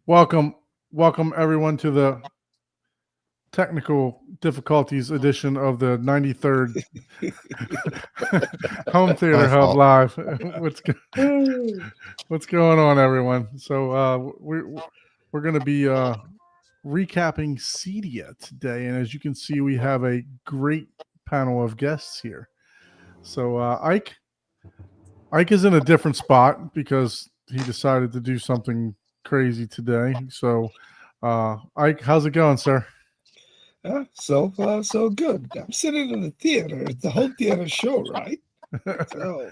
Welcome everyone to the technical difficulties edition of the 93rd Home Theater Hub Live. What's going on, everyone? So we're going to be recapping CEDIA today, and as you can see, we have a great panel of guests here. So Ike is in a different spot because he decided to do something crazy today. So Ike, how's it going, sir? So far, so good. I'm sitting in the theater. It's the whole theater show, right? So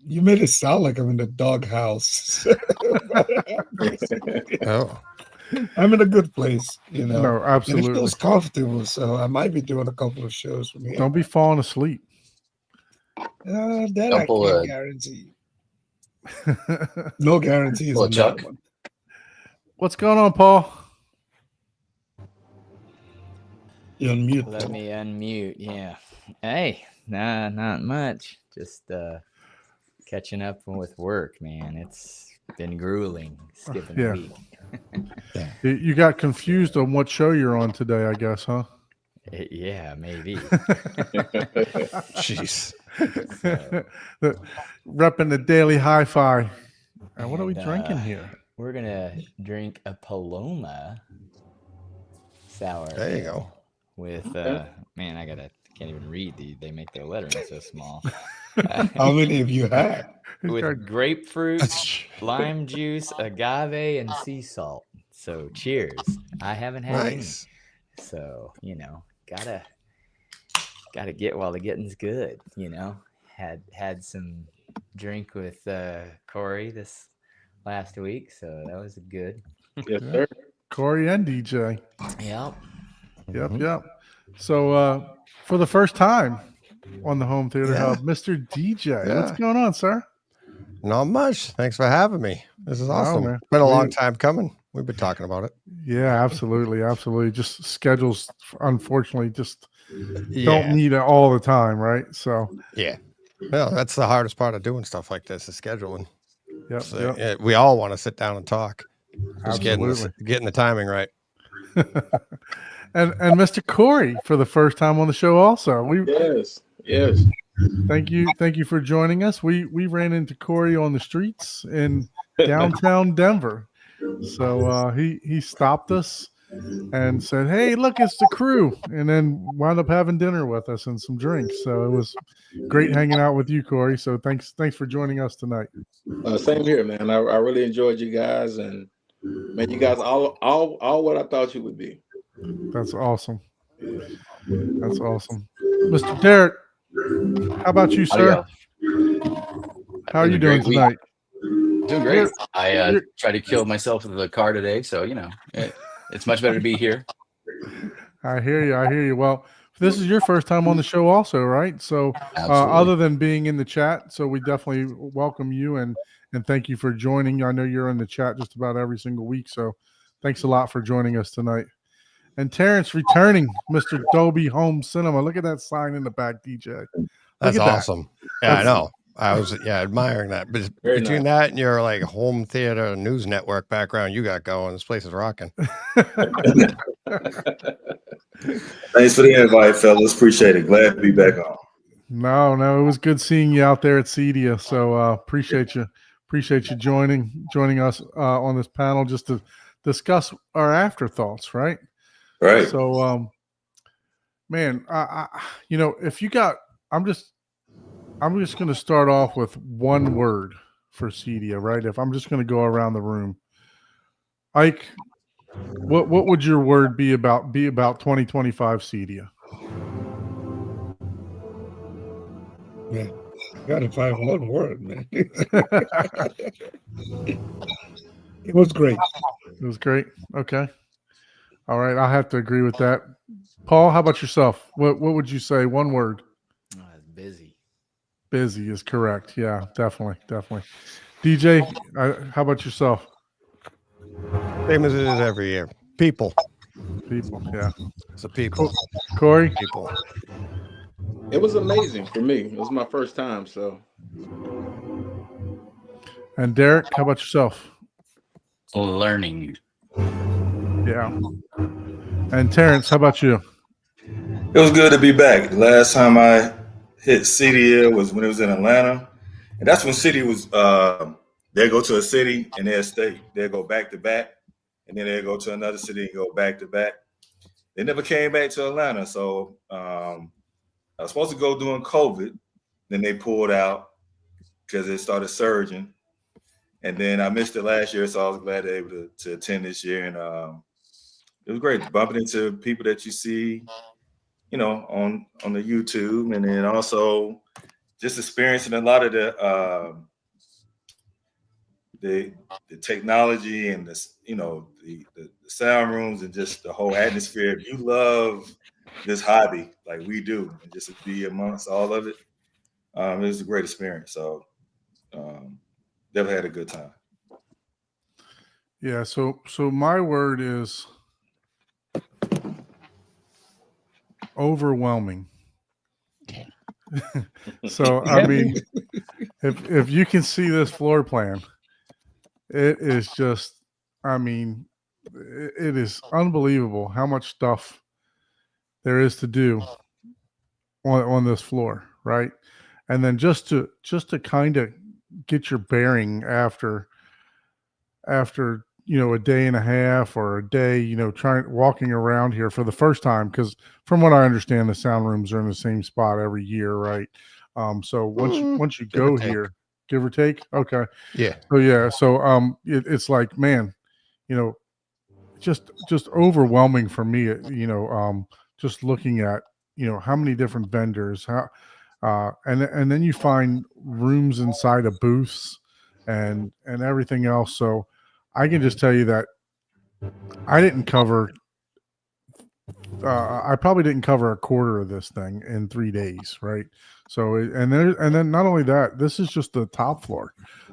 you made it sound like I'm in the doghouse. Oh, I'm in a good place, you know. No, absolutely. And it feels comfortable, so I might be doing a couple of shows from here. Don't be falling asleep. That I can't guarantee. No guarantees on Chuck. that one. What's going on, Paul? You're on mute. Let me unmute. Yeah. Hey, nah, not much. Just catching up with work, man. It's been grueling. Skipping a week. You got confused on what show you're on today, I guess, huh? Yeah, maybe. jeez. Repping the Daily Hi-Fi. And what are we drinking here? We're gonna drink a Paloma sour. There you go. With man, I can't even read they make their lettering so small. How many of you had? With grapefruit, lime juice, agave, and sea salt. So cheers. I haven't had any. So, gotta get while the getting's good, Had some drink with Corey this last week, so that was good. Yes, sir. Corey and DJ. Yep. So for the first time on the Home Theater Hub, Mr. DJ. Yeah. What's going on, sir? Not much. Thanks for having me. This is awesome. man. It's been a long time coming. We've been talking about it. Yeah, absolutely. Just schedules, unfortunately, just don't meet all the time, right? So well, that's the hardest part of doing stuff like this is scheduling. Yep. We all want to sit down and talk. Just Absolutely. getting the timing right. And Mr. Corey for the first time on the show also. Yes. Thank you for joining us. We ran into Corey on the streets in downtown Denver. So he stopped us and said, "Hey, look, it's the crew," and then wound up having dinner with us and some drinks. So it was great hanging out with you, Corey. So thanks for joining us tonight. Same here, man. I really enjoyed you guys, and man, you guys all what I thought you would be. That's awesome. Mr. Derek, how about you, sir? How are you doing tonight? Doing great. I tried to kill myself with the car today, so it's much better to be here. I hear you. Well, this is your first time on the show also, right? So other than being in the chat, so we definitely welcome you and thank you for joining. I know you're in the chat just about every single week, so thanks a lot for joining us tonight. And Terrence returning, Mr. Dolby Home Cinema. Look at that sign in the back, DJ. That's awesome. Yeah, I know. I was admiring that. But between that and your like home theater news network background you got going, this place is rocking. Thanks for the invite, fellas. Appreciate it. Glad to be back on. No, it was good seeing you out there at CEDIA. So appreciate you joining us on this panel just to discuss our afterthoughts, right? Right. So man, if you got, I'm just going to start off with one word for CEDIA, right? If I'm just going to go around the room, Ike, what would your word be about 2025 CEDIA? Yeah, gotta find one word, man. It was great. It was great. Okay. All right. I'll have to agree with that. Paul, how about yourself? What would you say? One word. Busy. Busy is correct. Yeah, definitely. DJ, how about yourself? Same as it is every year. People. Yeah. It's a people. Corey? People. It was amazing for me. It was my first time, so. And Derek, how about yourself? Learning. Yeah. And Terrence, how about you? It was good to be back. The last time I hit CEDIA was when it was in Atlanta, and that's when City was. They go to a city and they'll stay. They'll go back to back, and then they'll go to another city and go back to back. They never came back to Atlanta, so I was supposed to go during COVID. Then they pulled out because it started surging, and then I missed it last year, so I was glad to be able to attend this year, and it was great bumping into people that you see, you know, on the YouTube, and then also just experiencing a lot of the technology and this, you know, the sound rooms and just the whole atmosphere. If you love this hobby like we do, and just to be amongst all of it, it was a great experience. So definitely had a good time. Yeah. So my word is overwhelming. So I mean, if you can see this floor plan, it is just, I mean, it is unbelievable how much stuff there is to do on this floor, right? And then just to kind of get your bearing after you know, a day and a half or a day, you know, walking around here for the first time, because from what I understand, the sound rooms are in the same spot every year, right? So once you go here, give or take, okay, Yeah. So yeah, so it's like, man, you know, just overwhelming for me, you know, just looking at, you know, how many different vendors, and then you find rooms inside of booths and everything else. So I can just tell you that I didn't cover. I probably didn't cover a quarter of this thing in 3 days, right? So and then not only that, this is just the top floor.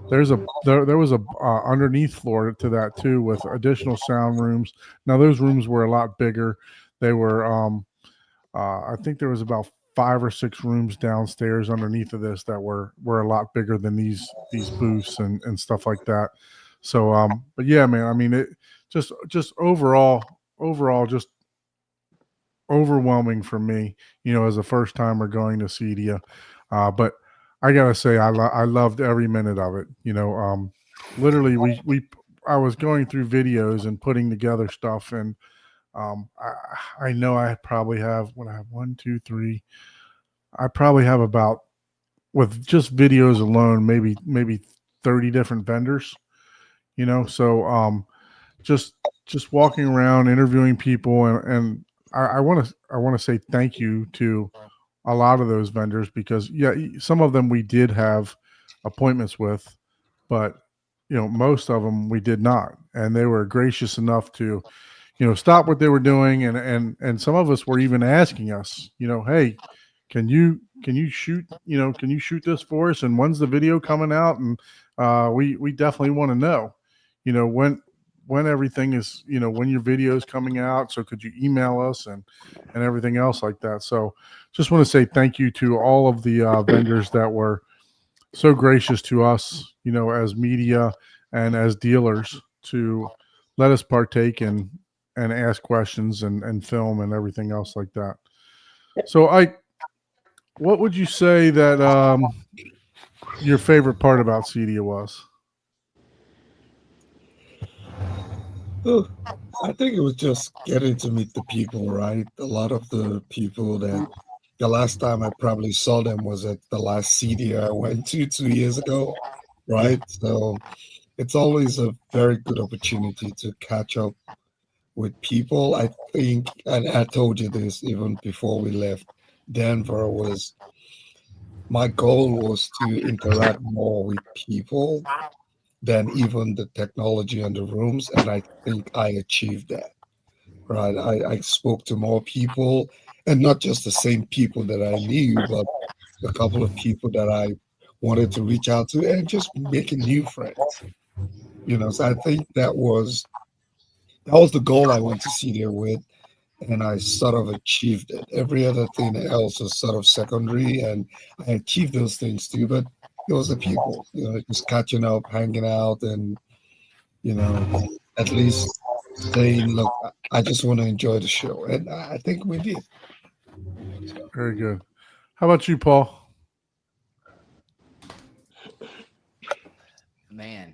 There was a underneath floor to that too, with additional sound rooms. Now those rooms were a lot bigger. They were I think there was about 5 or 6 rooms downstairs underneath of this that were a lot bigger than these booths and stuff like that. So but yeah, man, I mean, it just overall just overwhelming for me, you know, as a first timer going to CEDIA. But I gotta say, I loved every minute of it. You know, literally, I was going through videos and putting together stuff, and I know I probably have, when I have 1, 2, 3, I probably have about, with just videos alone, maybe 30 different vendors. You know, so just walking around interviewing people, and I want to say thank you to a lot of those vendors, because yeah, some of them we did have appointments with, but you know, most of them we did not, and they were gracious enough to, you know, stop what they were doing, and some of us were even asking us, you know, hey, can you shoot, you know, can you shoot this for us, and when's the video coming out, and we definitely want to know, you know, when everything is, you know, when your video is coming out, so could you email us and everything else like that. So just want to say thank you to all of the vendors that were so gracious to us, you know, as media and as dealers, to let us partake and ask questions and film and everything else like that. So what would you say that your favorite part about CEDIA was? Oh, I think it was just getting to meet the people, right? A lot of the people that the last time I probably saw them was at the last CEDIA I went to 2 years ago, right? So it's always a very good opportunity to catch up with people. I think, and I told you this even before we left Denver, was my goal was to interact more with people than even the technology and the rooms, and I think I achieved that. Right, I spoke to more people, and not just the same people that I knew, but a couple of people that I wanted to reach out to, and just making new friends. You know, so I think that was the goal I went to see there with, and I sort of achieved it. Every other thing else was sort of secondary, and I achieved those things too. But it was the people, you know, just catching up, hanging out, and you know, at least saying, "Look, I just want to enjoy the show," and I think we did. Very good. How about you, Paul? Man,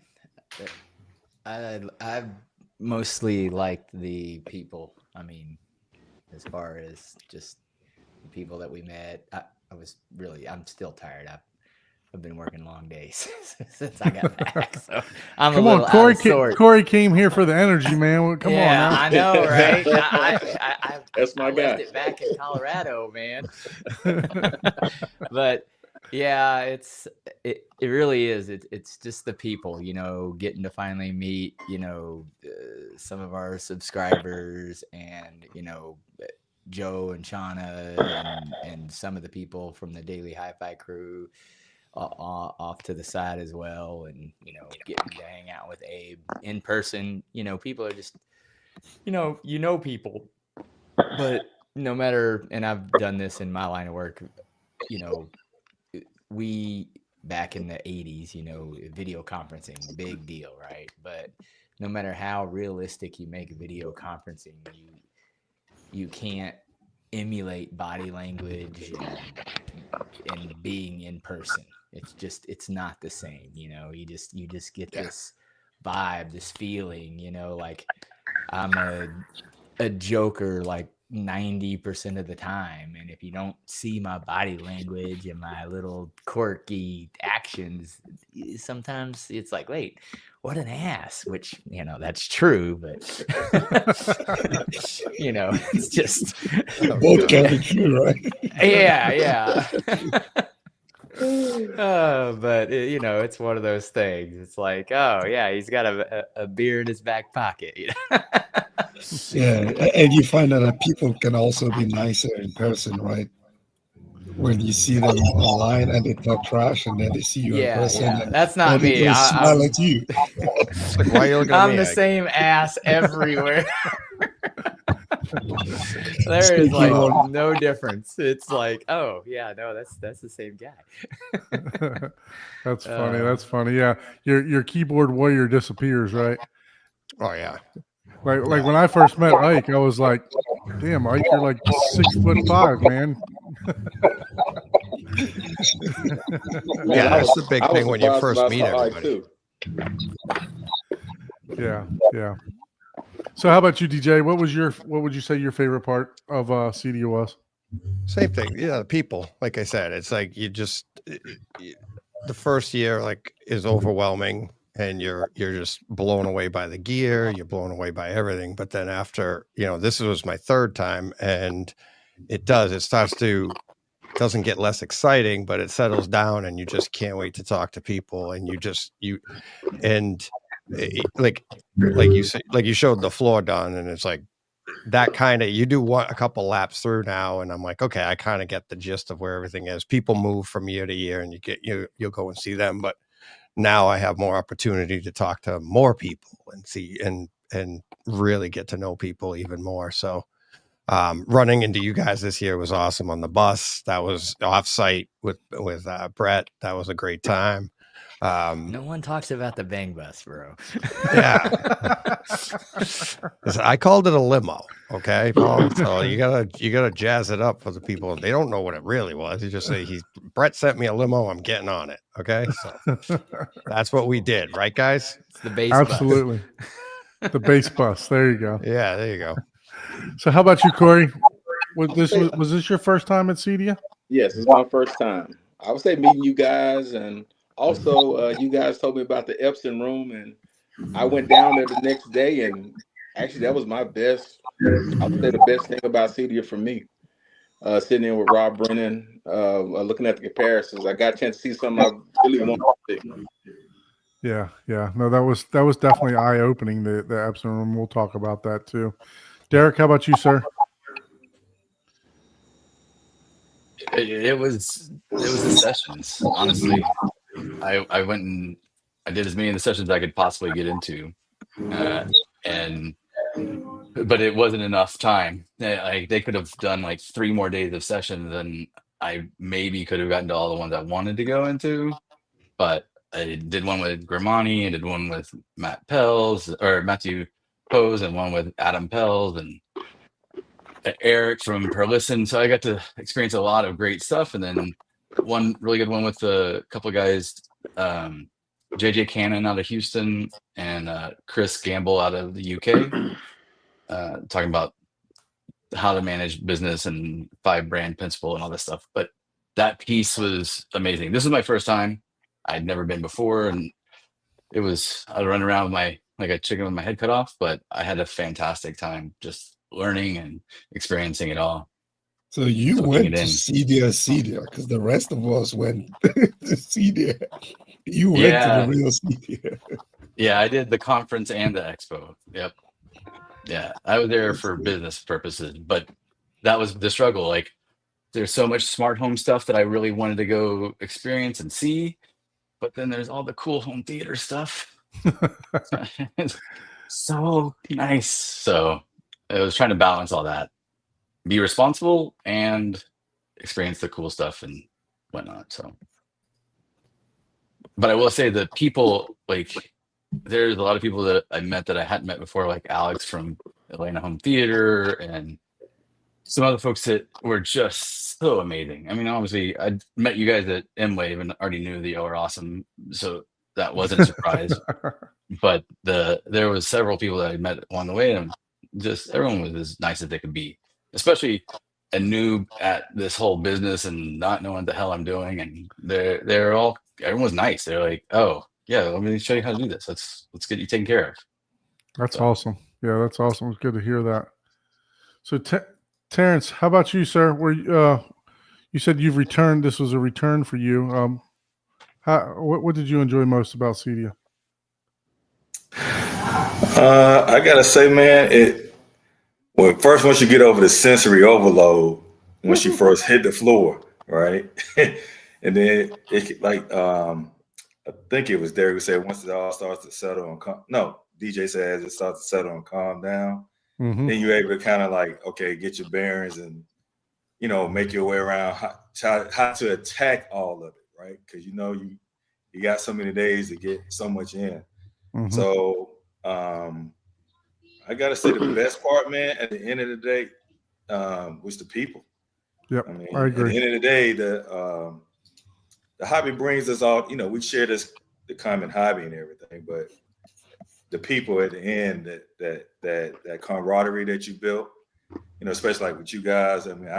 I mostly liked the people. I mean, as far as just the people that we met, I'm still tired. I've been working long days since I got back, so I'm Come a little on, Corey. out of sorts. Corey came here for the energy, man. Come on now. I know, right? That's my I guy. left it back in Colorado, man. But yeah, it really is. It's just the people, getting to finally meet, some of our subscribers, and Joe and Shauna and some of the people from the Daily Hi-Fi crew off to the side as well, and getting to hang out with Abe in person. People are just people, but no matter, and I've done this in my line of work, we back in the 80s, video conferencing, big deal, right? But no matter how realistic you make video conferencing, you can't emulate body language and being in person. It's not the same. You just get this vibe, this feeling, like I'm a joker like 90% of the time, and if you don't see my body language and my little quirky actions, sometimes it's like, wait, what an ass, which that's true, but it's just Both can be true, right? yeah. But it's one of those things. It's like, oh yeah, he's got a beer in his back pocket. Yeah, and you find out that people can also be nicer in person, right? When you see them online and they talk trash, and then they see you in person. Yeah, that's not me. They smile at you. Like, why are you looking at me? I'm the same ass everywhere. There is like no difference. It's like, oh yeah, no, that's the same guy. That's funny. That's funny. Yeah, your keyboard warrior disappears, right? Oh yeah. Like when I first met Ike, I was like, "Damn, Ike, you're like 6'5", man." Yeah, that's the big thing when you first meet everybody. Yeah. So how about you, DJ? What would you say your favorite part of CEDIA was? Same thing. Yeah, the people. Like I said, it's like the first year is overwhelming, and you're just blown away by the gear, you're blown away by everything. But then after, this was my third time, and it doesn't get less exciting, but it settles down, and you just can't wait to talk to people, and you showed the floor done, and it's like that kind of, you do a couple laps through now, and I'm like, okay, I kind of get the gist of where everything is. People move from year to year, and you'll go and see them, but now I have more opportunity to talk to more people and see and really get to know people even more. So running into you guys this year was awesome on the bus. That was offsite with Brett. That was a great time. No one talks about the bang bus, bro. Yeah. I called it a limo. Okay, Paul. So you gotta jazz it up for the people. They don't know what it really was. You just say Brett sent me a limo. I'm getting on it. Okay. So that's what we did, right, guys? It's the base Absolutely. bus. The base bus. There you go. Yeah, there you go. So how about you, Corey? Was this your first time at CEDIA? Yes, it's my first time. I would say meeting you guys, and also you guys told me about the Epson room, and I went down there the next day, and actually that was my best. I would say the best thing about CEDIA for me. Sitting in with Rob Brennan, looking at the comparisons, I got a chance to see something I really wanted to see. Yeah. No, that was definitely eye-opening, the Epson room. We'll talk about that too. Derek, how about you, sir? It was the sessions. Honestly, I went and I did as many of the sessions I could possibly get into, but it wasn't enough time. They could have done like 3 more days of sessions, and I maybe could have gotten to all the ones I wanted to go into. But I did one with Grimani, and did one with Matthew Pose and one with Adam Pels and Eric from Perlisten. So I got to experience a lot of great stuff. And then one really good one with a couple of guys, JJ Cannon out of Houston and Chris Gamble out of the UK, talking about how to manage business and 5 brand principle and all this stuff. But that piece was amazing. This is my first time. I'd never been before. And I was running around with like a chicken with my head cut off, but I had a fantastic time just learning and experiencing it all. So you Soaking went it to in. CEDIA, because the rest of us went to CEDIA. You went to Yeah. the real CEDIA. Yeah, I did the conference and the expo. Yep. Yeah, I was there That's for good. business purposes, but that was the struggle. Like, there's so much smart home stuff that I really wanted to go experience and see, but then there's all the cool home theater stuff. It's so nice. So I was trying to balance all that, be responsible and experience the cool stuff and whatnot. So, but I will say the people, like, there's a lot of people that I met that I hadn't met before, like Alex from Atlanta Home Theater and some other folks that were just so amazing. I mean, obviously, I met you guys at M-Wave and already knew that y'all were awesome, so that wasn't a surprise. But there was several people that I met along the way, and just everyone was as nice as they could be, especially a noob at this whole business and not knowing what the hell I'm doing. And everyone was nice. They're like, "Oh, yeah, let me show you how to do this. Let's get you taken care of." That's awesome. Yeah, that's awesome. It's good to hear that. So, Terrence, how about you, sir? You said you've returned. This was a return for you. What did you enjoy most about CEDIA? I gotta say, man, once you get over the sensory overload, once you first hit the floor, right, and then I think it was Derek who said once it all starts to settle and DJ says it starts to settle and calm down, then you're able to kind of like, okay, get your bearings and make your way around how to attack all of it, right? Because you got so many days to get so much in. So I gotta say the best part, man, at the end of the day, was the people. Yep, I mean, I agree. At the end of the day, the hobby brings us all. We share the common hobby and everything, but the people at the end, that camaraderie that you built, especially like with you guys. I mean,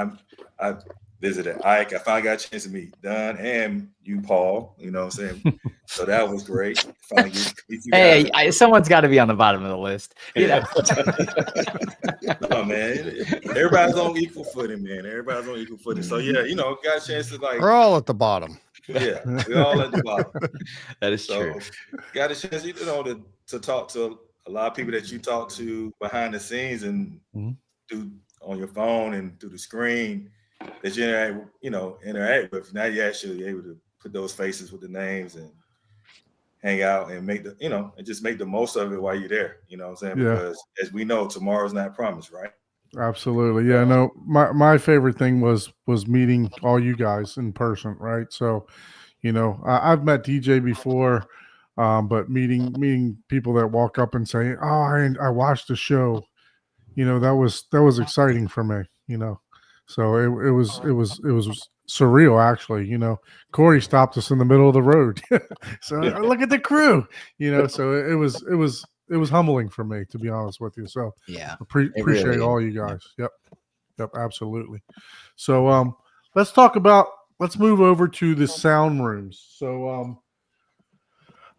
I visited Ike. I finally got a chance to meet Dunn and you, Paul. You know what I'm saying? So that was great. Finally get you guys. Hey, someone's got to be on the bottom of the list. No, man. Everybody's on equal footing, man. Everybody's on equal footing. So yeah, got a chance to we're all at the bottom. Yeah, we're all at the bottom. That is true. Got a chance, to talk to a lot of people that you talk to behind the scenes and do on your phone and through the screen that you interact with. Now you're actually able to put those faces with the names and hang out and make and just make the most of it while you're there. You know what I'm saying? Yeah. Because as we know, tomorrow's not promised, right? Absolutely. Yeah, no, my favorite thing was meeting all you guys in person, right? So, I've met DJ before, but meeting people that walk up and say, "Oh, I watched the show," that was exciting for me, So it was surreal, actually. Corey stopped us in the middle of the road. So look at the crew, so it was humbling for me, to be honest with you. So Yeah, appreciate really all you guys. Yep, absolutely. So let's move over to the sound rooms. So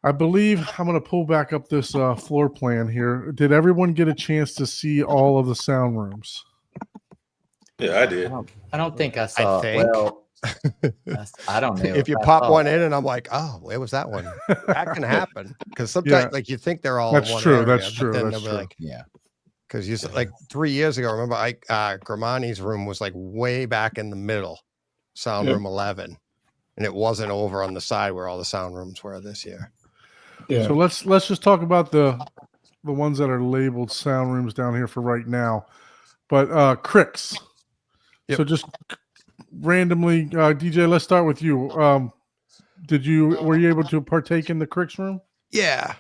I believe I'm going to pull back up this floor plan here. Did everyone get a chance to see all of the sound rooms? Yeah, I did. I don't think I saw. think. Well, I don't know. If you pop one in and I'm like, oh, where was that one? That can happen because sometimes like you think they're all That's in one true. area, That's but true. then That's they'll be true. like, Yeah. Because you like 3 years ago, remember Gramani's room was like way back in the middle, sound room 11, and it wasn't over on the side where all the sound rooms were this year. Yeah. So let's just talk about the ones that are labeled sound rooms down here for right now. But Crics. Yep. So just randomly, DJ, let's start with you. Were you able to partake in the Crics room? Yeah.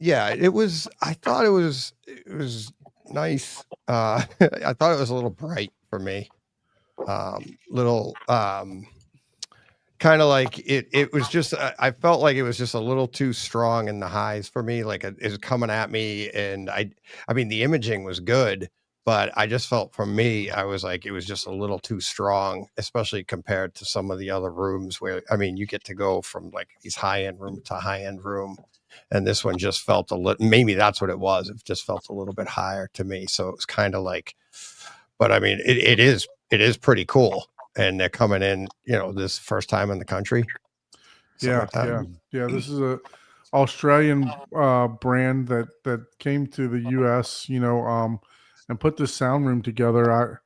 yeah, it was. I thought it was nice. I thought it was a little bright for me. Little kind of like it was just I felt like it was just a little too strong in the highs for me, like it was coming at me, and I mean the imaging was good, but I just felt for me I was like it was just a little too strong, especially compared to some of the other rooms where I mean you get to go from like these high-end room to high-end room, and this one just felt a little, maybe that's what it was, it just felt a little bit higher to me, so it was kind of like, but I mean it is pretty cool. And they're coming in, you know, this first time in the country. Yeah. This is a Australian brand that came to the U.S. You know, and put this sound room together.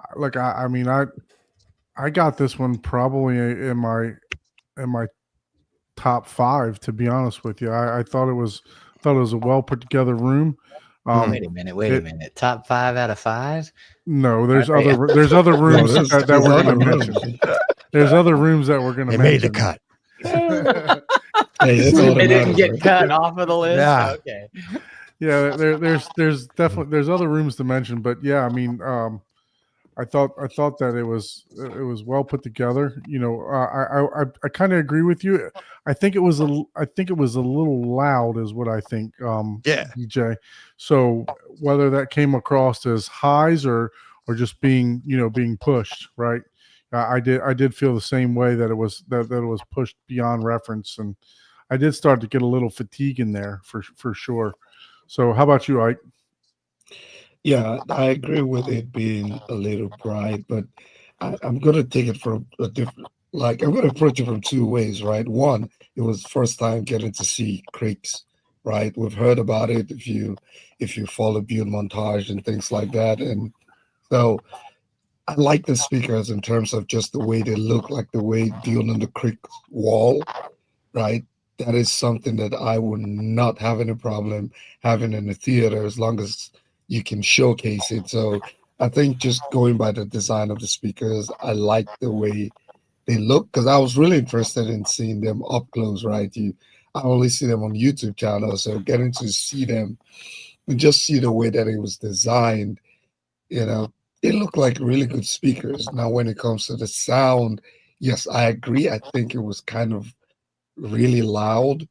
I mean, I got this one probably in my top 5. To be honest with you, I thought it was a well put together room. Wait a minute. Top 5 out of 5? No, there's Okay. other rooms that we're going to rooms. mention. There's other rooms that we're going to They mention. made the cut. Hey, that's all that They didn't matters, get right? cut off of the list. Yeah. Okay. Yeah, there's definitely other rooms to mention, but yeah, I mean, I thought that it was well put together. You know, I kind of agree with you. I think it was a little loud, is what I think. Yeah. DJ. So whether that came across as highs or just being pushed, right? I did feel the same way, that it was that it was pushed beyond reference, and I did start to get a little fatigue in there for sure. So how about you, Ike? Yeah, I agree with it being a little bright, but I'm going to take it from a different, like, I'm going to approach it from 2 ways, right? One, it was first time getting to see Crics, right? We've heard about it if you follow Build Montage and things like that. And so I like the speakers in terms of just the way they look, like the way Build on the Crics wall, right? That is something that I would not have any problem having in the theater as long as you can showcase it. So I think just going by the design of the speakers, I like the way they look, because I was really interested in seeing them up close, right? I only see them on YouTube channel, so getting to see them and just see the way that it was designed, you know, it looked like really good speakers. Now, when it comes to the sound, yes, I agree. I think it was kind of really loud.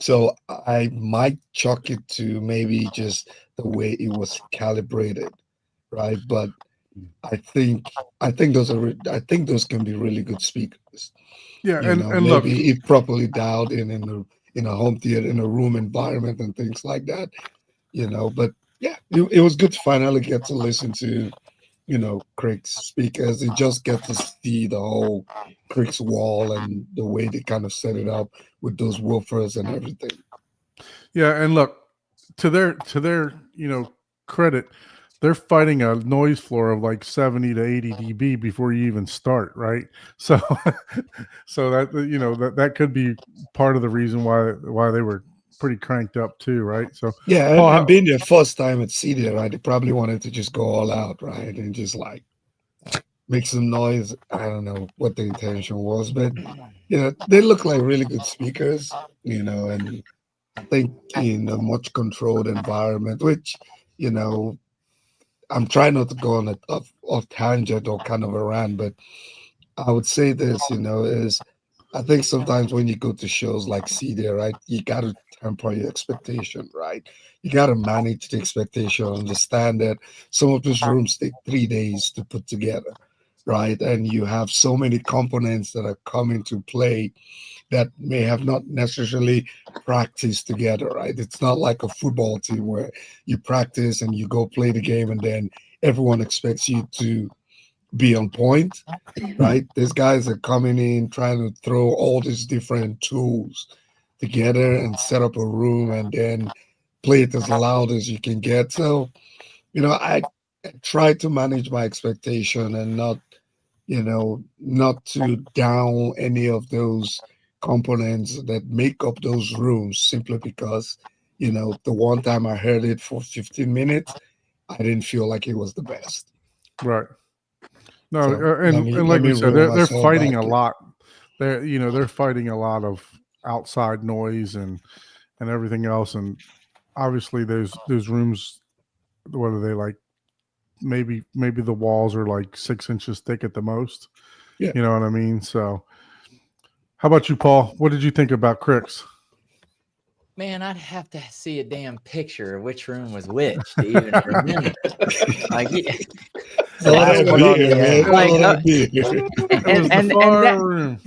So I might chalk it to maybe just the way it was calibrated, right? But I think those can be really good speakers. Yeah, You know, and look, maybe if properly dialed in a home theater, in a room environment and things like that, you know. But yeah, it was good to finally get to listen to, you know, Crics speakers and just get to see the whole Crics wall and the way they kind of set it up with those woofers and everything. yeah, and look, to their credit, they're fighting a noise floor of like 70 to 80 dB before you even start, right? So so that that could be part of the reason why they were pretty cranked up too, right? So Yeah, Paul, and being their first time at CEDIA, right? They probably wanted to just go all out, right? And just like make some noise. I don't know what the intention was, but you know, they look like really good speakers, you know, and I think in a much controlled environment, which, you know, I'm trying not to go on a off tangent or kind of a rant, but I would say this, you know, is I think sometimes when you go to shows like CEDIA, right, you got to temper your expectation, right? You got to manage the expectation, understand that some of these rooms take 3 days to put together, right? And you have so many components that are coming to play that may have not necessarily practiced together, right? It's not like a football team where you practice and you go play the game and then everyone expects you to be on point, right? These guys are coming in trying to throw all these different tools together and set up a room and then play it as loud as you can get. So, you know, I try to manage my expectation and not, you know, not to down any of those components that make up those rooms simply because, you know, the one time I heard it for 15 minutes, I didn't feel like it was the best. right. No, So and like we said, they're fighting a back. lot. They're fighting a lot of outside noise and and everything else. And obviously there's rooms, what are they like? Maybe the walls are like 6 inches thick at the most. Yeah. You know what I mean? So how about you, Paul? What did you think about Crics? Man, I'd have to see a damn picture of which room was which to even remember. Like,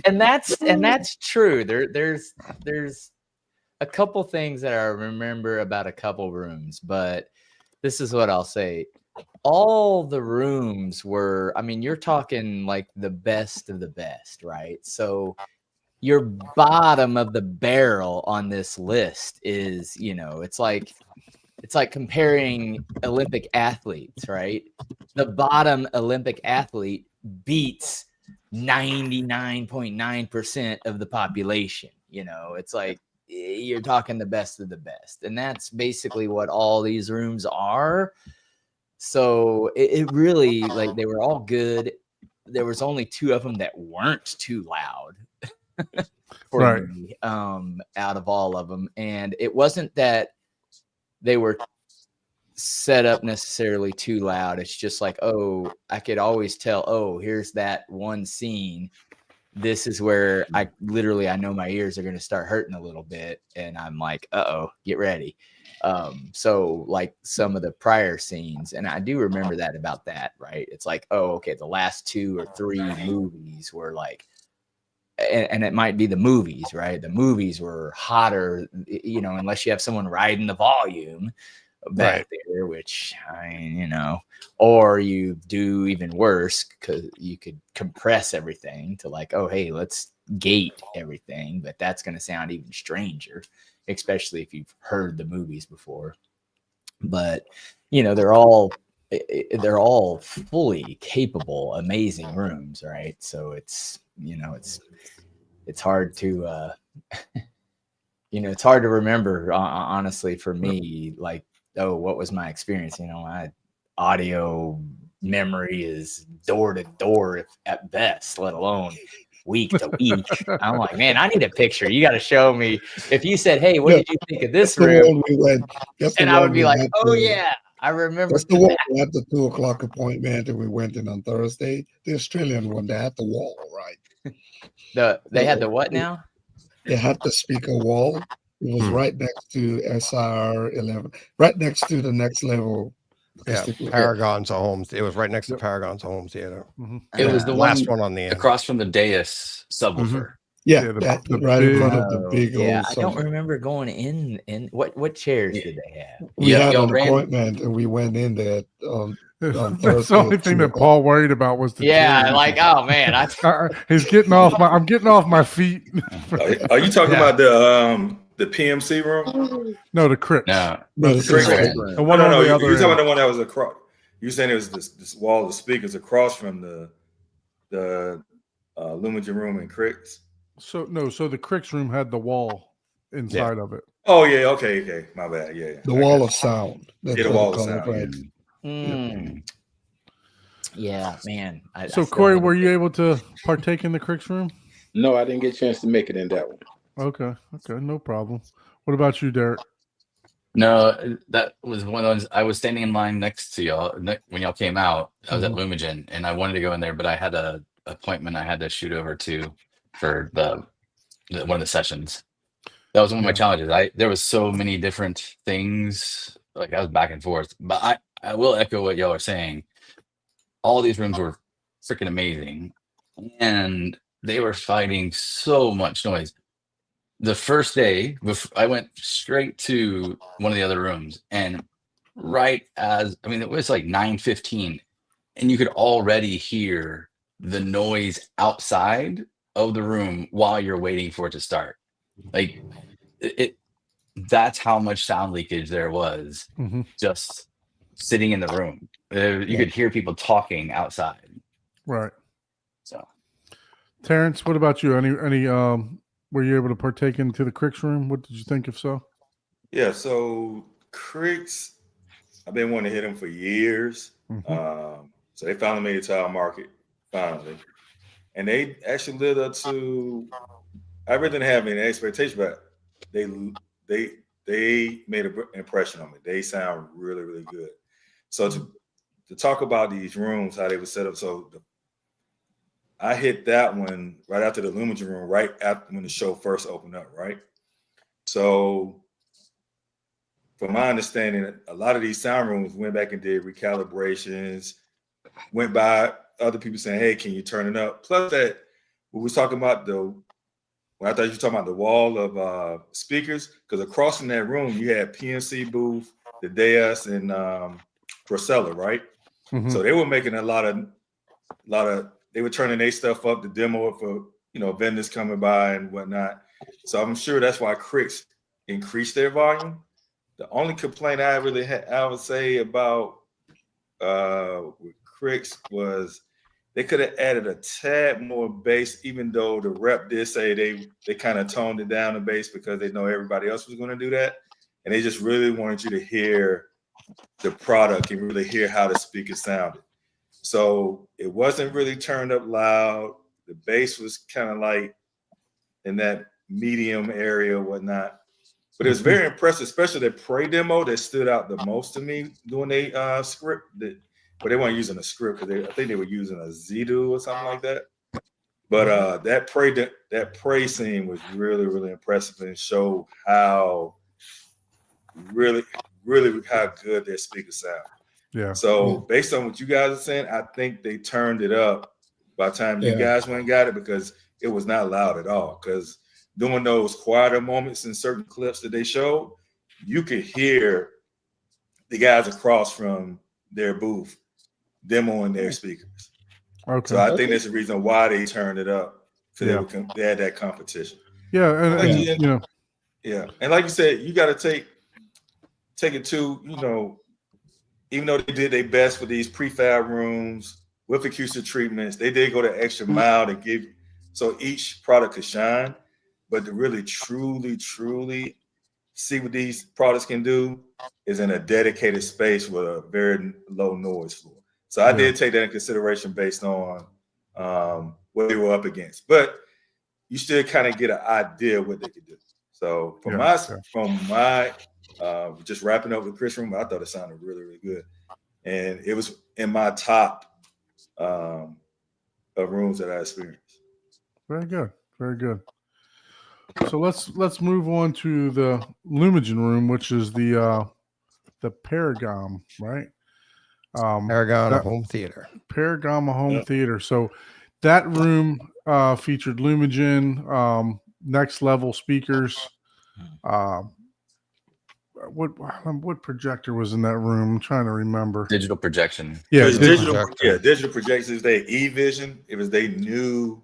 and that's true. There's a couple things that I remember about a couple rooms, but this is what I'll say. All the rooms were, I mean, you're talking like the best of the best, right? So your bottom of the barrel on this list is, you know, it's like comparing Olympic athletes, right? The bottom Olympic athlete beats 99.9% of the population. You know, it's like you're talking the best of the best. And that's basically what all these rooms are. So it really, like, they were all good. There was only 2 of them that weren't too loud. For me, out of all of them. And it wasn't that they were set up necessarily too loud. It's just like, oh, I could always tell, oh, here's that one scene. This is where I know my ears are going to start hurting a little bit. And I'm like, uh-oh, get ready. So like some of the prior scenes, and I do remember that about that, right? It's like, oh, okay, the last 2 or 3 movies were like, and it might be the movies, right? The movies were hotter, you know, unless you have someone riding the volume back there, which I mean, you know, or you do even worse because you could compress everything to like, oh, hey, let's gate everything, but that's going to sound even stranger, especially if you've heard the movies before. But you know, they're all fully capable, amazing rooms, right? So it's, you know, it's hard to you know, it's hard to remember, honestly, for me, like, oh, what was my experience? You know, my audio memory is door to door at best, let alone week to week. I'm like, man, I need a picture. You got to show me. If you said, hey, what did you think of this room? And I would be like, oh yeah, I remember. That's the one we had the 2 o'clock appointment, and we went in on Thursday. The Australian one, they had the wall, right? They had the what now? They had the speaker wall. It was right next to SR 11, right next to the next level. Yeah, Paragon's home. It was right next to Paragon's home theater. It was the last one on the end, across from the dais subwoofer. Yeah, the right in front of the big old. I don't remember going in. What chairs did they have? We had an appointment, and we went in there. That's the only thing that Paul worried about was the chair. Like, oh man, he's getting off my. I'm getting off my feet. Are you talking about the PMC room? No, the Crics. No, the Crics. The one on the other. You're talking about the one that was across. You're saying it was this wall of speakers across from the Lumigen room in Crics. So the Crics room had the wall inside of it. Oh yeah, okay, my bad. Yeah. The wall of sound. The wall of sound. Right. Yeah, man. So Corey, were you able to partake in the Crics room? No, I didn't get a chance to make it in that one. Okay, no problem. What about you, Derek? No, that was one of those. I was standing in line next to y'all when y'all came out. I was at Lumigen, and I wanted to go in there, but I had an appointment I had to shoot over to for the one of the sessions. That was one of my challenges. There was so many different things. Like I was back and forth, but I will echo what y'all are saying. All these rooms were freaking amazing, and they were fighting so much noise. The first day, I went straight to one of the other rooms, and it was like 9:15, and you could already hear the noise outside of the room while you're waiting for it to start. Like that's how much sound leakage there was just sitting in the room. You could hear people talking outside. Right. So, Terrence, what about you? Any were you able to partake into the Crics room? What did you think, if so? Yeah, so Crics, I've been wanting to hit them for years. So they finally made it to our market, finally. And they actually lived up to, I really didn't have any expectation, but they made an impression on me. They sound really, really good. So to talk about these rooms, how they were set up. So I hit that one right after the Lumigen room, right after when the show first opened up, right? So from my understanding, a lot of these sound rooms went back and did recalibrations, went by other people saying, hey, can you turn it up? Plus that we was talking about when I thought you were talking about the wall of speakers, because across from that room, you had PNC booth, the Deus, and Procella, right? Mm-hmm. So they were making a lot of, they were turning their stuff up to demo it for, vendors coming by and whatnot. So I'm sure that's why Crics increased their volume. The only complaint I really had, I would say about with Crics was they could have added a tad more bass, even though the rep did say they kind of toned it down the bass because they know everybody else was going to do that. And they just really wanted you to hear the product and really hear how the speaker sounded. So it wasn't really turned up loud. The bass was kind of like in that medium area, whatnot. But it was very impressive, especially the Prey demo that stood out the most to me doing a script. But they weren't using a script because I think they were using a Zedu or something like that. But that Prey scene was really, really impressive and showed how really, really how good their speakers sound. Yeah. So based on what you guys are saying, I think they turned it up by the time you guys went and got it, because it was not loud at all. Because doing those quieter moments in certain clips that they showed, you could hear the guys across from their booth demoing their speakers. Okay. So I think that's the reason why they turned it up, because they had that competition. Yeah, and yeah, and like you said, you got to take it to, even though they did their best for these prefab rooms with acoustic treatments, they did go the extra mile to give so each product could shine. But to really, truly, truly see what these products can do is in a dedicated space with a very low noise floor. So I did take that in consideration based on what they were up against. But you still kind of get an idea of what they could do. So from my just wrapping up with Chris room, I thought it sounded really, really good. And it was in my top of rooms that I experienced. Very good. Very good. So let's move on to the Lumigen room, which is the Paragon, right? Paragon Home Theater. Paragon Home Theater. So that room featured Lumigen, next level speakers. What projector was in that room? I'm trying to remember. Digital projection. Yeah, digital projections. They eVision. It was they new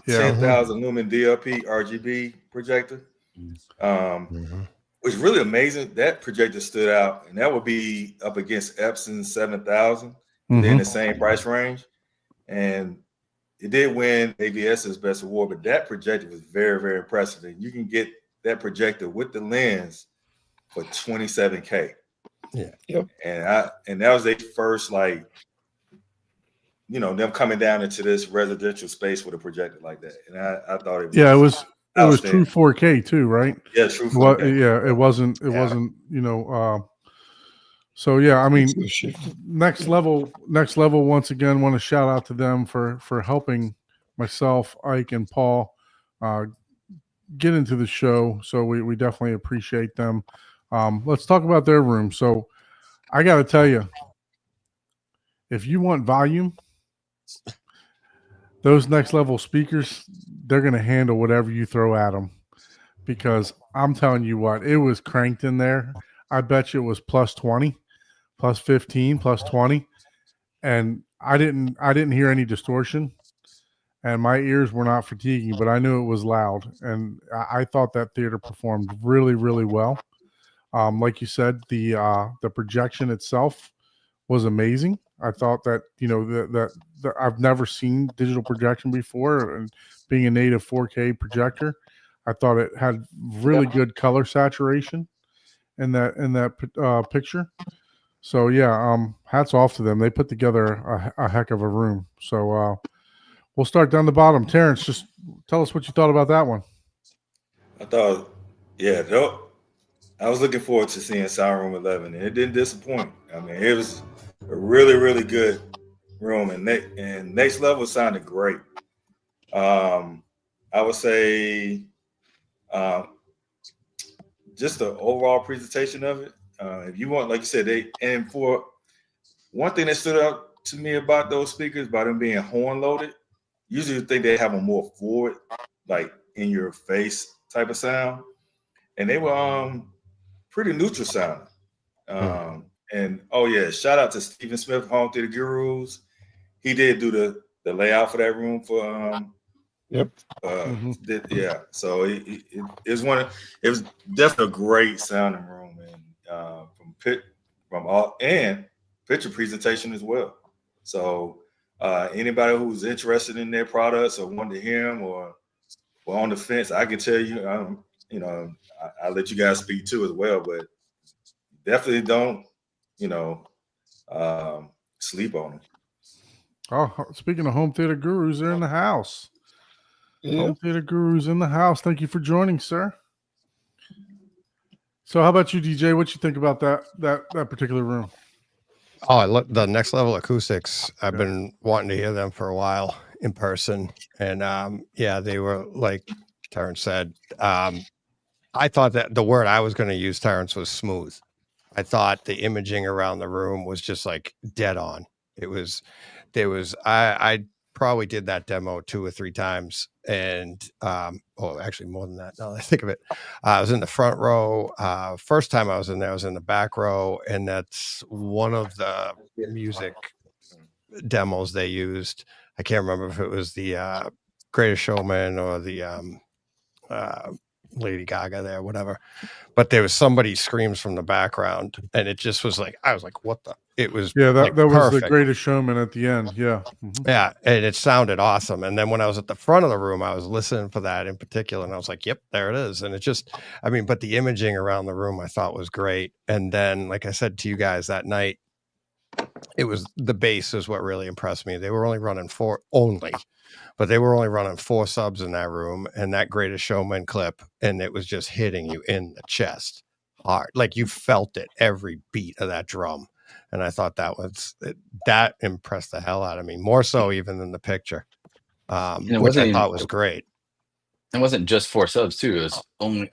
10,000 lumen DLP RGB projector. Which is really amazing. That projector stood out, and that would be up against Epson 7000. They're in the same price range, and it did win AVS's best award. But that projector was very, very impressive, and you can get that projector with the lens for $27K. Yeah. Yep. And that was their first, like, them coming down into this residential space with a projector like that. And I thought it was it was true 4K too, right? Yeah, true 4K. It wasn't so yeah, I mean, next level once again, want to shout out to them for helping myself, Ike, and Paul get into the show. So we definitely appreciate them. Let's talk about their room. So I got to tell you, if you want volume, those next level speakers, they're going to handle whatever you throw at them, because I'm telling you what, it was cranked in there. I bet you it was plus 20, plus 15, plus 20. And I didn't hear any distortion, and my ears were not fatiguing, but I knew it was loud. And I thought that theater performed really, really well. Like you said, the projection itself was amazing. I thought that, that I've never seen digital projection before, and being a native 4K projector, I thought it had really good color saturation in that picture. So yeah, hats off to them. They put together a heck of a room. So we'll start down the bottom. Terrence, just tell us what you thought about that one. I thought, I was looking forward to seeing Sound Room 11, and it didn't disappoint. I mean, it was a really, really good room, and Next Level sounded great. I would say just the overall presentation of it. If you want, like you said, for one thing that stood out to me about those speakers, by them being horn loaded, usually you think they have a more forward, like in your face type of sound, and they were pretty neutral sounding. And oh yeah, shout out to Stephen Smith, Home Theater Gurus. He did do the layout for that room for Yep. Yeah. So it was definitely a great sounding room, and from all and picture presentation as well. So anybody who's interested in their products or wanted to hear them or on the fence, I can tell you, I'll let you guys speak too as well, but definitely don't, sleep on them. Oh, speaking of Home Theater Gurus, they're in the house. Yeah. Home Theater Gurus in the house. Thank you for joining, sir. So how about you, DJ? What you think about that particular room? Oh, I love the Next Level Acoustics. I've been wanting to hear them for a while in person. And yeah, they were, like Terrence said, I thought that the word I was going to use, Terrence, was smooth. I thought the imaging around the room was just like dead on. I probably did that demo 2 or 3 times, and actually more than that now that I think of it. I was in the front row. First time I was in there, I was in the back row, and that's one of the music demos they used. I can't remember if it was the Greatest Showman or the Lady Gaga there, whatever. But there was somebody screams from the background, and it just was like, I was like, what the? It was that like was perfect. the Greatest Showman at the end. Yeah. Mm-hmm. Yeah, and it sounded awesome. And then when I was at the front of the room, I was listening for that in particular, and I was like, yep, there it is. And it just, I mean, but the imaging around the room I thought was great. And then, like I said to you guys that night, it was the bass is what really impressed me. They were only running 4 subs in that room, and that Greatest Showman clip, and it was just hitting you in the chest hard. Like you felt it every beat of that drum. And I thought that impressed the hell out of me, more so even than the picture, which I thought was great. It wasn't just 4 subs too. It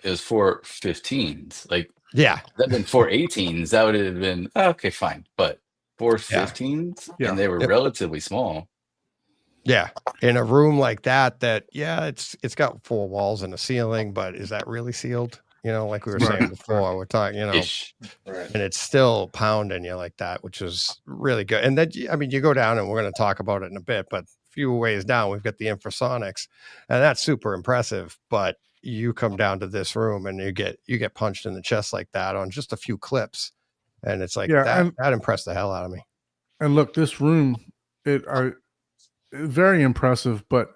was 4 15s. Like, yeah, that'd been 4 18s. That would have been okay, fine. But 4 15s, and they were relatively small. Yeah, in a room like that, it's got 4 walls and a ceiling, but is that really sealed? Like we were saying before, we're talking, and it's still pounding you like that, which is really good. And then, I mean, you go down, and we're going to talk about it in a bit, but a few ways down, we've got the infrasonics, and that's super impressive. But you come down to this room, and you get punched in the chest like that on just a few clips, and it's like that impressed the hell out of me. And look, this room, very impressive. But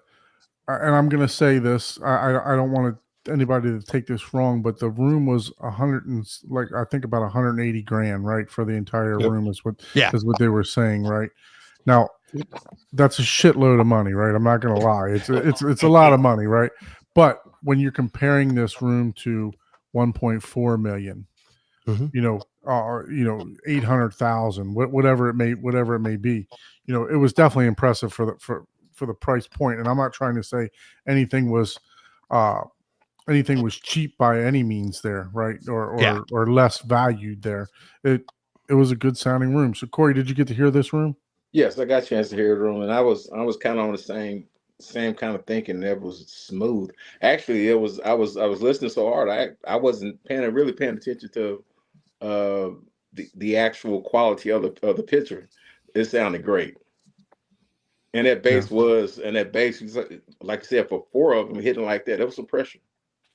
and I'm going to say this, I don't want anybody to take this wrong, but the room was I think about 180 grand, right, for the entire room is what they were saying, right? Now, that's a shitload of money, right? I'm not going to lie, it's a lot of money, right? But when you're comparing this room to 1.4 million, 800,000, whatever it may be, it was definitely impressive for the price point. And I'm not trying to say anything was cheap by any means there, right? Or less valued there. It was a good sounding room. So Corey, did you get to hear this room? Yes, I got a chance to hear the room, and I was kind of on the same kind of thinking. That was smooth. Actually, I was listening so hard, I wasn't really paying attention to the actual quality of the picture. It sounded great. And that bass like I said, for 4 of them hitting like that, it was some pressure.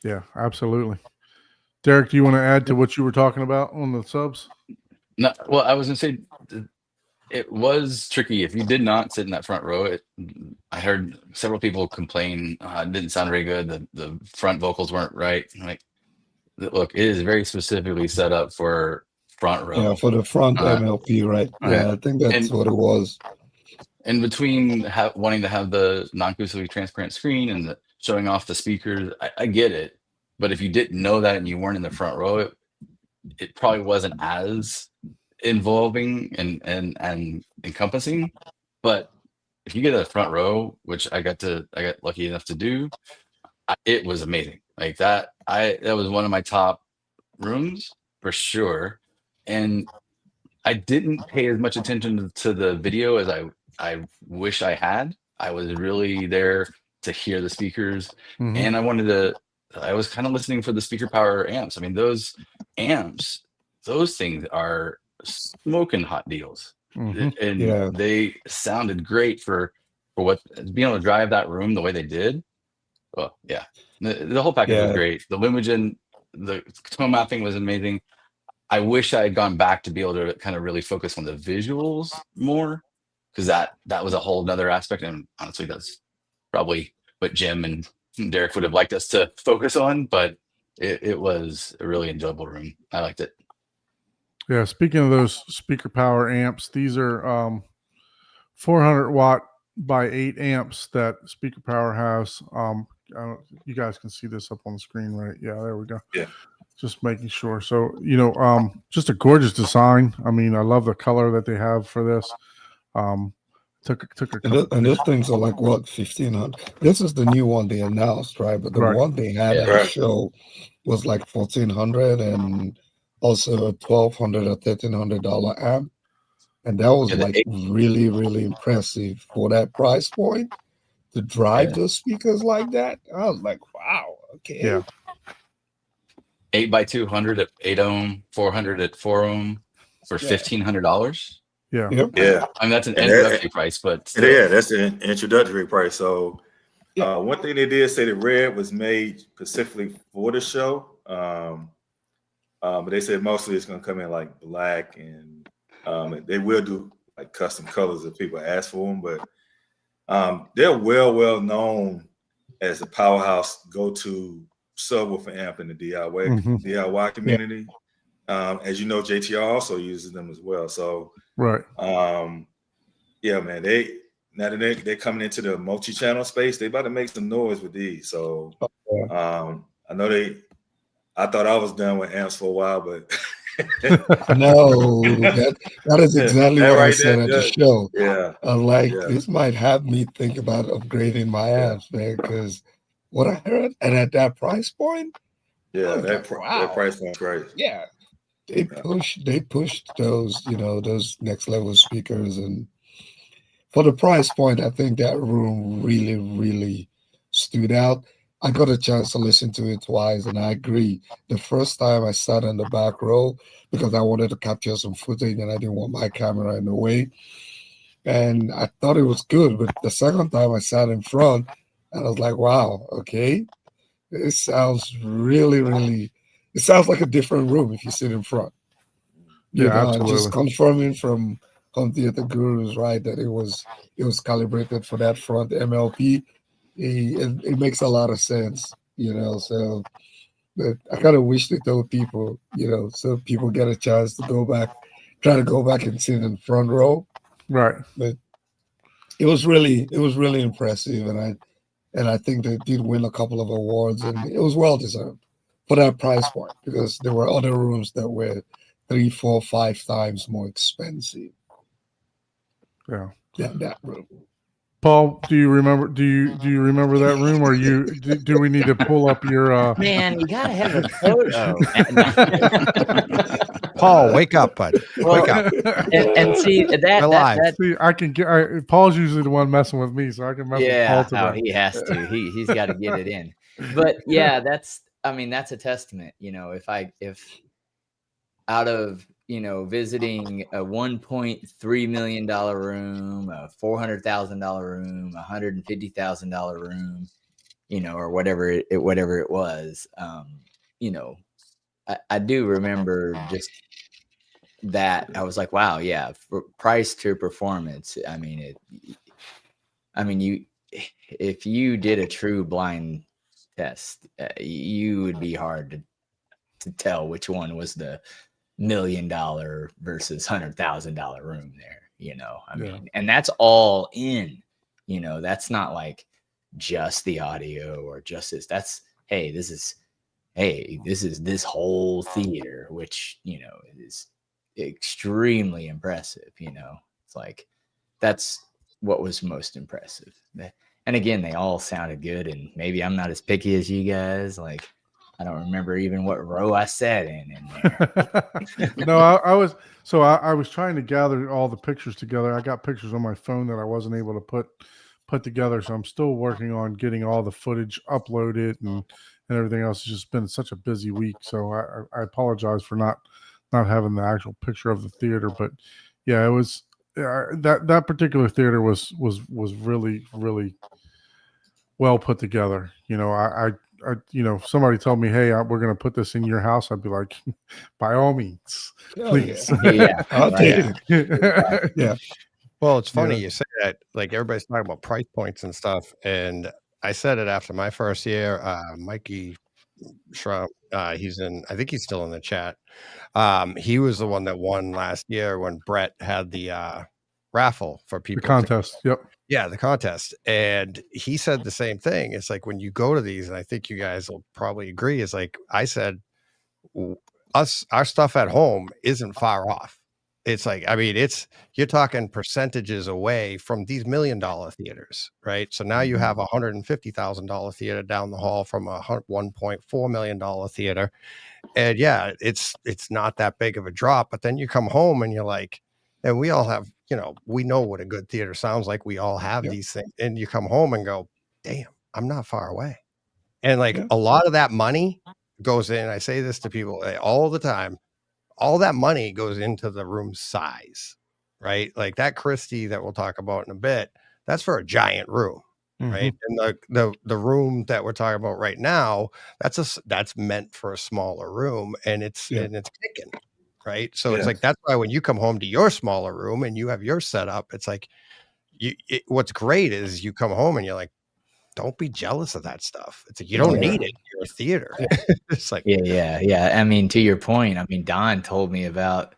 Yeah, absolutely. Derek, do you want to add to what you were talking about on the subs? No, well, I was going to say it was tricky. If you did not sit in that front row, I heard several people complain it didn't sound very good. The front vocals weren't right. Like, look, it is very specifically set up for front row. Yeah, for the front MLP, right? Yeah, I think that's what it was. And between wanting to have the non-acoustically transparent screen and showing off the speakers, I get it. But if you didn't know that and you weren't in the front row, it probably wasn't as involving and encompassing. But if you get a front row, which I got lucky enough to do, it was amazing. Like that was one of my top rooms for sure. And I didn't pay as much attention to the video as I wish I had. I was really there to hear the speakers, and I was kind of listening for the speaker power amps. I mean, those amps, those things are smoking hot deals, and they sounded great for what being able to drive that room the way they did. Well, yeah, the whole package was great. The Lumagen, the tone mapping was amazing. I wish I had gone back to be able to kind of really focus on the visuals more, because that was a whole nother aspect. And honestly, that's probably what Jim and Derek would have liked us to focus on, but it was a really enjoyable room. I liked it. Yeah. Speaking of those speaker power amps, these are 400 watt by 8 amps that speaker power has. You guys can see this up on the screen, right? Yeah, there we go. Yeah. Just making sure. So, just a gorgeous design. I mean, I love the color that they have for this. Took a and those things are like what, 1,500. This is the new one they announced, right? But the one they had at the show was like 1,400, and also a $1,200 or $1,300 amp, and that was like really, really impressive for that price point to drive those speakers like that. I was like, wow, okay. Yeah. 8x200 at 8 ohm, 400 at 4 ohm for $1,500. Yeah. Yeah. I mean, that's an introductory price, but still. Yeah, that's an introductory price. So one thing they did say that red was made specifically for the show. But they said mostly it's going to come in like black, and they will do like custom colors if people ask for them. But they're well known as a powerhouse go-to subwoofer amp in the DIY community. As you know, JTR also uses them as well. So right. Yeah, man, they're coming into the multi-channel space. They about to make some noise with these. So I know I thought I was done with amps for a while, but no, that is exactly what I said at the show. Yeah. I'm like, this might have me think about upgrading my amps, man, because what I heard, and at that price point, that price point's great. Yeah. They pushed those, those next level speakers, and for the price point, I think that room really, really stood out. I got a chance to listen to it twice, and I agree. The first time I sat in the back row because I wanted to capture some footage and I didn't want my camera in the way. And I thought it was good, but the second time I sat in front, and I was like, wow, okay. It sounds really, really, it sounds like a different room if you sit in front. Absolutely. Just confirming from Home Theater Gurus, right, that it was calibrated for that front MLP. It makes a lot of sense, so but I kind of wish they told people, so people get a chance to try to go back and sit in front row. Right. But it was really impressive, and I think they did win a couple of awards, and it was well deserved for that price point, because there were other rooms that were 3, 4, 5 times more expensive. Yeah. Than that room. Paul, do you remember that room, or do we need to pull up your man, you gotta have a photo. Paul, wake up, bud. Wake up. And see that see, I can get Paul's usually the one messing with me, so I can mess with Paul today. He has to. He's got to get it in. But yeah, that's a testament. If out of visiting a $1.3 million room, a $400,000 room, $150,000 room, or whatever it was, I do remember just that. I was like, wow, yeah, for price to performance. If you did a true blind test, you would be hard to tell which one was the $1 million versus $100,000 room there, and that's all in, that's not like just the audio or just this. That's, hey, this is hey, this is this whole theater, which, you know, is extremely impressive. You know, it's like, that's what was most impressive. And again, they all sounded good. And maybe I'm not as picky as you guys. Like, I don't remember even what row I sat in there. No, I was trying to gather all the pictures together. I got pictures on my phone that I wasn't able to put together. So I'm still working on getting all the footage uploaded and everything else. It's just been such a busy week. So I apologize for not having the actual picture of the theater. But yeah, it was that particular theater was really, really well put together. You know, I you know, if somebody told me, hey, we're going to put this in your house, I'd be like, by all means, please. Yeah. I'll take it. Yeah. Well, it's funny Yeah. you say that. Like, everybody's talking about price points and stuff, and I said it after my first year. Mikey Shrum, he's in. I think he's still in the chat. He was the one that won last year when Brett had the raffle for The people. contest. Yep. Yeah, the contest. And he said the same thing. It's like, when you go to these, and I think you guys will probably agree, is like I said, our stuff at home isn't far off. It's like, I mean, you're talking percentages away from these $1 million theaters, right? So now you have a $150,000 theater down the hall from a $1.4 million theater. And yeah, it's not that big of a drop, but then you come home and you're like, and we all have, you know, we know what a good theater sounds like. We all have these things, and you come home and go, damn, I'm not far away. And like a lot of that money goes in. I say this to people all the time. All that money goes into the room size, right? Like that Christie that we'll talk about in a bit, that's for a giant room, right? And the room that we're talking about right now, that's meant for a smaller room, and it's kicking, right? So it's like, that's why when you come home to your smaller room and you have your setup, it's like what's great is you come home and you're like, don't be jealous of that stuff. It's like, you don't need it. You're a theater. It's like, yeah. I mean, to your point, I mean, Don told me about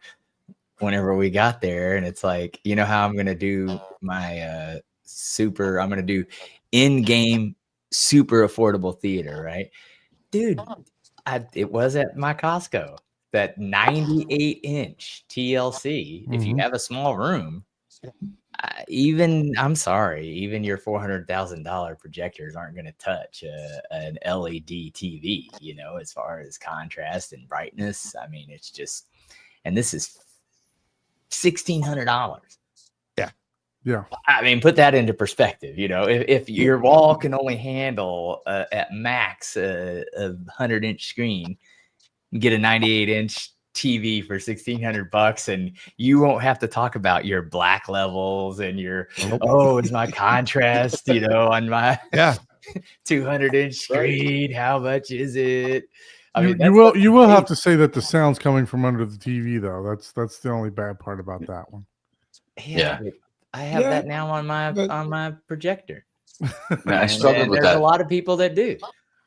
whenever we got there, and it's like, you know how I'm going to do my I'm going to do in-game super affordable theater, right? Dude, it was at my Costco, that 98-inch TLC. If you have a small room, I'm sorry, even your $400,000 projectors aren't going to touch an LED TV, you know, as far as contrast and brightness. I mean, it's just, and this is $1,600. Yeah. I mean, put that into perspective. You know, if your wall can only handle at max a 100-inch screen, get a 98-inch TV for $1,600, and you won't have to talk about your black levels and your is my contrast, you know, on my 200-inch screen. How much is it? I mean, you will have to say that the sound's coming from under the TV, though. That's the only bad part about that one. Yeah. I have that now on my projector. I struggled with that. There's a lot of people that do.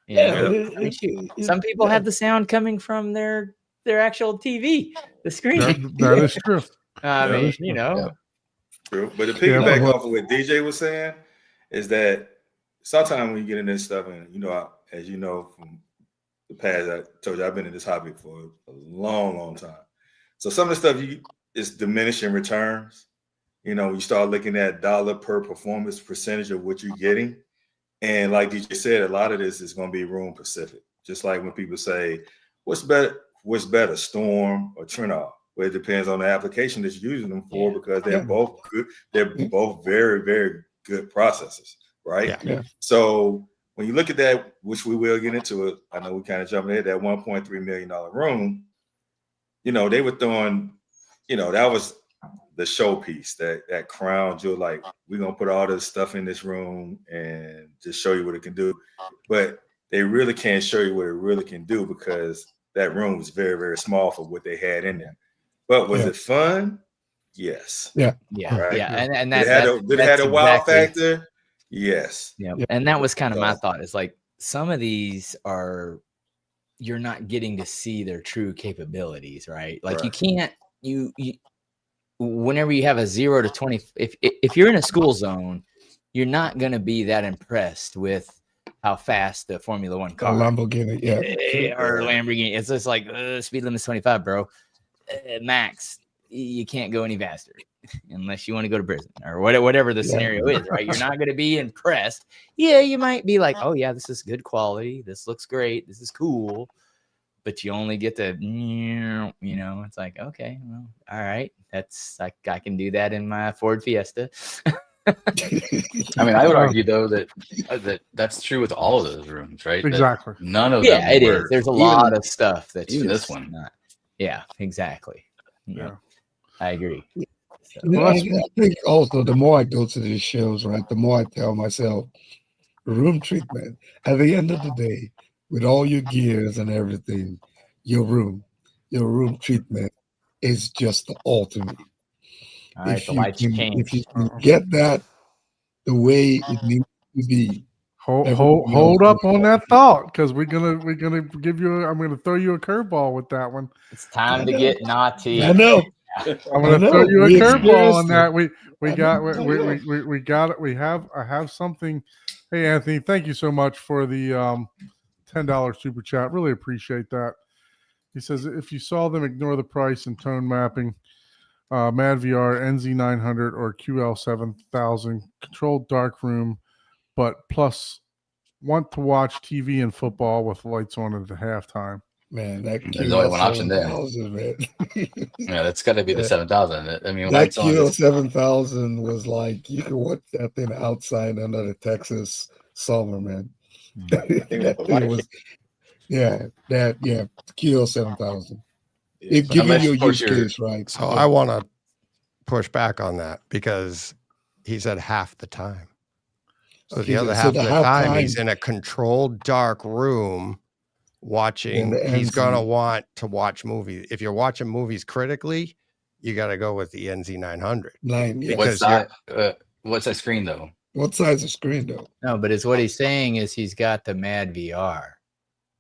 I mean, shoot. Some people have the sound coming from their actual TV, the screen. That is true. I mean, you know. True. But to piggyback off of what DJ was saying is that sometimes when you get in this stuff, and you know, as you know from the past, I told you I've been in this hobby for a long, long time. So some of the stuff is diminishing returns. You know, you start looking at dollar per performance percentage of what you're getting. And like DJ said, a lot of this is going to be room specific. Just like when people say, what's better, Storm or Trinov? Well, it depends on the application that you're using them for, because they're both good. They're both very, very good processors, right? Yeah. So when you look at that, which we will get into it, I know we kind of jumped ahead, that $1.3 million room, you know, they were throwing, you know, that was the showpiece, that crown jewel, like, we're gonna put all this stuff in this room and just show you what it can do. But they really can't show you what it really can do, because that room was very, very small for what they had in there. But was it fun? Yes. Right? And that did it have a wow factor? Yes. Yeah. And that was kind of my thought. Is like, some of these you're not getting to see their true capabilities, right? Like you can't whenever you have a 0 to 20, if you're in a school zone, you're not going to be that impressed with how fast the Formula One A car Lamborghini, yeah. or Lamborghini. It's just like speed limit's 25, bro. Max, you can't go any faster unless you want to go to prison or whatever the scenario is, right? You're not going to be impressed. Yeah, you might be like, oh yeah, this is good quality. This looks great. This is cool. But you only get to, it's like, okay, well, all right. That's like, I can do that in my Ford Fiesta. I mean, I would argue though that that's true with all of those rooms, right? That Exactly. none of Yeah, them it were, is. There's a even- lot of stuff that's even just this one. not. Yeah, exactly. Yeah. I agree. So, I think also the more I go to these shows, right, the more I tell myself, room treatment. At the end of the day, with all your gears and everything, your room treatment is just the ultimate. all right, If the you lights can change. get that the way it needs to be, Hold up on that thought, because we're gonna give you. I'm gonna throw you a curveball with that one. It's time to get naughty. I know. I'm gonna throw you a We curveball on experienced that. it. We got it. I have something. Hey Anthony, thank you so much for the $10 super chat. Really appreciate that. He says if you saw them, ignore the price and tone mapping. Mad VR, NZ900 or QL7000, controlled dark room, but plus want to watch TV and football with lights on at the halftime. Man, that There's only one option there. man. Yeah, that's got to be the 7,000. I mean, That lights on is- QL7000 was like you could watch that thing outside under the Texas summer, man. That thing was, QL7000. It gives Unless, you of a course, use you're- case, right? So I want to push back on that because he said half the time. So the other half of the time, he's in a controlled dark room watching. He's going to want to watch movies. If you're watching movies critically, you got to go with the NZ900. What's that screen though? What size of screen though? No, but it's what he's saying is he's got the Mad VR.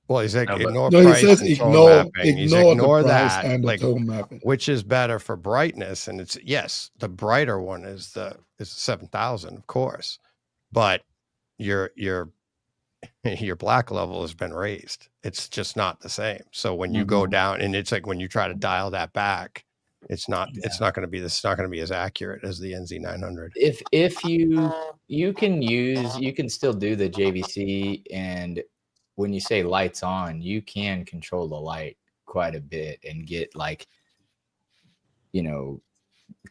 Well, he's like, ignore he price says and tone mapping. He's ignore the price that, and the like, tone mapping. which is better for brightness. And it's, yes, the brighter one is the 7,000, of course, but your black level has been raised. It's just not the same. So when you go down, and it's like when you try to dial that back, it's not going to be as accurate as the NZ900. If you can still do the JVC, and when you say lights on, you can control the light quite a bit and get like,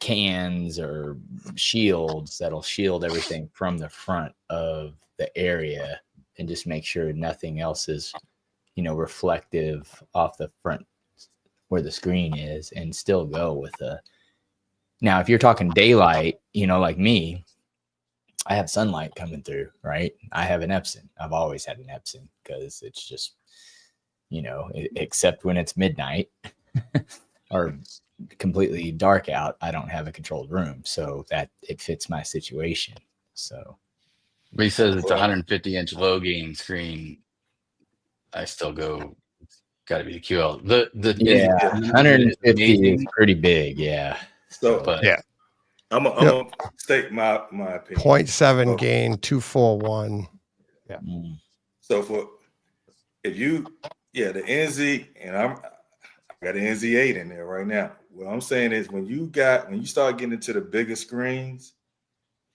cans or shields that'll shield everything from the front of the area and just make sure nothing else is, reflective off the front where the screen is, and still go with the. Now, if you're talking daylight, like me, I have sunlight coming through, right? I have an Epson. I've always had an Epson because it's just, except when it's midnight or completely dark out, I don't have a controlled room, so that it fits my situation. So, but he says it's a 150-inch low gain screen. I still go. Got to be the QL. The 150 is pretty big, yeah. So, but yeah, I'm gonna state my opinion. 0.7 gain, 241. Yeah. So the NZ, and I got an NZ8 in there right now. What I'm saying is when you start getting into the bigger screens,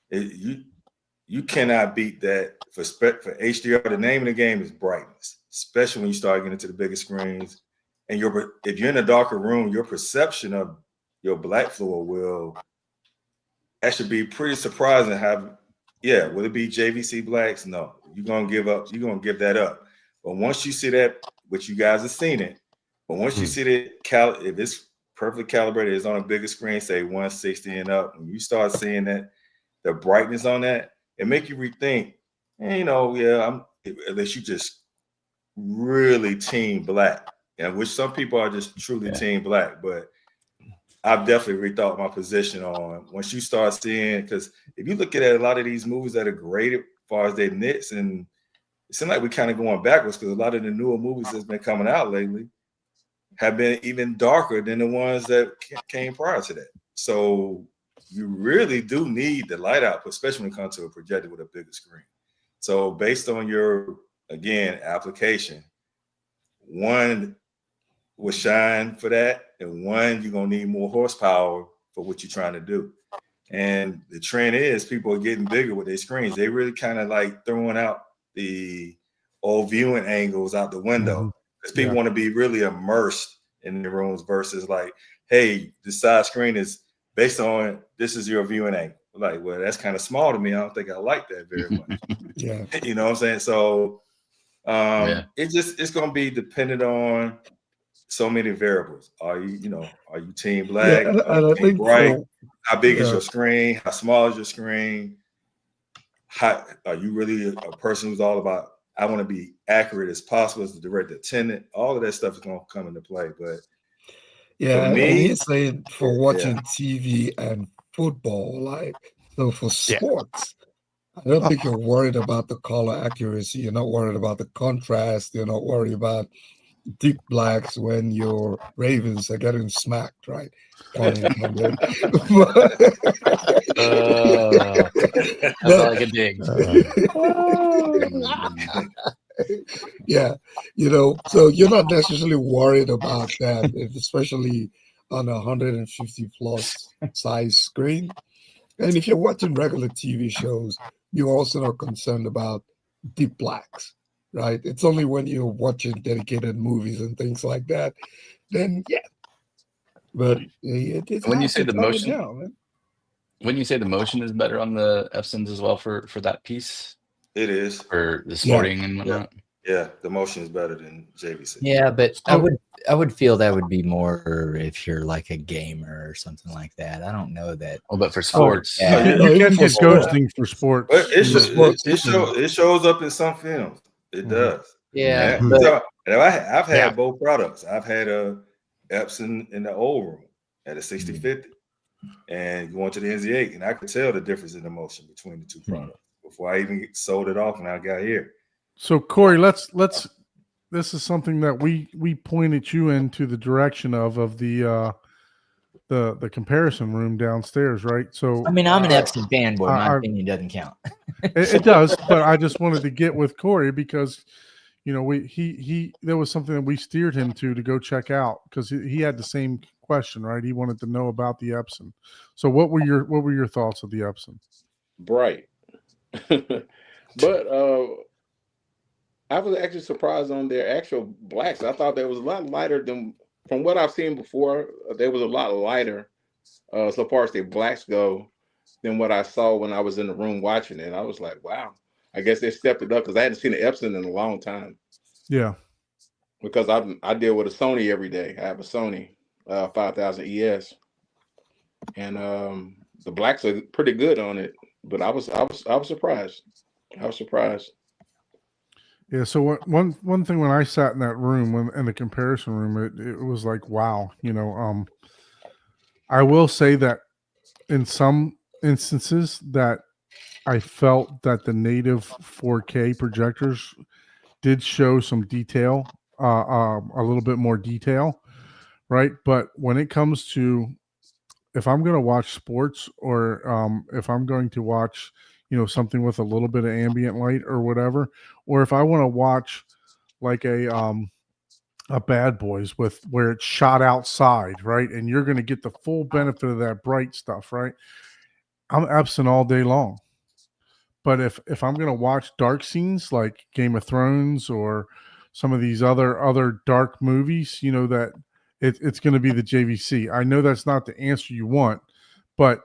you cannot beat that for HDR. The name of the game is brightness, especially when you start getting into the bigger screens. And if you're in a darker room, your perception of your black fluid will actually be pretty surprising. Will it be JVC blacks? No, you're gonna give that up. But once you see that, which you guys have seen it, but once you see that, if it's perfectly calibrated, it's on a bigger screen, say 160 and up, when you start seeing that, the brightness on that, it make you rethink, unless you just really team black, and which some people are just truly team black, but I've definitely rethought my position on once you start seeing, because if you look at a lot of these movies that are graded as far as their nits, and it seems like we're kind of going backwards because a lot of the newer movies that's been coming out lately have been even darker than the ones that came prior to that. So you really do need the light output, especially when it comes to a projector with a bigger screen. So based on your, again, application, one will shine for that, and one you're gonna need more horsepower for what you're trying to do. And the trend is people are getting bigger with their screens. They really kind of like throwing out the old viewing angles out the window because people want to be really immersed in the rooms versus like, hey, the side screen is based on this is your viewing angle. Like, well, that's kind of small to me. I don't think I like that very much. Yeah. You know what I'm saying? So it's gonna be dependent on so many variables. Are you team black? Yeah, and I team think bright? How big is yeah. your screen? How small is your screen? How are you really a person who's all about, I want to be accurate as possible as the direct attendant? All of that stuff is going to come into play. But yeah, for me, and he's saying for watching TV and football, like, so for sports, I don't think you're worried about the color accuracy. You're not worried about the contrast. You're not worried about deep blacks when your Ravens are getting smacked, right? Pun intended. That's all I can dig. Yeah, so you're not necessarily worried about that, especially on a 150 plus size screen. And if you're watching regular TV shows, you're also not concerned about deep blacks, right? It's only when you're watching dedicated movies and things like that, then yeah. But it's When you hard say to the tell it motion, now, man. when you say the motion is better on the Epsons as well for that piece, it is for the sporting and whatnot. Yeah, the motion is better than JVC. Yeah, but I would feel that would be more if you're like a gamer or something like that. I don't know that. Oh, but for sports, you can get ghosting for sports. But it shows up in some films. It does. Yeah, and I've had both products. I've had a Epson in the old room at a 6050, and going to the NZ8, and I could tell the difference in the motion between the two products before I even sold it off when I got here. So Corey, let's. This is something that we pointed you into the direction of the comparison room downstairs, right? So I mean, I'm an Epson fanboy. My opinion doesn't count. It does, but I just wanted to get with Corey because there was something that we steered him to go check out because he had the same question, right? He wanted to know about the Epson. So what were your thoughts of the Epson? Bright, but I was actually surprised on their actual blacks. I thought that was a lot lighter than from what I've seen before. There was a lot lighter so far as the blacks go than what I saw when I was in the room watching it. I was like, wow, I guess they stepped it up because I hadn't seen an Epson in a long time. Yeah. Because I deal with a Sony every day. I have a Sony 5000 ES. And the blacks are pretty good on it. But I was surprised. I was surprised. Yeah, so one thing when I sat in that room, in the comparison room, it was like, wow, I will say that in some instances that I felt that the native 4K projectors did show some detail, a little bit more detail, right? But when it comes to if I'm going to watch sports or if I'm going to watch something with a little bit of ambient light or whatever, or if I want to watch like a Bad Boys where it's shot outside, right? And you're going to get the full benefit of that bright stuff, right? I'm Epson all day long. But if I'm going to watch dark scenes like Game of Thrones or some of these other dark movies, that it's going to be the JVC. I know that's not the answer you want, but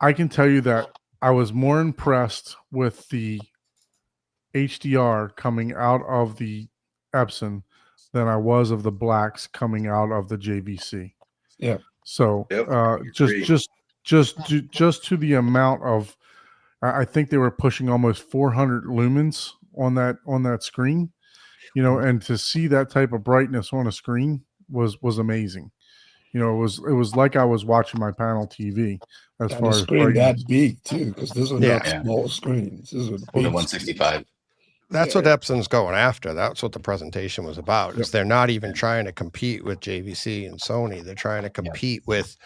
I can tell you that I was more impressed with the HDR coming out of the Epson than I was of the blacks coming out of the JVC. Yeah. So just to the amount of, I think they were pushing almost 400 lumens on that screen, and to see that type of brightness on a screen was amazing. It was like I was watching my panel TV as far as screen brightness. that big too, because those are not small screens. This is the 165. That's what Epson's going after. That's what the presentation was about. Is they're not even trying to compete with JVC and Sony. They're trying to compete with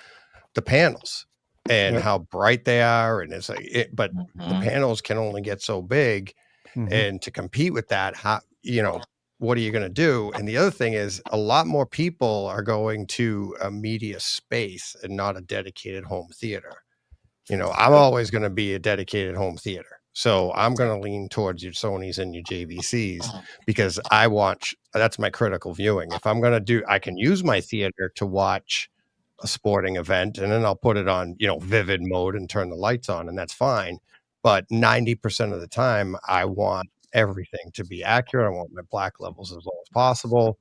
the panels. and Yep. how bright they are. And it's like, but the panels can only get so big. And to compete with that, how, you know, what are you going to do? And the other thing is a lot more people are going to a media space and not a dedicated home theater. You know, I'm always going to be a dedicated home theater. So I'm going to lean towards your Sonys and your JVCs because that's my critical viewing. If I'm going to do, I can use my theater to watch a sporting event and then I'll put it on, you know, vivid mode and turn the lights on, and that's fine. But 90% of the time I want everything to be accurate. I want my black levels as low as possible.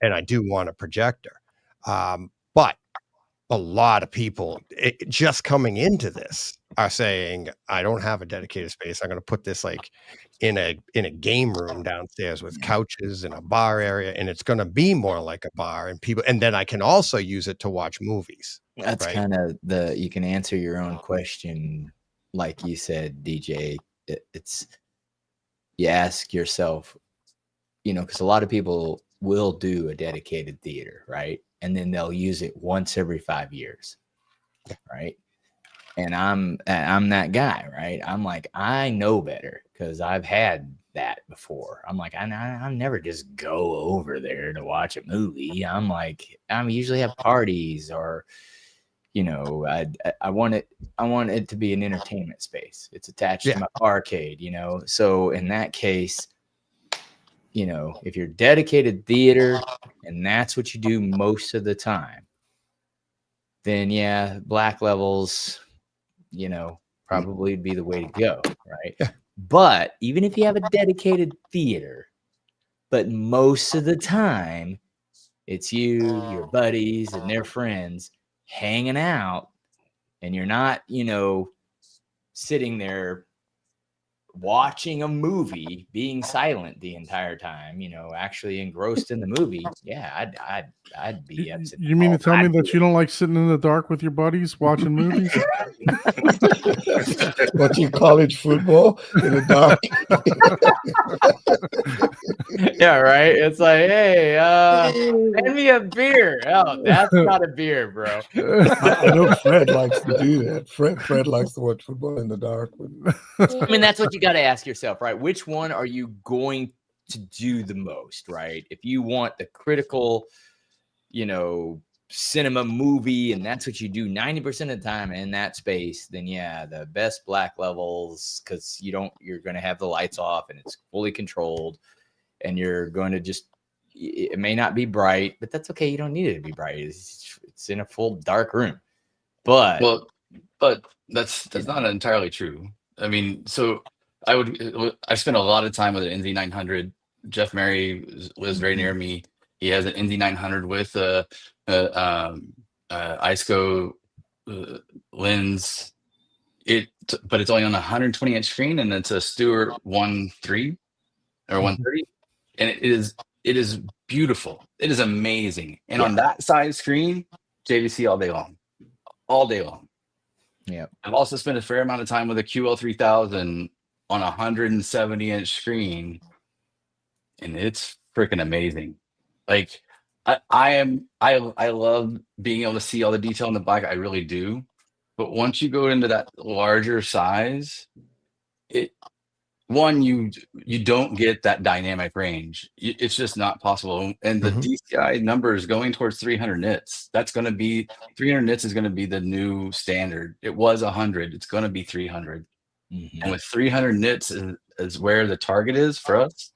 And I do want a projector. But a lot of people just coming into this are saying, I don't have a dedicated space. I'm going to put this like in a game room downstairs with couches and a bar area. And it's going to be more like a bar, and then I can also use it to watch movies. That's right? kind of you can answer your own question. Like you said, DJ, it's, you ask yourself, you know, because a lot of people will do a dedicated theater, right? And then they'll use it once every 5 years, right? And I'm that guy, right? I'm like, I know better because I've had that before. I'm like, I never just go over there to watch a movie. I'm like, I usually have parties, or, you know, I want it to be an entertainment space. It's attached to my arcade, you know. So in that case, you know, if you're dedicated theater and that's what you do most of the time, then yeah, black levels, you know, probably be the way to go, right? Yeah. But even if you have a dedicated theater, but most of the time it's you, your buddies, and their friends hanging out, and you're not, you know, sitting there watching a movie, being silent the entire time, you know, actually engrossed in the movie, yeah, I'd be upset. You mean to tell me that you don't like sitting in the dark with your buddies watching movies? Watching college football in the dark. Yeah, right. It's like, hey, hand me a beer. Oh, that's not a beer, bro. I know Fred likes to do that. Fred likes to watch football in the dark. I mean, that's what you got to ask yourself, right? Which one are you going to do the most, right? If you want the critical, you know, cinema movie, and that's what you do 90% of the time in that space, then yeah, the best black levels, because you're going to have the lights off and it's fully controlled, and you're going to just, it may not be bright, but that's okay. You don't need it to be bright. It's in a full dark room. But that's not entirely true. I mean, so I spent a lot of time with an NZ900. Jeff Mary lives very near me. He has an NZ900 with ISCO lens. But it's only on a 120-inch screen, and it's a Stewart 1.3 or 130, and it is beautiful. It is amazing. And on that size screen, JVC all day long. Yeah, I've also spent a fair amount of time with a QL3000 on a 170-inch screen, and it's freaking amazing. Like I love being able to see all the detail in the black. I really do. But once you go into that larger size, you don't get that dynamic range. It's just not possible. And the DCI number is going towards 300 nits. 300 nits is going to be the new standard. It was 100. It's going to be 300. And with 300 nits is where the target is for us.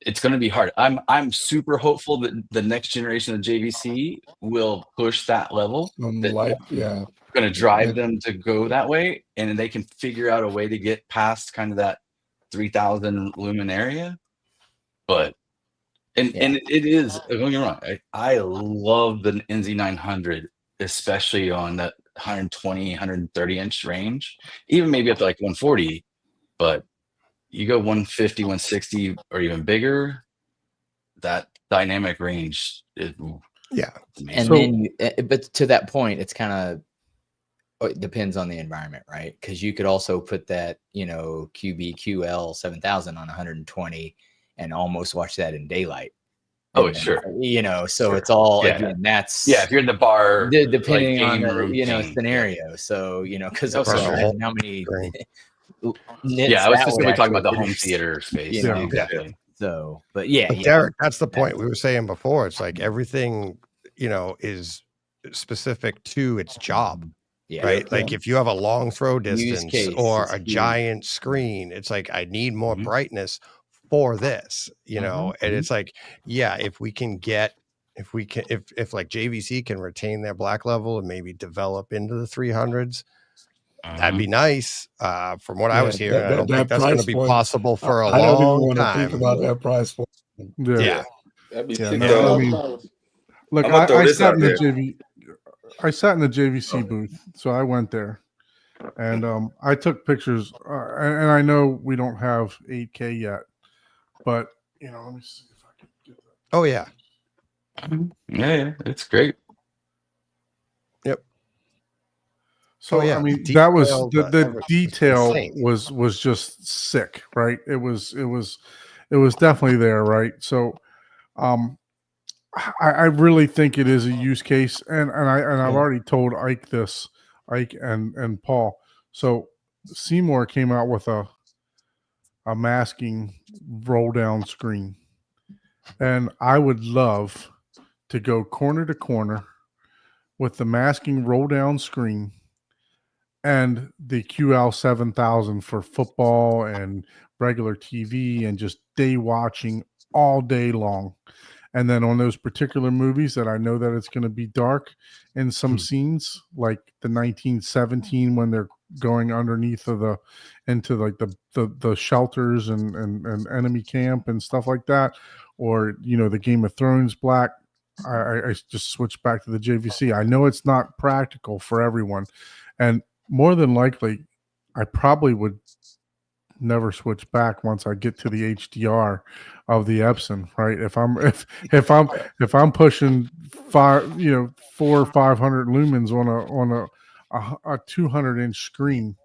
It's going to be hard. I'm super hopeful that the next generation of JVC will push that level. Going to drive them to go that way, and they can figure out a way to get past kind of that 3,000 lumen area. But and it is, don't get me wrong, I love the NZ900, especially on that 120, 130 inch range, even maybe up to like 140. But you go 150, 160, or even bigger, that dynamic range is and so, then but to that point, it's kind of, it depends on the environment, right? Because you could also put that, you know, QL 7000 on 120 and almost watch that in daylight. Oh, sure. You know, so Sure. it's all Yeah. again. That's Yeah, if you're in the bar, depending like, on game the room thing, scenario. So because Oh, also for sure. imagine how many Screen. nits Yeah, I was that would specifically talking actually about the home produce, theater space. you know. Exactly. So, but yeah, But Derek, that's the point we were saying before. It's like everything, is specific to its job, yeah, right? Like if you have a long throw distance case or is a key. giant screen, it's like, I need more Mhm. brightness for this, and Mhm. it's like, yeah, if like JVC can retain their black level and maybe develop into the 300s, that'd be nice. From what I was hearing, I don't think that's going to be possible for a I don't even long want to time. think about that price point. Yeah. That'd be Yeah, $6,000. Look, I'm gonna throw I this sat out in the there. I sat in the JVC booth, so I went there, and I took pictures. And I know we don't have 8K yet, but let me see if I can get that. Oh yeah. Yeah, it's great. Yep. So yeah, I mean, that was the everything detail insane. was just sick, right? It was definitely there, right? So, I really think it is a use case, and I've already told Ike and Paul. So Seymour came out with a masking roll down screen, and I would love to go corner to corner with the masking roll down screen and the QL 7000 for football and regular TV and just day watching all day long. And then on those particular movies that I know that it's going to be dark in some scenes, like the 1917 when they're going underneath of into like the shelters and enemy camp and stuff like that, or the Game of Thrones black. I just switched back to the JVC. I know it's not practical for everyone, and more than likely, I probably would never switch back once I get to the HDR of the Epson, right? If I'm pushing 400 or 500 lumens on a 200-inch screen,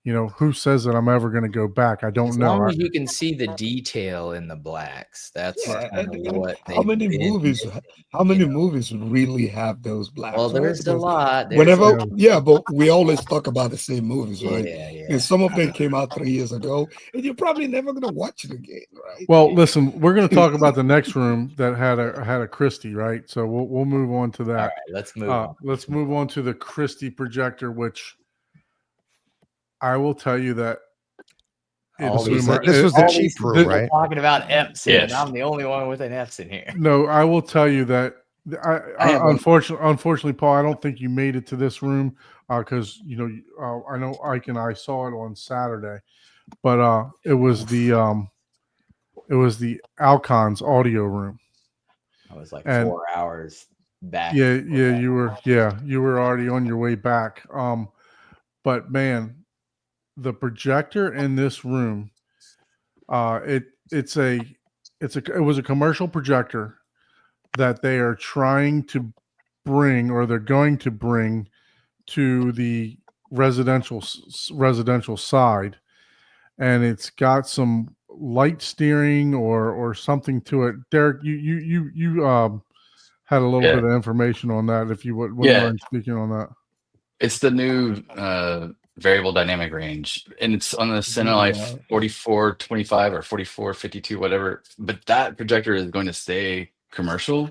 who says that I'm ever going to go back? I don't as know. long as you can see the detail in the blacks, that's kind of what how many movies? How many movies really have those blacks? Well, right? there's a lot. But we always talk about the same movies, right? Yeah. And some of them came out 3 years ago, and you're probably never going to watch it again, right? Well, listen, we're going to talk about the next room that had a Christie, right? So we'll move on to that. All right, let's move on. Let's move on to the Christie projector, which I will tell you that this was the cheap room, right? Talking about Epson, Yes. and I'm the only one with an Epson here. No, I will tell you that unfortunately, Paul, I don't think you made it to this room because I know Ike and I saw it on Saturday, but it was the Alcons audio room. I was like 4 hours back. Yeah, you were already on your way back. But man, the projector in this room, it was a commercial projector that they are trying to bring, or they're going to bring to the residential side, and it's got some light steering or something to it. Derek, you had a little bit of information on that. If you wouldn't mind speaking on that. It's the new variable dynamic range, and it's on the CineLife 4425 or 4452, whatever. But that projector is going to stay commercial,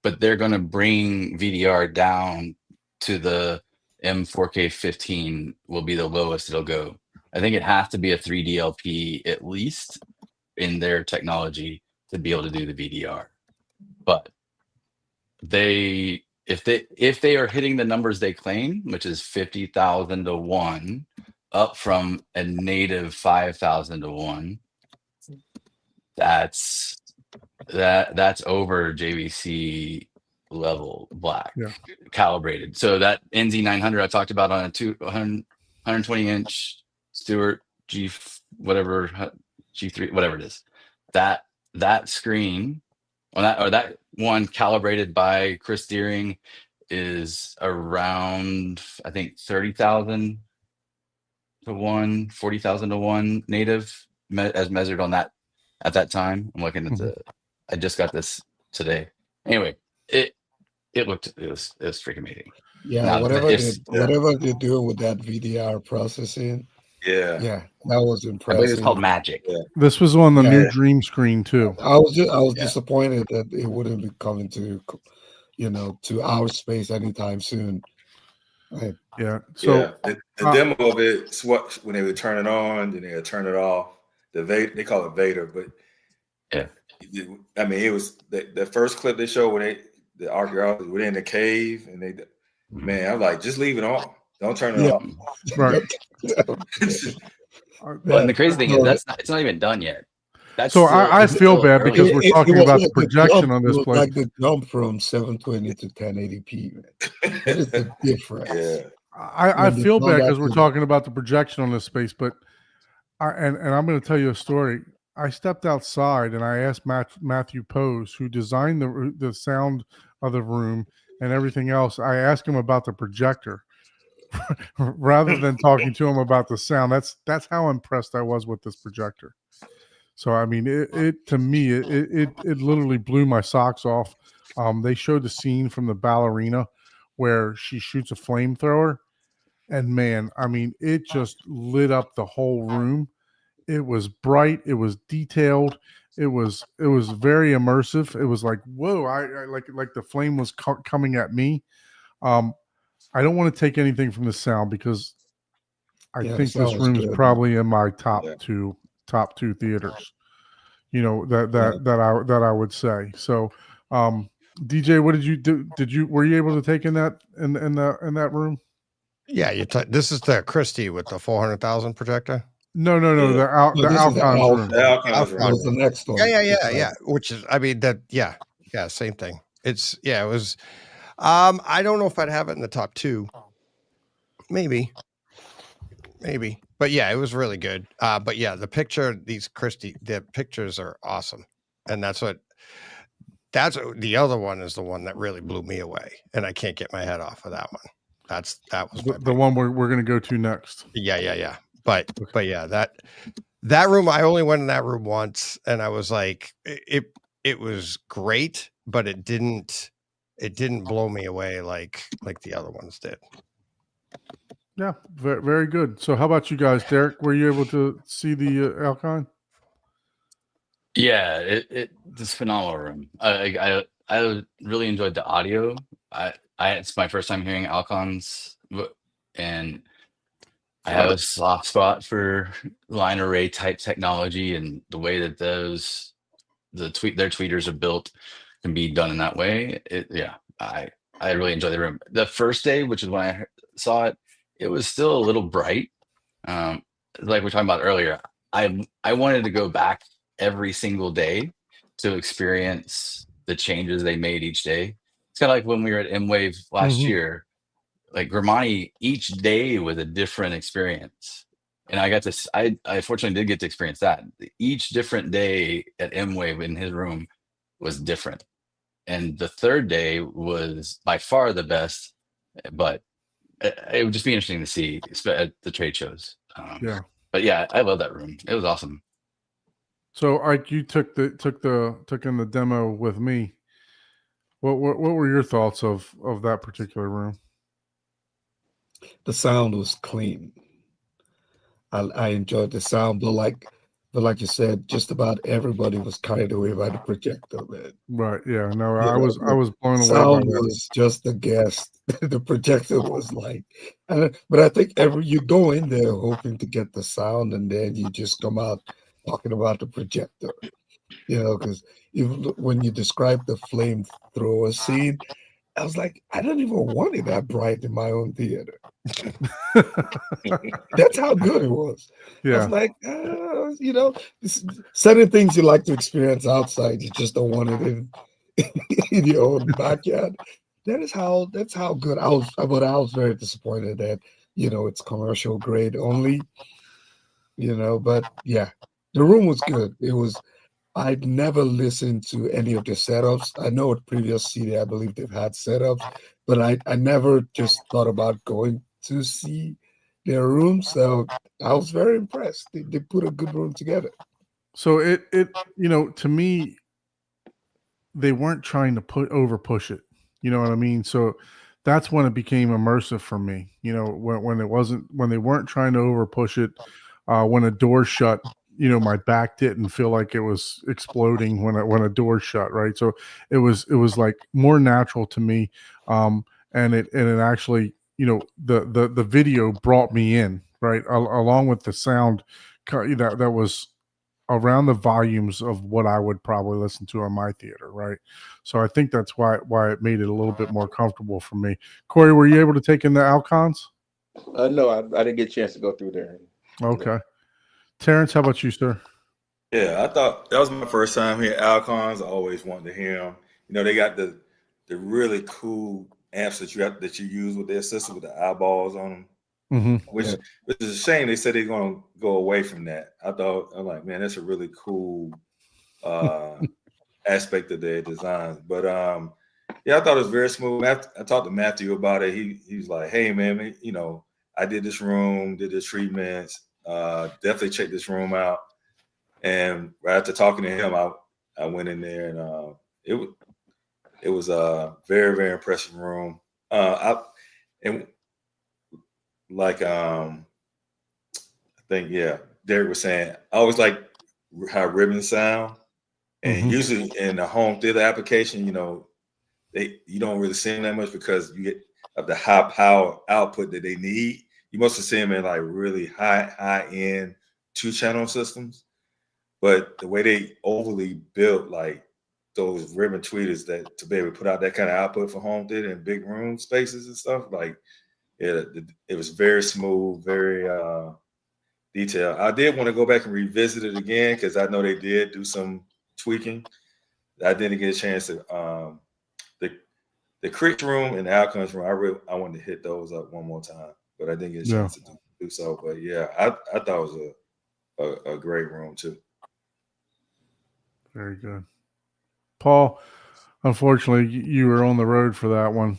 but they're going to bring VDR down to the M4K15 will be the lowest it'll go. I think it has to be a 3DLP at least in their technology to be able to do the VDR. But if they are hitting the numbers they claim, which is 50,000 to 1, up from a native 5,000 to 1, that's over JVC level black calibrated. So that NZ900 I talked about on a 120-inch Stewart G whatever G3 whatever it is, that screen on that one calibrated by Chris Deering is around, I think, 30,000 to 1, 40,000 to 1 native as measured on that at that time. I'm looking at I just got this today. Anyway, it was freaking amazing. Yeah, Now, whatever they're doing with that VDR processing, Yeah. that was I impressive. believe it's called Magic. Yeah. This was on the new Dream screen too. I was disappointed that it wouldn't be coming to, to our space anytime soon. Right. Yeah. So the demo of it, when they would turn it on, then they would turn it off. They call it Vader, but I mean, it was the first clip they showed when the archaeologists were in the cave, and man, I'm like, just leave it on. Don't turn it off. Right. Well, and the crazy thing is it's not even done yet. So I feel bad because we're talking about the projection on this place. Like the jump from 720 to 1080p. Man. That is the difference. Yeah. I feel bad because we're talking about the projection on this space, but and I'm going to tell you a story. I stepped outside and I asked Matthew Pose, who designed the sound of the room and everything else. I asked him about the projector rather than talking to him about the sound. That's how impressed I was with this projector. So I mean, it to me, it literally blew my socks off. They showed the scene from the ballerina where she shoots a flamethrower, and man, I mean, it just lit up the whole room. It was bright. It was detailed. It was very immersive. It was like, whoa! I like the flame was coming at me. I don't want to take anything from the sound because I think this room is probably in my top two theaters. That I would say. So, DJ, what did you do? Were you able to take in that room? Yeah, this is the Christie with the 400,000 projector. No. The Alcons room. The Alcons room was the next one. Yeah. Which is, I mean, same thing. It was. I don't know if I'd have it in the top two. Maybe. But yeah, it was really good. But yeah, the pictures are awesome, and that's the other one is the one that really blew me away, and I can't get my head off of that one. That was the one we're going to go to next. Yeah. But yeah, that room, I only went in that room once, and I was like, it was great, but it didn't blow me away like the other ones did. Yeah, very, very good. So how about you guys, Derek? Were you able to see the Alcon? Yeah, it's a phenomenal room. I really enjoyed the audio. It's my first time hearing Alcons, and I have a soft spot for line array type technology, and the way that their tweeters are built can be done in that way. I really enjoyed the room. The first day, which is when I saw it, it was still a little bright. Like we were talking about earlier, I wanted to go back every single day to experience the changes they made each day. It's kind of like when we were at M-Wave last year. Like Grimani, each day was a different experience. And I fortunately did get to experience that. Each different day at M-Wave in his room was different. And the third day was by far the best, but it would just be interesting to see at the trade shows. But yeah, I love that room. It was awesome. So, Ike, you took in the demo with me. What were your thoughts of that particular room? The sound was clean. I enjoyed the sound, but like you said, just about everybody was carried away by the projector, man. Right? Yeah. No, I was blown away. Sound was just a guest. The projector was like, but I think you go in there hoping to get the sound, and then you just come out talking about the projector. Because when you describe the flamethrower scene, I was like, I don't even want it that bright in my own theater. That's how good it was. Yeah. I was like, certain things you like to experience outside, you just don't want it in your own backyard. That's how good I was. But I was very disappointed that it's commercial grade only. But yeah, the room was good. It was. I'd never listened to any of the setups. I know at previous CEDIA, I believe they've had setups, but I never just thought about going to see their room. So I was very impressed. They put a good room together. So it to me, they weren't trying to over push it. You know what I mean? So that's when it became immersive for me. You know, when they weren't trying to over push it. When a door shut, you know, my back didn't feel like it was exploding when a door shut, right? So it was like more natural to me, and it actually, you know, the video brought me in, right, along with the sound that was around the volumes of what I would probably listen to in my theater, right? So I think that's why it made it a little bit more comfortable for me. Corey, were you able to take in the Alcons? No, I didn't get a chance to go through there. Okay. Terrence, how about you, sir? Yeah, I thought that was my first time here at Alcons. I always wanted to hear them. You know, they got the really cool amps that you use with their system with the eyeballs on them. Mm-hmm. Which is a shame. They said they're going to go away from that. I'm like, man, that's a really cool aspect of their designs. But yeah, I thought it was very smooth. I talked to Matthew about it. He's like, hey, man, you know, I did this room, did the treatments, definitely check this room out. And right after talking to him, I went in there, and it was a very, very impressive room. I think, yeah, Derek was saying, I always like how ribbons sound. And usually in the home theater application, you know, you don't really see them that much because you get of the high power output that they need. You mostly see them in like really high end 2-channel systems. But the way they overly built like those ribbon tweeters that to be able to put out that kind of output for home theater and big room spaces and stuff, like it was very smooth, very detailed. I did want to go back and revisit it again because I know they did do some tweaking. I didn't get a chance to the Crics room and the Alcons room. I wanted to hit those up one more time, but I didn't get a chance to do so. But yeah, I thought it was a great room too. Very good. Paul, unfortunately, you were on the road for that one,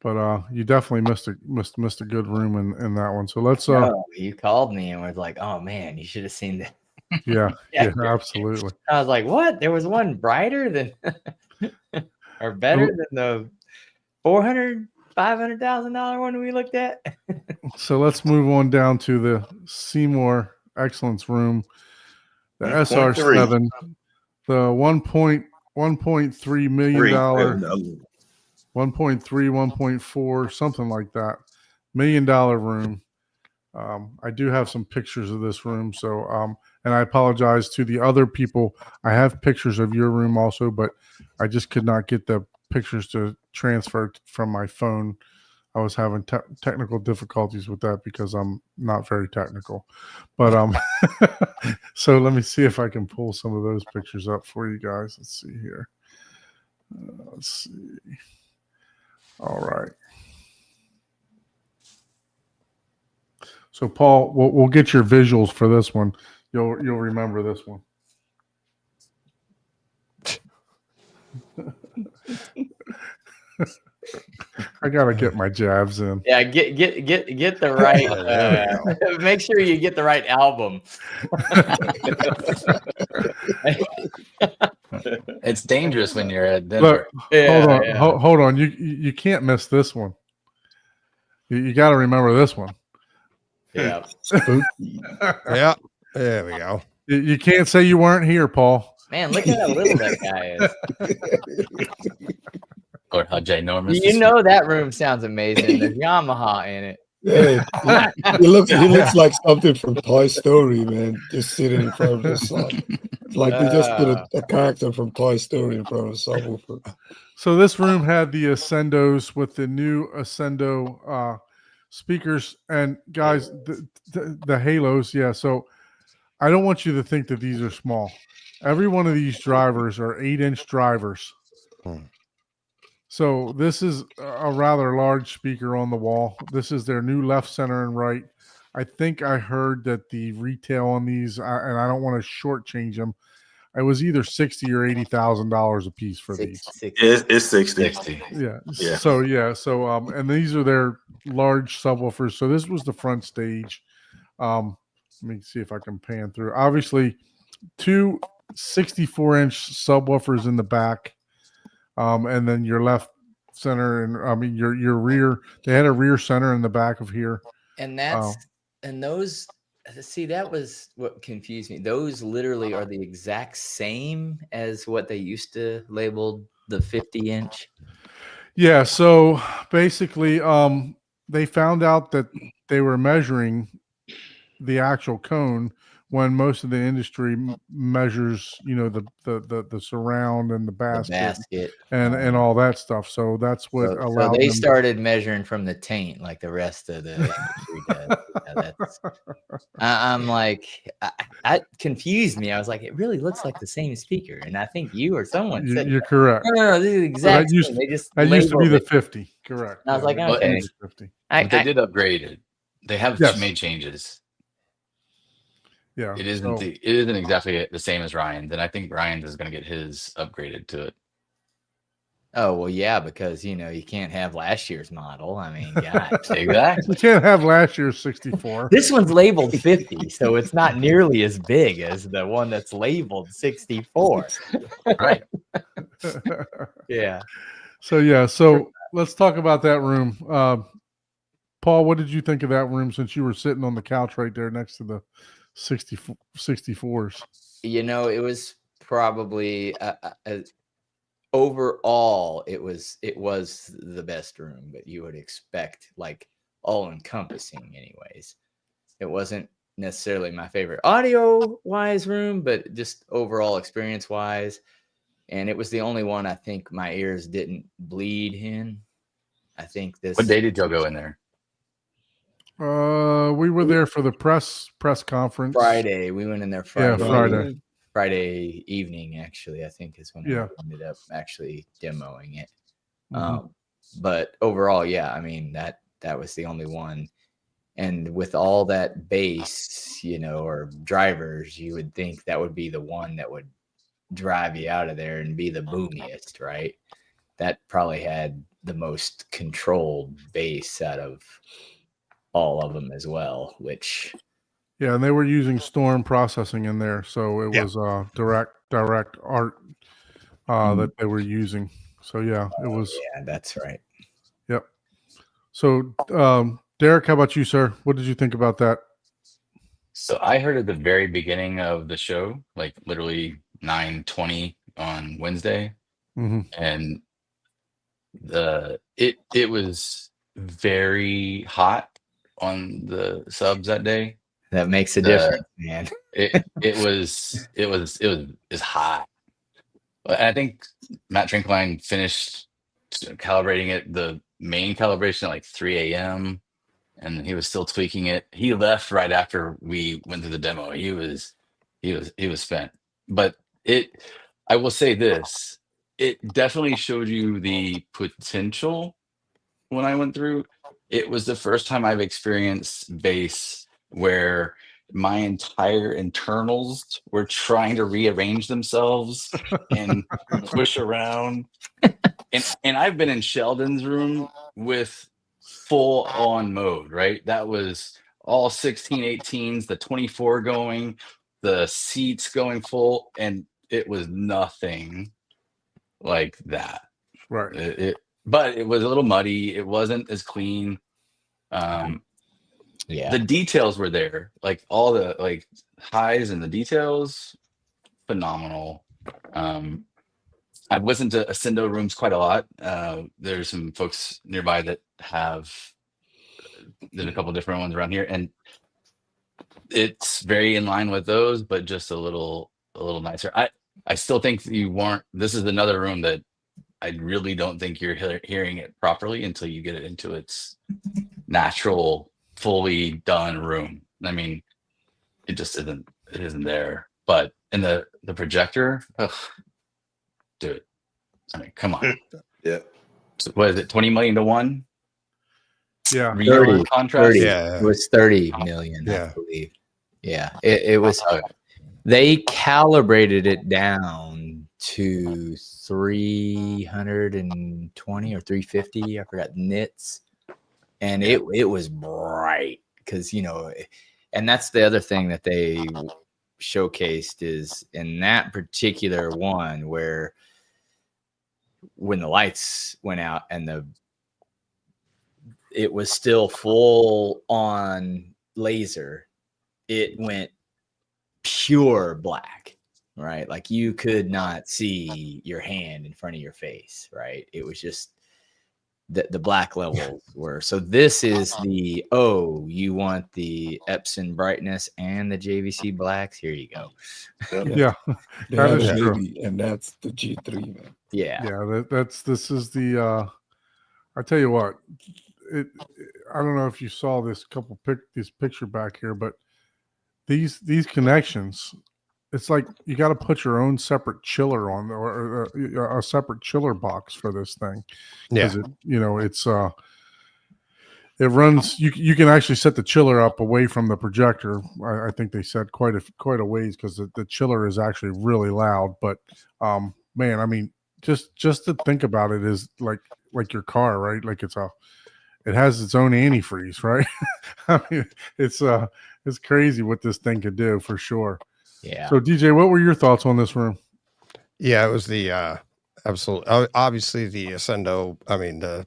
but you definitely missed a good room in that one. So let's. You called me and was like, "Oh man, you should have seen that." Yeah, yeah, absolutely. I was like, "What? There was one brighter than or better than the $500,000 one we looked at?" So let's move on down to the Seymour Excellence Room, the SR7, the $1.3 million, 1.3, 1.4, something like that, $1 million room. I do have some pictures of this room, so and I apologize to the other people. I have pictures of your room also, but I just could not get the pictures to transfer from my phone. I was having technical difficulties with that because I'm not very technical. But so let me see if I can pull some of those pictures up for you guys. Let's see here. Let's see. All right. So Paul, we'll get your visuals for this one. You'll remember this one. I gotta get my jabs in. Yeah, get the right. Make sure you get the right album. It's dangerous when you're at Denver. Look, hold on. You can't miss this one. You got to remember this one. Yeah. Yeah. There we go. You can't say you weren't here, Paul. Man, look at how little that guy is. Or how ginormous. You know that room sounds amazing. There's Yamaha in it. Hey, he looks like something from Toy Story, man. Just sitting in front of the sun. It's like they just put a character from Toy Story in front of a subwoofer. So this room had the Ascendos with the new Ascendo speakers, and guys, the Halos. Yeah. So I don't want you to think that these are small. Every one of these drivers are 8-inch drivers. So this is a rather large speaker on the wall. This is their new left, center, and right. I think I heard that the retail on these, and I don't want to shortchange them, it was either $60,000 or $80,000 a piece for these. It's 60. Yeah. So and these are their large subwoofers. So this was the front stage. Let me see if I can pan through. Obviously, two 64-inch subwoofers in the back. and then your left center, and I mean your rear. They had a rear center in the back of here, and that's and those. See, that was what confused me. Those literally are the exact same as what they used to label the 50-inch. Yeah. So basically, they found out that they were measuring the actual cone when most of the industry measures, the surround and the basket, and all that stuff. So that's what allowed so they them started measuring from the taint like the rest of the industry does. That's, I'm like, that confused me. I was like, it really looks like the same speaker. And I think you or someone said, you're correct. No, this is the exact same. They just that used to be the labeled it. 50. Correct. And I was like, Well, okay. and 50. but they did upgrade it. They have Yes. made changes. Yeah. It isn't exactly the same as Ryan's, and I think Ryan's is going to get his upgraded to it. Oh, well, yeah, because, you can't have last year's model. I mean, God. Exactly. You can't have last year's 64. This one's labeled 50, so it's not nearly as big as the one that's labeled 64. Right. Yeah. So let's talk about that room. Paul, what did you think of that room since you were sitting on the couch right there next to the 64s? It was probably overall it was the best room that you would expect, like all encompassing anyways. It wasn't necessarily my favorite audio wise room, but just overall experience wise. And it was the only one I think my ears didn't bleed in. I think this. What day did y'all go in there? We were there for the press conference. Friday. We went in there Friday. Yeah, Friday. Friday evening, actually, I think is when I ended up actually demoing it. Mm-hmm. But overall, yeah, I mean, that was the only one. And with all that bass, or drivers, you would think that would be the one that would drive you out of there and be the boomiest, right? That probably had the most controlled bass out of all of them as well, which... Yeah, and they were using Storm processing in there, so it was direct art that they were using. So yeah, it was. Yeah, that's right. Yep. So Derek, how about you, sir? What did you think about that? So I heard at the very beginning of the show, like literally 9:20 on Wednesday, and it was very hot on the subs that day. That makes a difference, man. it was hot. And I think Matt Trinkline finished calibrating it, the main calibration, at like 3 a.m. and he was still tweaking it. He left right after we went through the demo. He was spent. But I will say this, it definitely showed you the potential when I went through. It was the first time I've experienced bass where my entire internals were trying to rearrange themselves and push around. And I've been in Sheldon's room with full on mode, right? That was all 16/18s, the 24 going, the seats going full, and it was nothing like that. Right. But it was a little muddy. It wasn't as clean. Yeah, the details were there, like all the like highs and the details, phenomenal. I've listened to Ascendo rooms quite a lot. There's some folks nearby that there's a couple different ones around here, and it's very in line with those, but just a little nicer. I still think this is another room that I really don't think you're hearing it properly until you get it into its natural, fully done room. I mean, it just isn't there. But in the projector, do it. I mean, come on. Yeah. So what is it, 20 million to 1? Yeah. 30 contrast. 30. Yeah. It was 30 million, I believe. Yeah, it was. They calibrated it down to 320 or 350. I forgot nits, and it was bright because and that's the other thing that they showcased is in that particular one where when the lights went out and it was still full on laser, it went pure black, right? Like you could not see your hand in front of your face, right? It was just the black levels were. So this is you want the Epson brightness and the JVC blacks? Here you go. Yeah, They that had is a true. baby, and that's the G3, man. Yeah. This is the. I tell you what, I don't know if you saw this this picture back here, but these connections, it's like you got to put your own separate chiller on, or a separate chiller box for this thing. Yeah. It's it runs. You can actually set the chiller up away from the projector. I think they said quite a ways, because the chiller is actually really loud. But man, I mean, just to think about it is like your car, right? Like it has its own antifreeze, right? I mean, it's crazy what this thing could do, for sure. Yeah. So DJ, what were your thoughts on this room? Yeah, it was the absolutely, obviously the Ascendo. I mean, the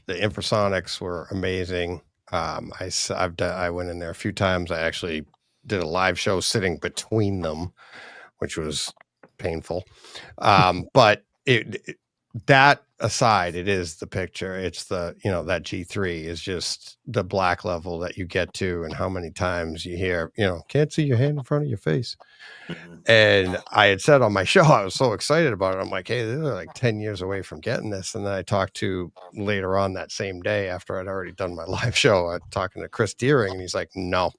infrasonics were amazing. I went in there a few times. I actually did a live show sitting between them, which was painful. But that aside, it is the picture. It's that G3 is just the black level that you get to, and how many times you hear, can't see your hand in front of your face. And I had said on my show, I was so excited about it. I'm like, hey, they're like 10 years away from getting this. And then I talked to later on that same day, after I'd already done my live show, I'm talking to Chris Deering, and he's like, no,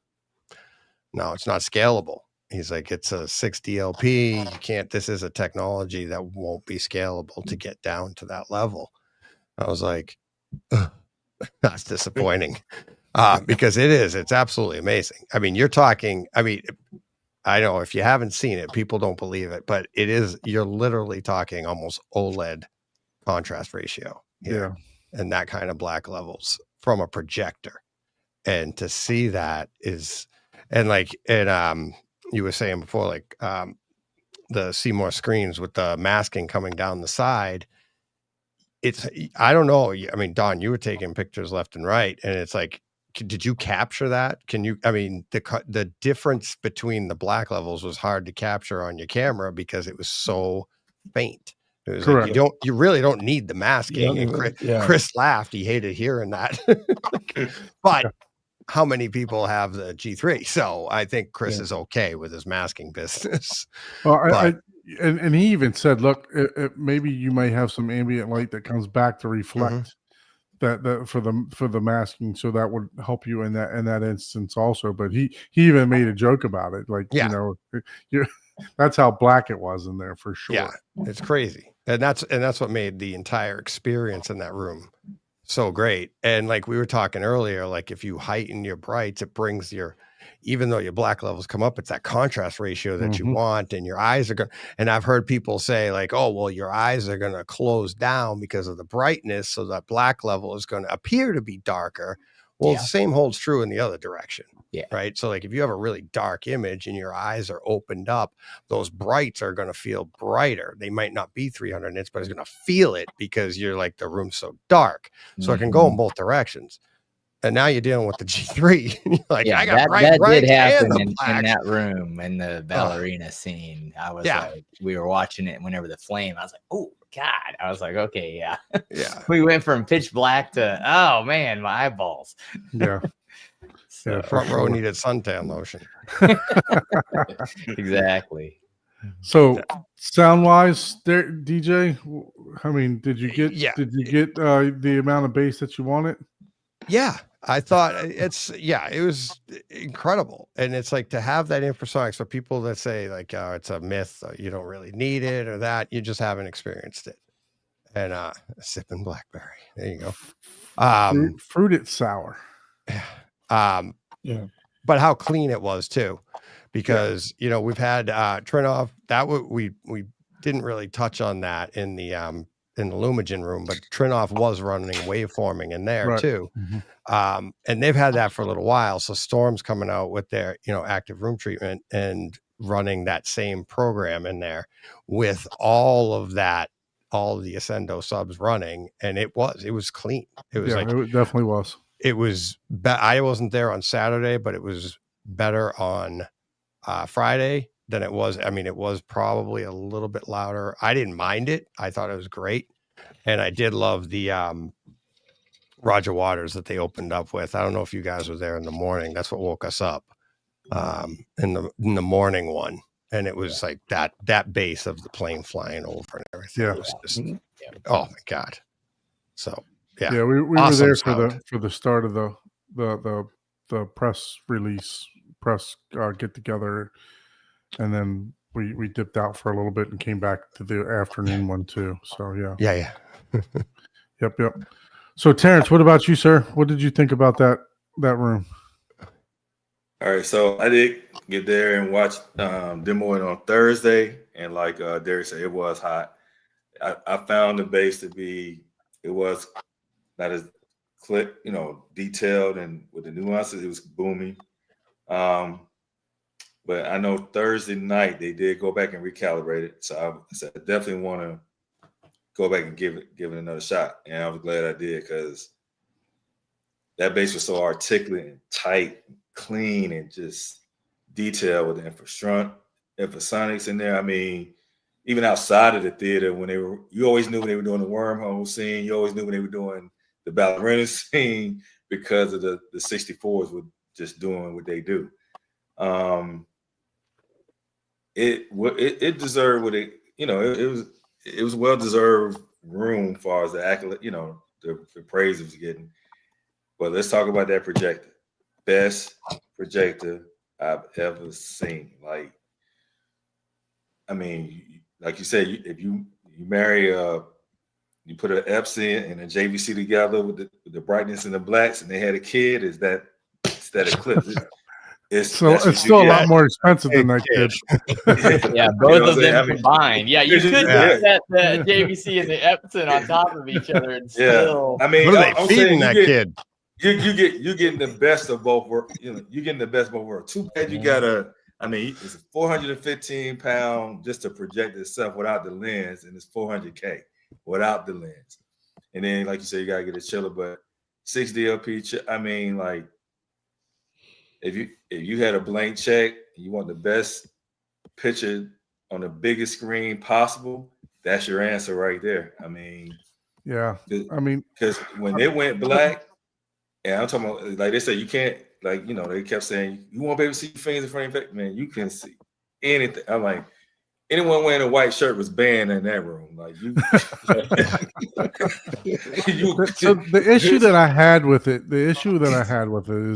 it's not scalable. He's like, it's a 6DLP. You can't, this is a technology that won't be scalable to get down to that level. I was like, that's disappointing. Because it's absolutely amazing. I mean, I know if you haven't seen it, people don't believe it, but you're literally talking almost OLED contrast ratio here, and that kind of black levels from a projector. And to see that you were saying before, like the Seymour screens with the masking coming down the side. I don't know. I mean, Don, you were taking pictures left and right, and it's like, did you capture that? The difference between the black levels was hard to capture on your camera because it was so faint. It was Correct. Like you really don't need the masking. And Chris laughed. He hated hearing that. But how many people have the G3? So I think Chris is okay with his masking business. Well, and he even said, look, maybe you might have some ambient light that comes back to reflect that for the masking, so that would help you in that instance also. But he even made a joke about it, like that's how black it was in there, for sure. Yeah, it's crazy, and that's what made the entire experience in that room so great. And like we were talking earlier, like if you heighten your brights, it brings even though your black levels come up, it's that contrast ratio that you want, and your eyes are going. And I've heard people say like, oh, well, your eyes are going to close down because of the brightness, so that black level is going to appear to be darker. Well, the same holds true in the other direction. Yeah. Right. So like if you have a really dark image and your eyes are opened up, those brights are going to feel brighter. They might not be 300 nits, but it's going to feel it because you're like, the room's so dark. So it can go in both directions. And now you're dealing with the G3. You're like, I got that did happen in that room in the ballerina scene. I was like, we were watching it whenever the flame, I was like, oh God. I was like, okay, yeah. We went from pitch black to, oh man, my eyeballs. Yeah. So front row needed suntan lotion. Exactly. So sound wise, there, DJ, I mean, did you get the amount of bass that you wanted? Yeah, I thought it was incredible. And it's like, to have that infrasonics, for people that say like, it's a myth, you don't really need it, or that you just haven't experienced it. And sipping blackberry, there you go. Fruited sour. But how clean it was too, because we've had Trinov, that we didn't really touch on that in the Lumagen room, but Trinov was running waveforming in there too. And they've had that for a little while. So Storm's coming out with their active room treatment and running that same program in there with all of that all the Ascendo subs running, and it was clean. It was it definitely was. It was. I wasn't there on Saturday, but it was better on Friday than it was. I mean, it was probably a little bit louder. I didn't mind it. I thought it was great, and I did love the Roger Waters that they opened up with. I don't know if you guys were there in the morning. That's what woke us up in the morning one. And it was like that base of the plane flying over and everything. Yeah. It was just, oh my God. So yeah. Yeah, we Awesome were there sound. for the start of the press release, get together, and then we dipped out for a little bit and came back to the afternoon one too. So yeah. Yeah. Yep. So Terrence, what about you, sir? What did you think about that room? All right, so I did get there and watch demo it on Thursday, and like Derek said, it was hot. I found the bass to be, it was not as detailed and with the nuances, it was booming. But I know Thursday night they did go back and recalibrate it, so I definitely want to go back and give it another shot, and I was glad I did because that bass was so articulate and tight, and clean, and just detailed with the infrasonics in there. I mean, even outside of the theater, you always knew when they were doing the wormhole scene. You always knew when they were doing the ballerina scene because of the 64s were just doing what they do. It deserved what it, it was well-deserved room as far as the accolade, the praise it was getting. But let's talk about that projector. Best projector I've ever seen. Like, I mean, like you said, if you marry you put an Epson and a JVC together with the brightness and the blacks, and they had a kid, it's that eclipse. It's still a lot more expensive than that kid. Yeah, both of them combined. Yeah, you could set the JVC and the Epson on top of each other and still. I mean, what are they feeding that kid? You're getting the best of both worlds. You're getting the best of both worlds. Too bad you gotta. I mean, it's 415 pound just to project itself without the lens, and it's 400K without the lens. And then, like you said, you gotta get a chiller, but 6 DLP. I mean, like, if you had a blank check and you want the best picture on the biggest screen possible, that's your answer right there. I mean, yeah. I mean, because when they went black, and I'm talking about, like they said, you can't, like, they kept saying, you won't be able to see your fingers in front of your face. Man, you can see anything. I'm like, anyone wearing a white shirt was banned in that room. Like, so the issue that I had with it is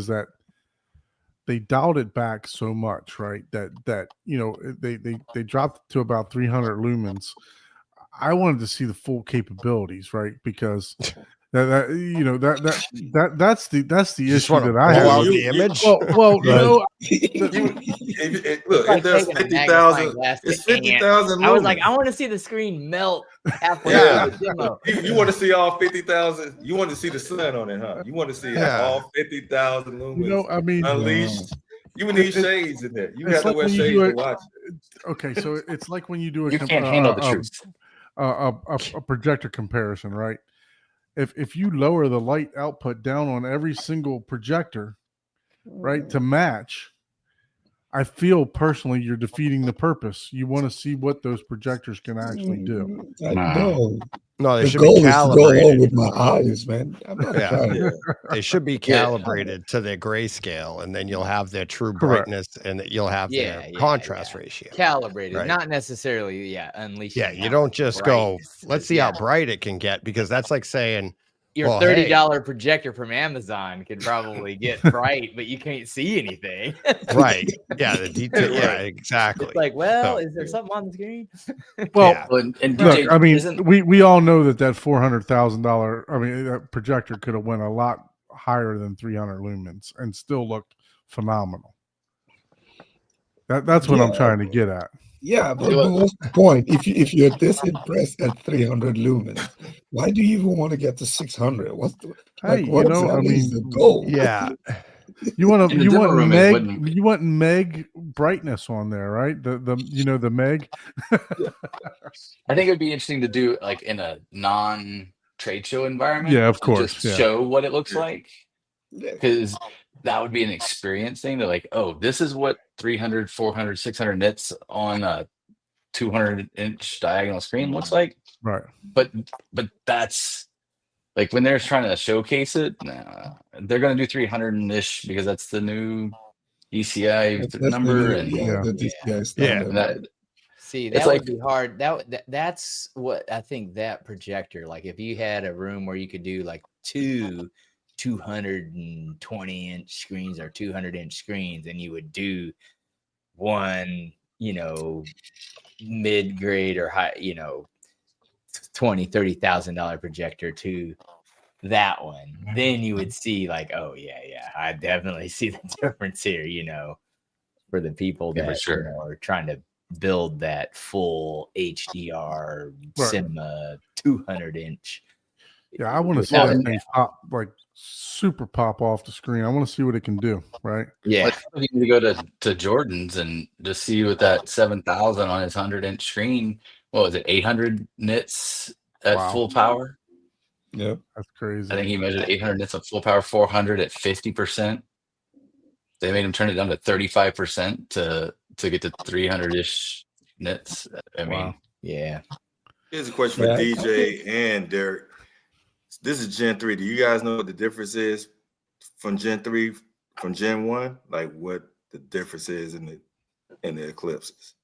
that they dialed it back so much, right? That they dropped it to about 300 lumens. I wanted to see the full capabilities, right? Because that's the issue that I have. The image. Well, look, it does 50,000. It's 50,000. I was like, I want to see the screen melt halfway Yeah. through the demo. You want to see all 50,000? You want to see the sun on it, huh? You want to see all 50,000 lumens? I mean, unleashed. You would need shades in there. You have to wear shades to watch it. Okay, so it's like when you do You can't handle the truth. A projector comparison, right? If you lower the light output down on every single projector, right, to match, I feel personally you're defeating the purpose. You want to see what those projectors can actually do. No, they the should goal be is to go calibrated. home with my eyes, man. I'm not trying. They should be calibrated to their grayscale, and then you'll have their true brightness, and you'll have their contrast ratio. Calibrated, right? Not necessarily, unleashing. Yeah, you don't just go, let's see how bright it can get, because that's like saying, your $30 projector from Amazon could probably get bright, but you can't see anything. Right. Yeah, the detail. Yeah, exactly. It's like, well, is there something on the screen? Well, and look, DJ, I mean, we all know that $400,000, I mean, that projector could have went a lot higher than 300 lumens and still looked phenomenal. That's what I'm trying to get at. Yeah, but what's the point? If you're this impressed at 300 lumens, why do you even want to get to 600? What's the the goal? Yeah. You want meg brightness on there, right? The Meg. I think it would be interesting to do like in a non-trade show environment. Yeah, of To course. just Yeah. show what it looks like, Yeah. because that would be an experience thing. To like, oh, this is what 300, 400, 600 nits on a 200-inch diagonal screen looks like. Right. But that's like when they're trying to showcase it, nah, they're going to do 300-ish because that's the new ECI That's number. the And DCI standard. and that, See, It's that would like- be hard. That's what I think, that projector, like if you had a room where you could do like two 220-inch screens or 200-inch screens, and you would do one, mid-grade or high, $20,000-$30,000 projector to that one, then you would see like, oh yeah, I definitely see the difference here, for the people Yeah, for that sure. are trying to build that full HDR Right. cinema 200-inch. Yeah, I want to see that thing pop, like super pop off the screen. I want to see what it can do, right? Yeah, like, you need to go to Jordan's and just see with that 7,000 on his 100-inch screen. What was it, 800 nits at Wow. full power? Yep. That's crazy. I think he measured 800 nits at full power, 400 at 50%. They made him turn it down to 35% to get to 300-ish nits. I mean, Wow. yeah. Here's a question for DJ and Derek. This is Gen 3. Do you guys know what the difference is from Gen 3 from Gen 1? Like what the difference is in the eclipses?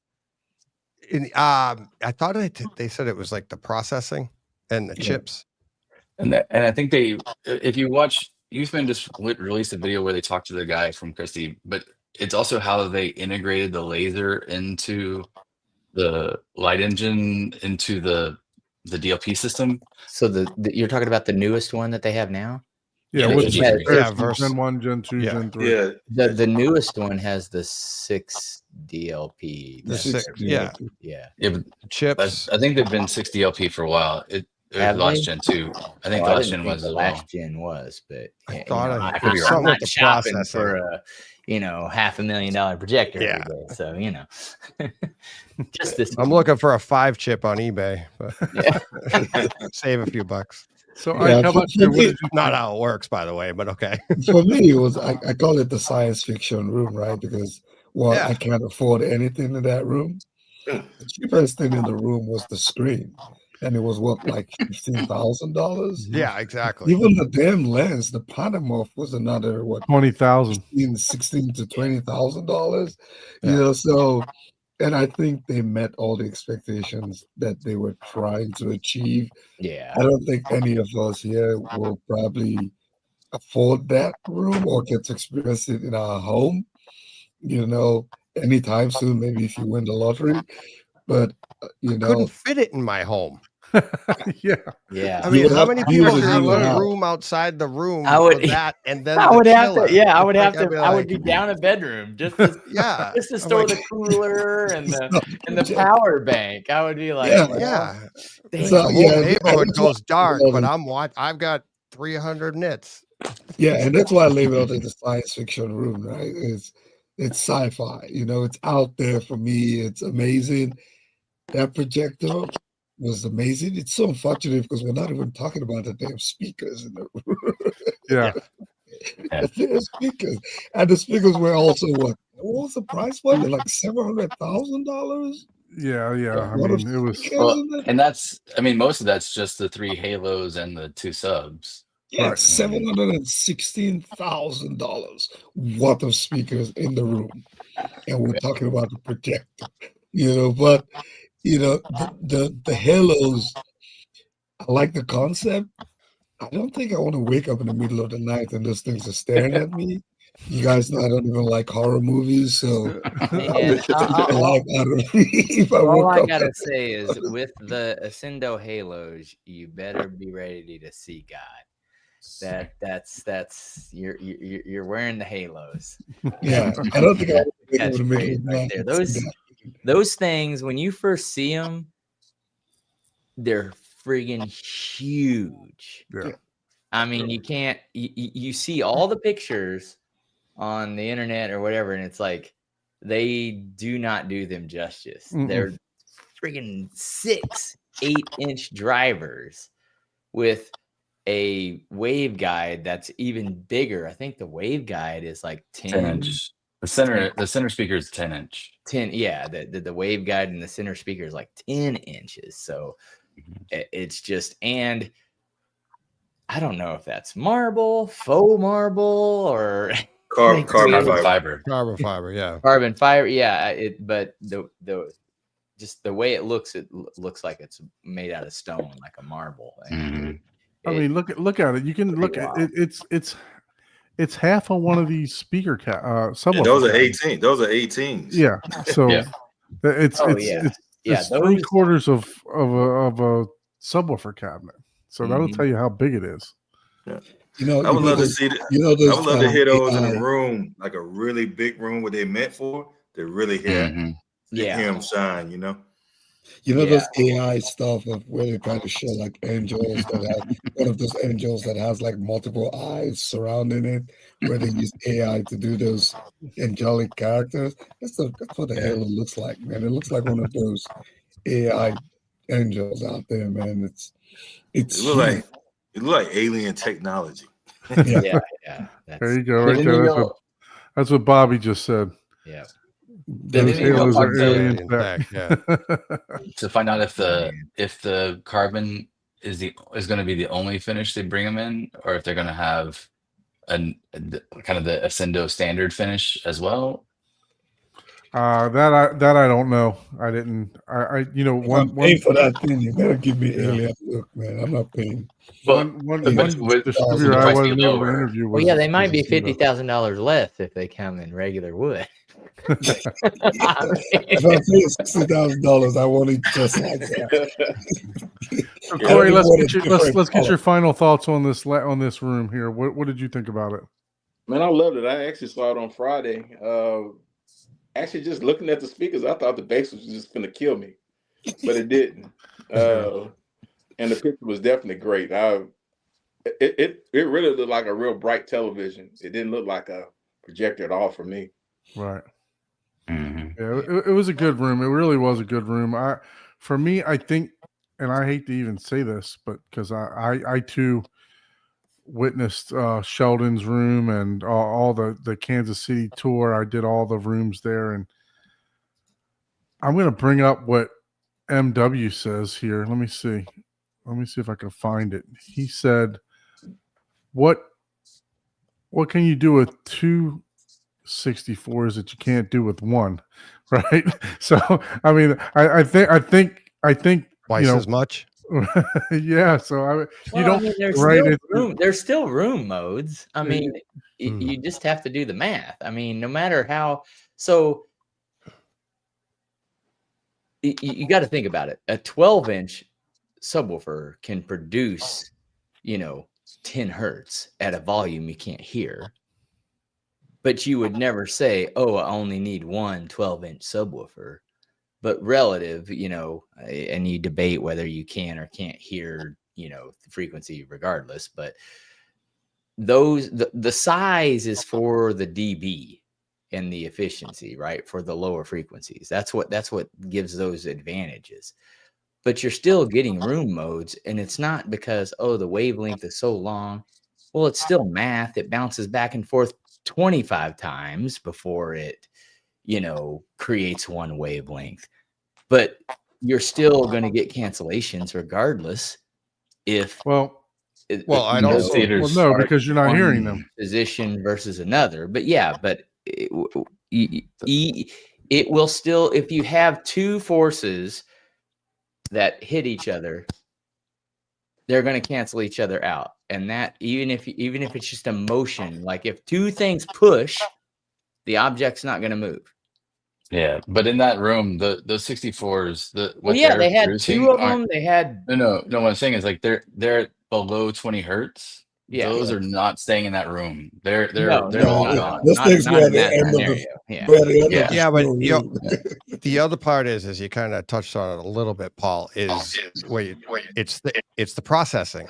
I thought they said it was like the processing and the chips. and I think if you watch, Youthman just released a video where they talked to the guy from Christie, but it's also how they integrated the laser into the light engine into the DLP system. So you're talking about the newest one that they have now? Yeah, Yeah, what's Gen the 3. comparison? versus- Gen 1, Gen 2, Yeah. Gen 3. Yeah. The newest one has the 6 DLP. The That's 6, their- yeah. Yeah. Yeah, but Chips. I think they've been 6 DLP for a while. It was Have last they? Gen 2. I think Oh, the I last didn't gen think was the as well. last gen was, but I thought I could be heard wrong. I'm something not with the shopping processing. for a $500,000 projector Yeah. every day. So just this. I'm looking for a 5 chip on eBay, but Yeah. save a few bucks. So Yeah, how about for you? What me- did you Not how it works, by the way, but okay. For me, it was I call it the science fiction room, right? Because Yeah. I can't afford anything in that room. The cheapest thing in the room was the screen, and it was what, like $15,000. Yeah, exactly. Even the damn lens, the Panamorph was another what, 20,000. $16 to $20,000. Yeah. So, and I think they met all the expectations that they were trying to achieve. Yeah. I don't think any of us here will probably afford that room or get to experience it in our home, anytime soon, maybe if you win the lottery. But, Couldn't fit it in my home. Yeah. Yeah. I You mean, would how have many to people use have it a out. room outside the room I would- for that, and then I the would have chiller? to. Yeah, I would Like, have I'd to. be I would like, be down a bedroom just to, yeah, just to I'm store like, the cooler and the Yeah. power bank. I would be like, Yeah. well, yeah. dang. So, The yeah, whole and neighborhood that's why goes dark, I but love I've got 300 nits. Yeah, and that's why I labeled it the science fiction room, right? It's sci-fi, it's out there for me. It's amazing. That projector was amazing. It's so unfortunate because we're not even talking about the damn speakers in the room. Yeah. Yeah. The damn speakers. And the speakers were also what was the price for? They're like $700,000. Yeah. Yeah. I What mean, a it was. speaker, Well, isn't it? and that's, I mean, most of that's just the 3 halos and the 2 subs. Yeah, Right. $716,000 worth of speakers in the room, and we're talking about the projector. But the halos. I like the concept. I don't think I want to wake up in the middle of the night and those things are staring at me. You guys know I don't even like horror movies, so Man, all I gotta say is, with the Ascendo halos, you better be ready to see God. That's you're wearing the halos. Yeah, I don't think I want to wake up in the middle Catchphrase of the right night there. and see that. Those things, when you first see them, they're friggin' huge. Yeah. I mean, you can't. You see all the pictures on the internet or whatever, and it's like, they do not do them justice. Mm-mm. They're friggin' 6 8-inch drivers with a waveguide that's even bigger. I think the waveguide is like 10 inch. The center speaker is 10-inch. 10, yeah. The waveguide and the center speaker is like 10 inches. So it's just, and I don't know if that's marble, faux marble, or Carbon fiber. Carbon fiber, yeah. Carbon fiber, yeah. But the just the way it looks like it's made out of stone, like a marble. And I mean, look at it. You can look at it. It's half of one of these speaker subwoofer. Yeah, those are 18. Those are 18s. Yeah. So it's those 3/4 of a subwoofer cabinet. So that'll tell you how big it is. Yeah. I would love to see that. I would love to hear those in a room, like a really big room where they're meant for, to really hear him shine, those AI stuff of where they try to show like angels that have one of those angels that has like multiple eyes surrounding it, where they use AI to do those angelic characters. That's what the hell it looks like, man. It looks like one of those AI angels out there, man. It looks like alien technology. Yeah. There you go, right there. That's what Bobby just said. Yeah. Those halos are alien tech. Yeah. To find out if the carbon is going to be the only finish they bring them in, or if they're going to have kind of the Ascendo standard finish as well. That I don't know. I didn't. I'm paying for that thing. You better give me alien look, man. I'm not paying. One distributor I wasn't able to interview was. Well, yeah, they might be $50,000 less if they come in regular wood. If I pay $60,000, I want it just like that. Corey, let's get your final thoughts on this room here. What did you think about it? Man, I loved it. I actually saw it on Friday. Actually, just looking at the speakers, I thought the bass was just going to kill me, but it didn't. And the picture was definitely great. It really looked like a real bright television. It didn't look like a projector at all for me. Right. Yeah, it was a good room. It really was a good room. For me, I think, and I hate to even say this, but because I too witnessed Sheldon's room and all the Kansas City tour. I did all the rooms there, and I'm going to bring up what MW says here. Let me see if I can find it. He said, what can you do with 2 64s that you can't do with one, right? So I mean, I think twice as much. Yeah, so there's still room modes. I mean, you just have to do the math. I mean, no matter how. So you got to think about it. A 12-inch subwoofer can produce, 10 hertz at a volume you can't hear. But you would never say, "Oh, I only need one 12-inch subwoofer." But relative, and you debate whether you can or can't hear, the frequency regardless. But the size is for the dB and the efficiency, right? For the lower frequencies. That's what gives those advantages. But you're still getting room modes, and it's not because, the wavelength is so long. Well, it's still math. It bounces back and forth 25 times before it, creates one wavelength. But you're still going to get cancellations regardless. If no, because you're not hearing them. Position versus another, but it will still, if you have two forces that hit each other, they're going to cancel each other out. And that even if it's just a motion, like if two things push, the object's not going to move. Yeah, but in that room, the 64s, they had two of them. They had no. What I'm saying is like they're below 20 hertz. Yeah, those are not staying in that room. They're all gone. Those things were at the end of but the other part is you kind of touched on it a little bit, Paul. It's the processing.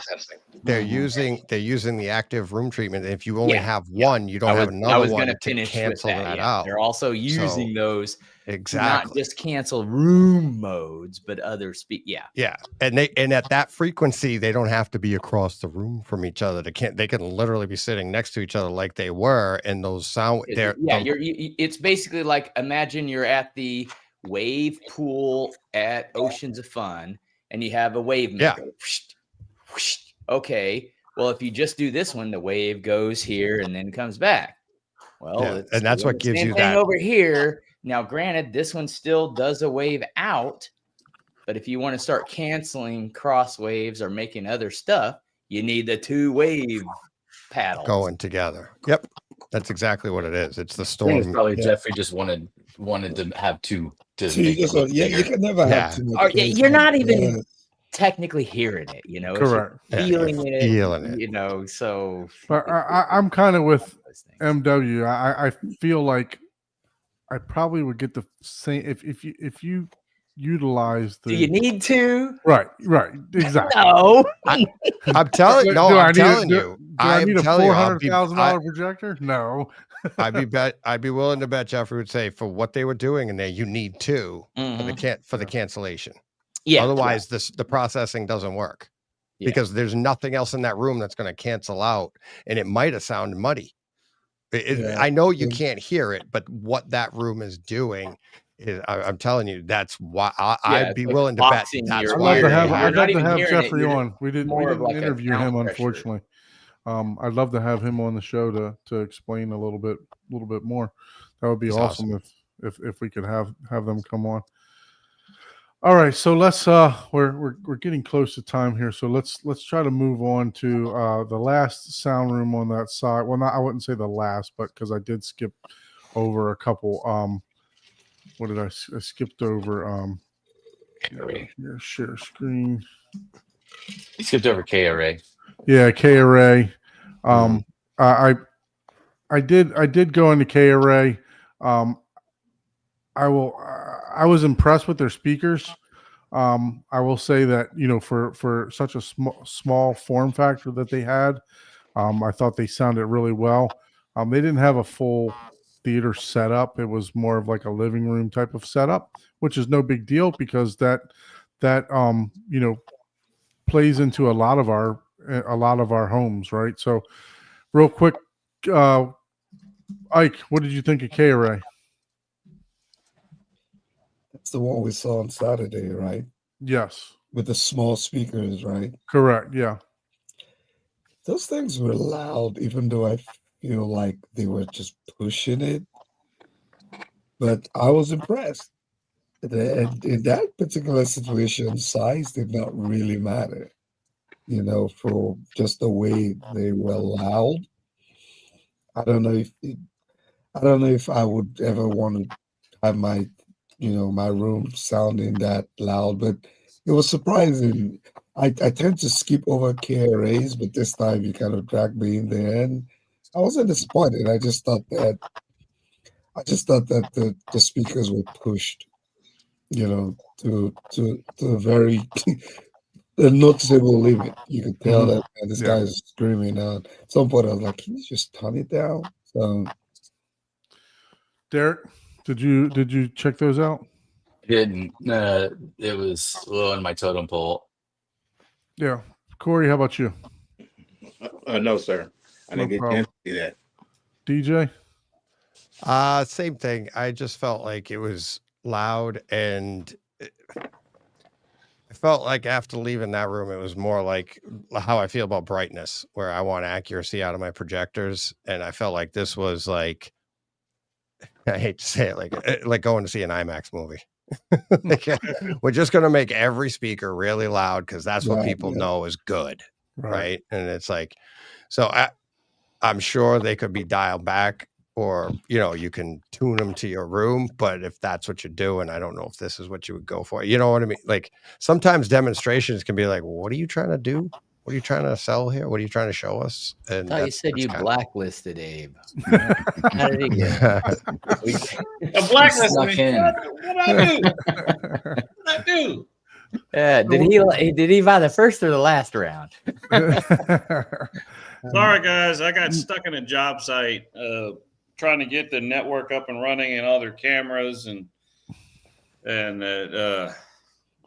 they're using the active room treatment. If you only have one, you don't have I another was one gonna to finish cancel with that. that Yeah. out. They're also using those to not Exactly. just cancel room modes, but other Yeah. Yeah, and at that frequency, they don't have to be across the room from each other. They can literally be sitting next to each other like they were, and those sound. It's basically like, imagine you're at the wave pool at Oceans of Fun, and you have a wave maker. Whoosh, whoosh. Okay, well, if you just do this one, the wave goes here and then comes back. Well, and that's what gives you that over here. Now, granted, this one still does a wave out, but if you want to start canceling cross waves or making other stuff, you need the 2 wave paddles going together. Yep, that's exactly what it is. It's the storm. It's probably Jeffrey just wanted to have 2. You can never have too much. You're not even technically hearing it, you know. Correct. Feeling it, it, you know. So, but I'm kind of with MW. I feel like I probably would get the same if you utilize the. Do you need to? Right, exactly. No, I'm telling you. Do I need a $400,000 projector? No. I'd be willing to bet Jeffrey would say for what they were doing in there, you need 2 for the cancellation. Yeah. Otherwise, the processing doesn't work because there's nothing else in that room that's going to cancel out, and it might have sounded muddy. I know you can't hear it, but what that room is doing is, I'm telling you, that's why I'd be willing to bet. That's why I'd love to have Jeffrey on. We didn't interview him, unfortunately. I'd love to have him on the show to explain a little bit more. That would be awesome if we could have them come on. All right, so let's we're getting close to time here, so let's try to move on to the last sound room on that side. Well, I wouldn't say the last, but because I did skip over a couple. What did I skipped over? Share screen. You skipped over K-Array. Yeah, K-Array. I did go into K-Array. I was impressed with their speakers. I will say that, you know, for such a small form factor that they had, I thought they sounded really well. They didn't have a full theater setup. It was more of like a living room type of setup, which is no big deal because that you know, plays into a lot of our homes, right? So real quick, Ike, what did you think of K-Array? That's the one we saw on Saturday, right? Yes. With the small speakers, right? Correct. Yeah. Those things were loud, even though I feel like they were just pushing it. But I was impressed. And in that particular situation, size did not really matter, you know, for just the way they were loud. I don't know if I would ever want to have my room sounding that loud, but it was surprising. I tend to skip over K-Arrays, but this time you kind of dragged me in there, and I wasn't disappointed. I just thought that the speakers were pushed, you know, to a very a noticeable limit. You could tell that this guy is screaming out. At some point I was like, can you just turn it down? So Derek, did you check those out? Didn't. It was low on my totem pole. Yeah. Corey, how about you? No, sir. I didn't get a chance to see that. DJ? Same thing. I just felt like it was loud, and I felt like after leaving that room, it was more like how I feel about brightness, where I want accuracy out of my projectors. And I felt like this was like, I hate to say it, like going to see an IMAX movie. We're just going to make every speaker really loud because that's what people know is good. Right. And it's like, so I'm sure they could be dialed back, or, you know, you can tune them to your room. But if that's what you're doing, I don't know if this is what you would go for. You know what I mean? Like sometimes demonstrations can be like, well, what are you trying to do? What are you trying to sell here? What are you trying to show us? And I thought you said you blacklisted Abe. How did he get a blacklisted? What did I do? What did I do? Did he buy the first or the last round? Sorry, guys. I got stuck in a job site trying to get the network up and running and all their cameras. And I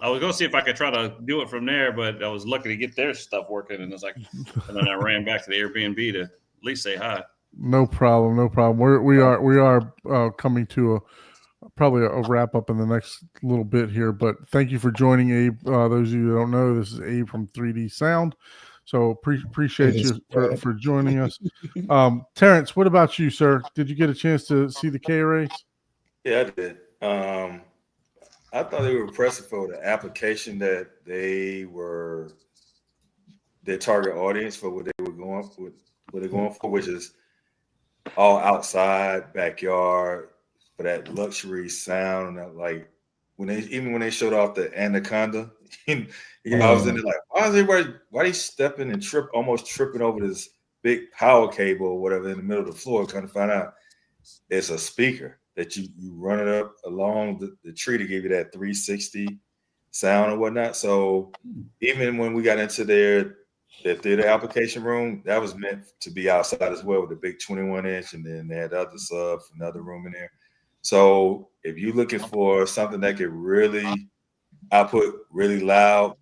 was going to see if I could try to do it from there, but I was lucky to get their stuff working. And it's like, and then I ran back to the Airbnb to at least say hi. No problem. No problem. We are coming to probably a wrap up in the next little bit here, but thank you for joining, Abe. Those of you who don't know, this is Abe from 3D Sound. So appreciate you for joining us. Terrence, what about you, sir? Did you get a chance to see the K-Arrays? Yeah, I did. I thought they were impressive for the application that their target audience for what they were going for, which is all outside, backyard, for that luxury sound. And like when they showed off the Anaconda, I was in there like, why they stepping and almost tripping over this big power cable or whatever in the middle of the floor, trying to find out it's a speaker that you run it up along the tree to give you that 360 sound or whatnot. So even when we got into their theater application room, that was meant to be outside as well with the big 21-inch, and then they had other subs, another room in there. So if you're looking for something that could really output really loud,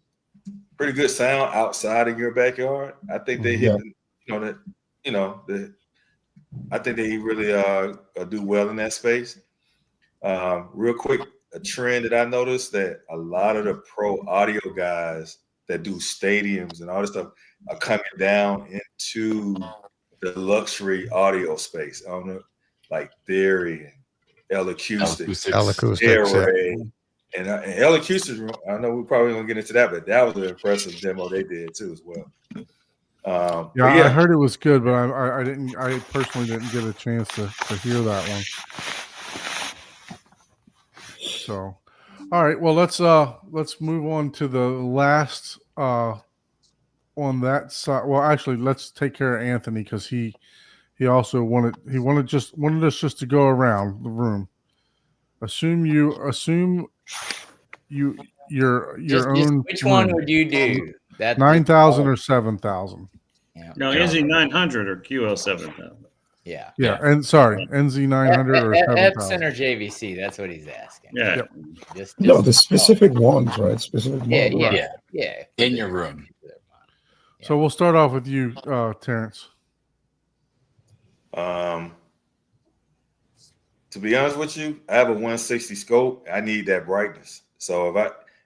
pretty good sound outside of your backyard, I think they hit I think they really do well in that space. Real quick, a trend that I noticed that a lot of the pro audio guys that do stadiums and all this stuff are coming down into the luxury audio space. I don't know, like Theory and Level Acoustics, Array, and Level Acoustics. I know we're probably gonna get into that, but that was an impressive demo they did too as well. I heard it was good, but I personally didn't get a chance to hear that one. So, all right, well let's move on to the last on that side. Well, actually, let's take care of Anthony because he also wanted us just to go around the room. Assume your own. Which one would you do? That 9,000 or 7,000. Yeah. No, NZ 900 or QL 7000. Yeah. And sorry, NZ 900 or 7,000. Epson or JVC. That's what he's asking. Yeah. Just no, the specific ones, right? Specific models. Yeah. In your room. So we'll start off with you, Terrence. To be honest with you, I have a 160 scope. I need that brightness. So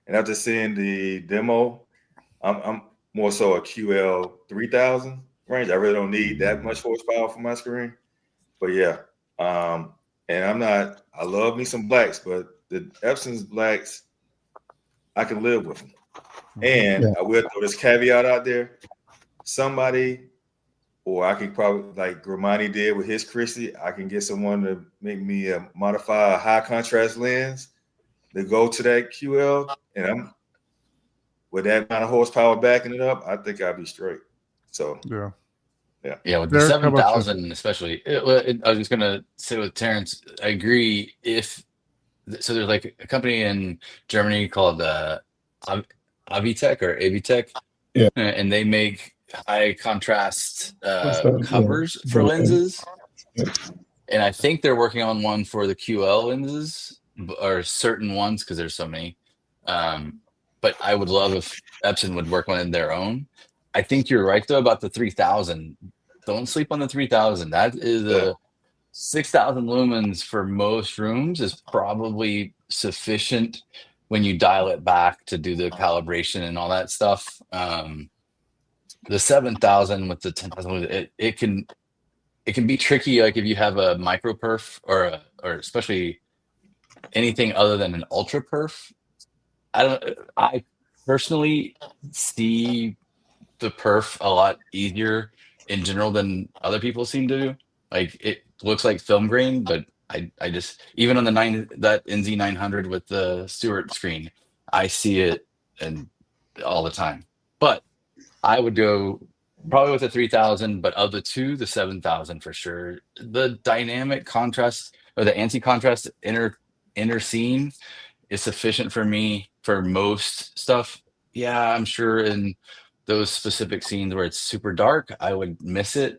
after seeing the demo, I'm more so a QL 3000 range. I really don't need that much horsepower for my screen. But yeah, and I love me some blacks, but the Epson's blacks, I can live with them. And I will throw this caveat out there. Somebody, or I can probably, like Grimani did with his Christie, I can get someone to make me modify a high contrast lens to go to that QL, and with that amount of horsepower backing it up, I think I'd be straight. So yeah, with the 7,000 especially. I was just gonna say with Terrence, I agree. So there's like a company in Germany called Avitech or Avitech, and they make high contrast covers for lenses, and I think they're working on one for the QL lenses or certain ones because there's so many. But I would love if Epson would work on their own. I think you're right though about the 3000. Don't sleep on the 3000. That is a 6,000 lumens for most rooms is probably sufficient when you dial it back to do the calibration and all that stuff. The 7,000 with the 10,000, it can be tricky. Like if you have a micro perf or especially anything other than an ultra perf. I personally see the perf a lot easier in general than other people seem to do. Like it looks like film grain, but I just, even on that NZ 900 with the Stewart screen, I see it and all the time. But I would go probably with the 3000, but of the two, the 7,000 for sure. The dynamic contrast or the anti-contrast inner scene is sufficient for me for most stuff. Yeah, I'm sure in those specific scenes where it's super dark, I would miss it.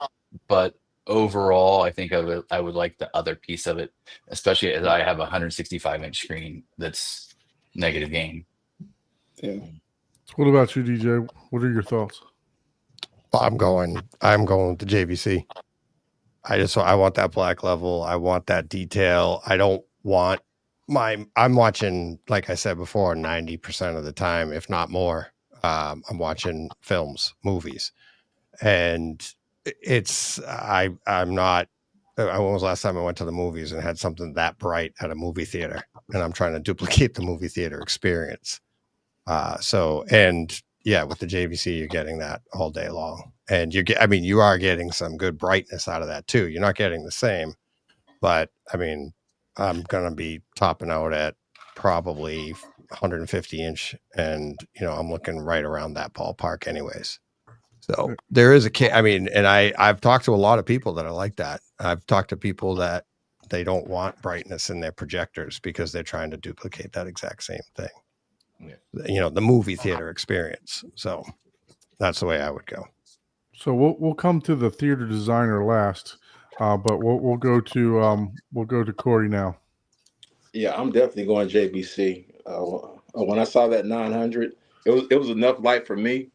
But overall, I think I would like the other piece of it, especially as I have a 165-inch screen that's negative gain. Yeah. So what about you, DJ? What are your thoughts? I'm going with the JVC. I want that black level. I want that detail. I don't want I'm watching, like I said before, 90% of the time, if not more. I'm watching movies, and I'm not. When was the last time I went to the movies and had something that bright at a movie theater? And I'm trying to duplicate the movie theater experience. With the JVC, you're getting that all day long, and you are getting some good brightness out of that too. You're not getting the same, but I mean, I'm going to be topping out at probably 150 inch, and I'm looking right around that ballpark anyways. So there is and I've talked to a lot of people that are like that. I've talked to people that they don't want brightness in their projectors because they're trying to duplicate that exact same thing. Yeah. The movie theater experience. So that's the way I would go. So we'll come to the theater designer last, but we'll go to Corey now. Yeah, I'm definitely going JBC. When I saw that 900, it was enough light for me.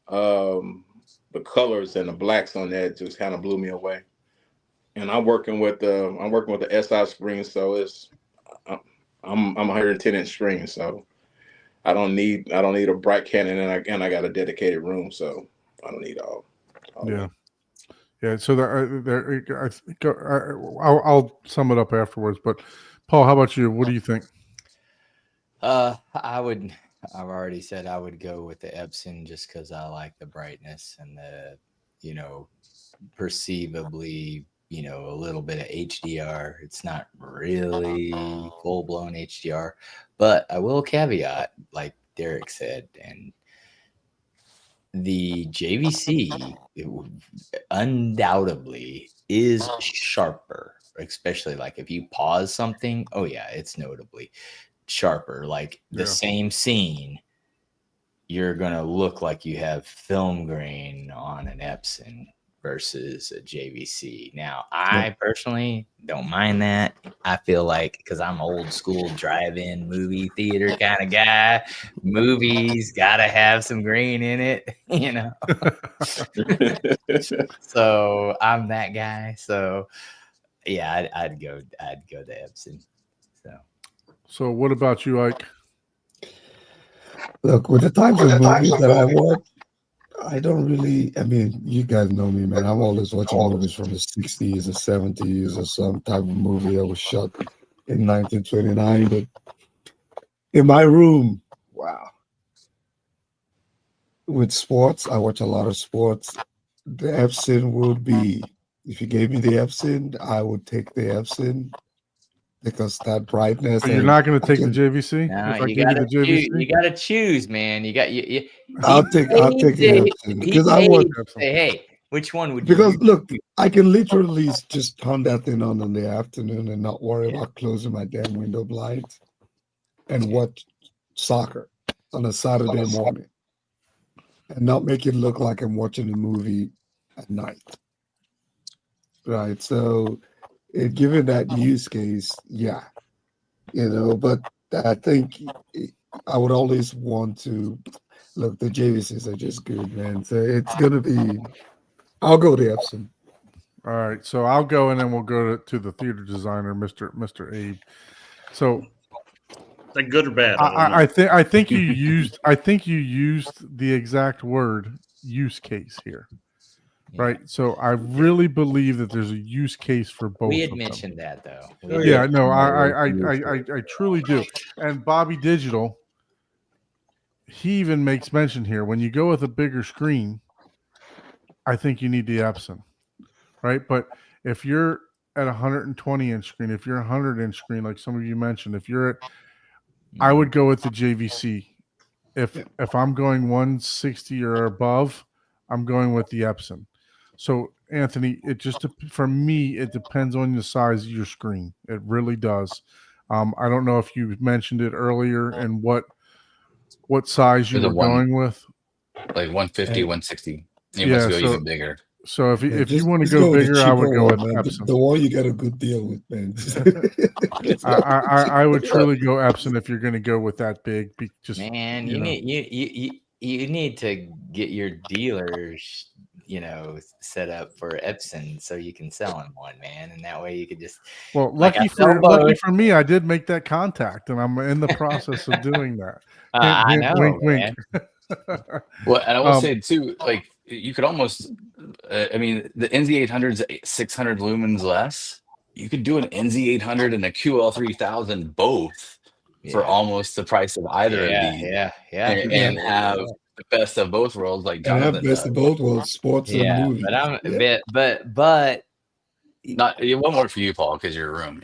The colors and the blacks on that just kind of blew me away. And I'm working with the SI screen, so I'm 110 inch screen, so I don't need a bright Canon, and I got a dedicated room, so I don't need all Yeah. that. Yeah, so I'll sum it up afterwards. But Paul, how about you? What do you think? I've already said I would go with the Epson just because I like the brightness and the, perceivably, a little bit of HDR. It's not really full blown HDR, but I will caveat, like Derek said, and the JVC undoubtedly is sharper, especially like if you pause something. Oh yeah, it's notably sharper. Like the same scene, you're gonna look like you have film grain on an Epson versus a JVC. Now, I personally don't mind that. I feel like, because I'm old school drive-in movie theater kind of guy, movies gotta have some grain in it, So I'm that guy. So yeah, I'd go to Epson. So what about you, Ike? Look, with the types of movies that I watch, I don't really, you guys know me, man. I'm always watching movies from the 60s or 70s or some type of movie that was shot in 1929. But in my room, wow. With sports, I watch a lot of sports. The Epson would be, if you gave me the Epson, I would take the Epson because that brightness. So you're not going to take the JVC? No, you gotta choose, man. I'll take the Epson because I want. Say, hey, which one would you? Because look, I can literally just turn that thing on in the afternoon and not worry about closing my damn window blinds and watch soccer on a Saturday morning and not make it look like I'm watching a movie at night. Right. So, given that use case, yeah, but I think I would always want to look. The JVCs are just good, man. So it's gonna be. I'll go to Epson. All right, so I'll go and then we'll go to the theater designer, Mr. Abe. So, is that good or bad? I think you used the exact word use case here. Right. So I really believe that there's a use case for both. We had mentioned that though. I truly do. And Bobby Digital, he even makes mention here, when you go with a bigger screen, I think you need the Epson. Right. But if you're at 120 inch screen, if you're 100 inch screen, like some of you mentioned, I would go with the JVC. If I'm going 160 or above, I'm going with the Epson. So, Anthony, for me, it depends on the size of your screen. It really does. I don't know if you mentioned it earlier and what size you There's were a one, going with. like 150, Hey. 160. You Yeah, must go so even bigger. so if Man, you want to just go with the bigger, I would cheaper go with one, man. Epson. The one you got a good deal with, man. I would truly go Epson if you're going to go with that big. Just Man, you know. you need to get your dealers, set up for Epson so you can sell them one, man, and that way you could just Well, like I lucky sell both. for me, I did make that contact, and I'm in the process of doing that. Hint, I hint, know, wink, man. wink. Well, and I will Um, say too, like you could almost, I mean, the NZ800's 600 lumens less. You could do an NZ800 and a QL3000 both for Yeah, almost the price of either of yeah, these, yeah, yeah. and, Yeah. and have the best of both worlds, like And have Jonathan best of does. both worlds, sports and Yeah, movies. but I'm Yeah. but Not it won't work for you, Paul, because your room.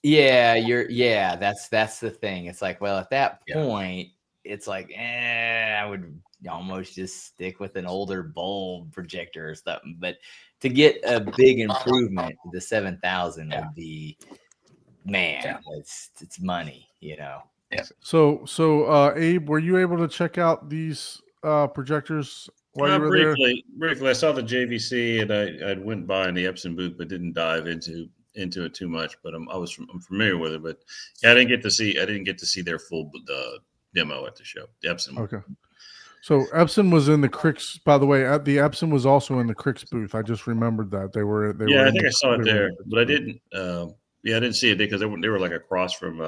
Yeah, that's the thing. It's like, well, at that Yeah. point, it's like, I would almost just stick with an older bulb projector or something. But to get a big improvement, the 7000 Yeah. would be, man, Yeah. it's money, So Abe, were you able to check out these projectors while you were there? Briefly, I saw the JVC and I went by in the Epson booth, but didn't dive into it too much. But I'm familiar with it. But yeah, I didn't get to see their full demo at the show. The Epson. Okay. So Epson was in the Crics. By the way, the Epson was also in the Crics booth. I just remembered that they were. Yeah, were I think I saw it they were in there, the Crics but I booth. didn't. Yeah, I didn't see it because they were like across from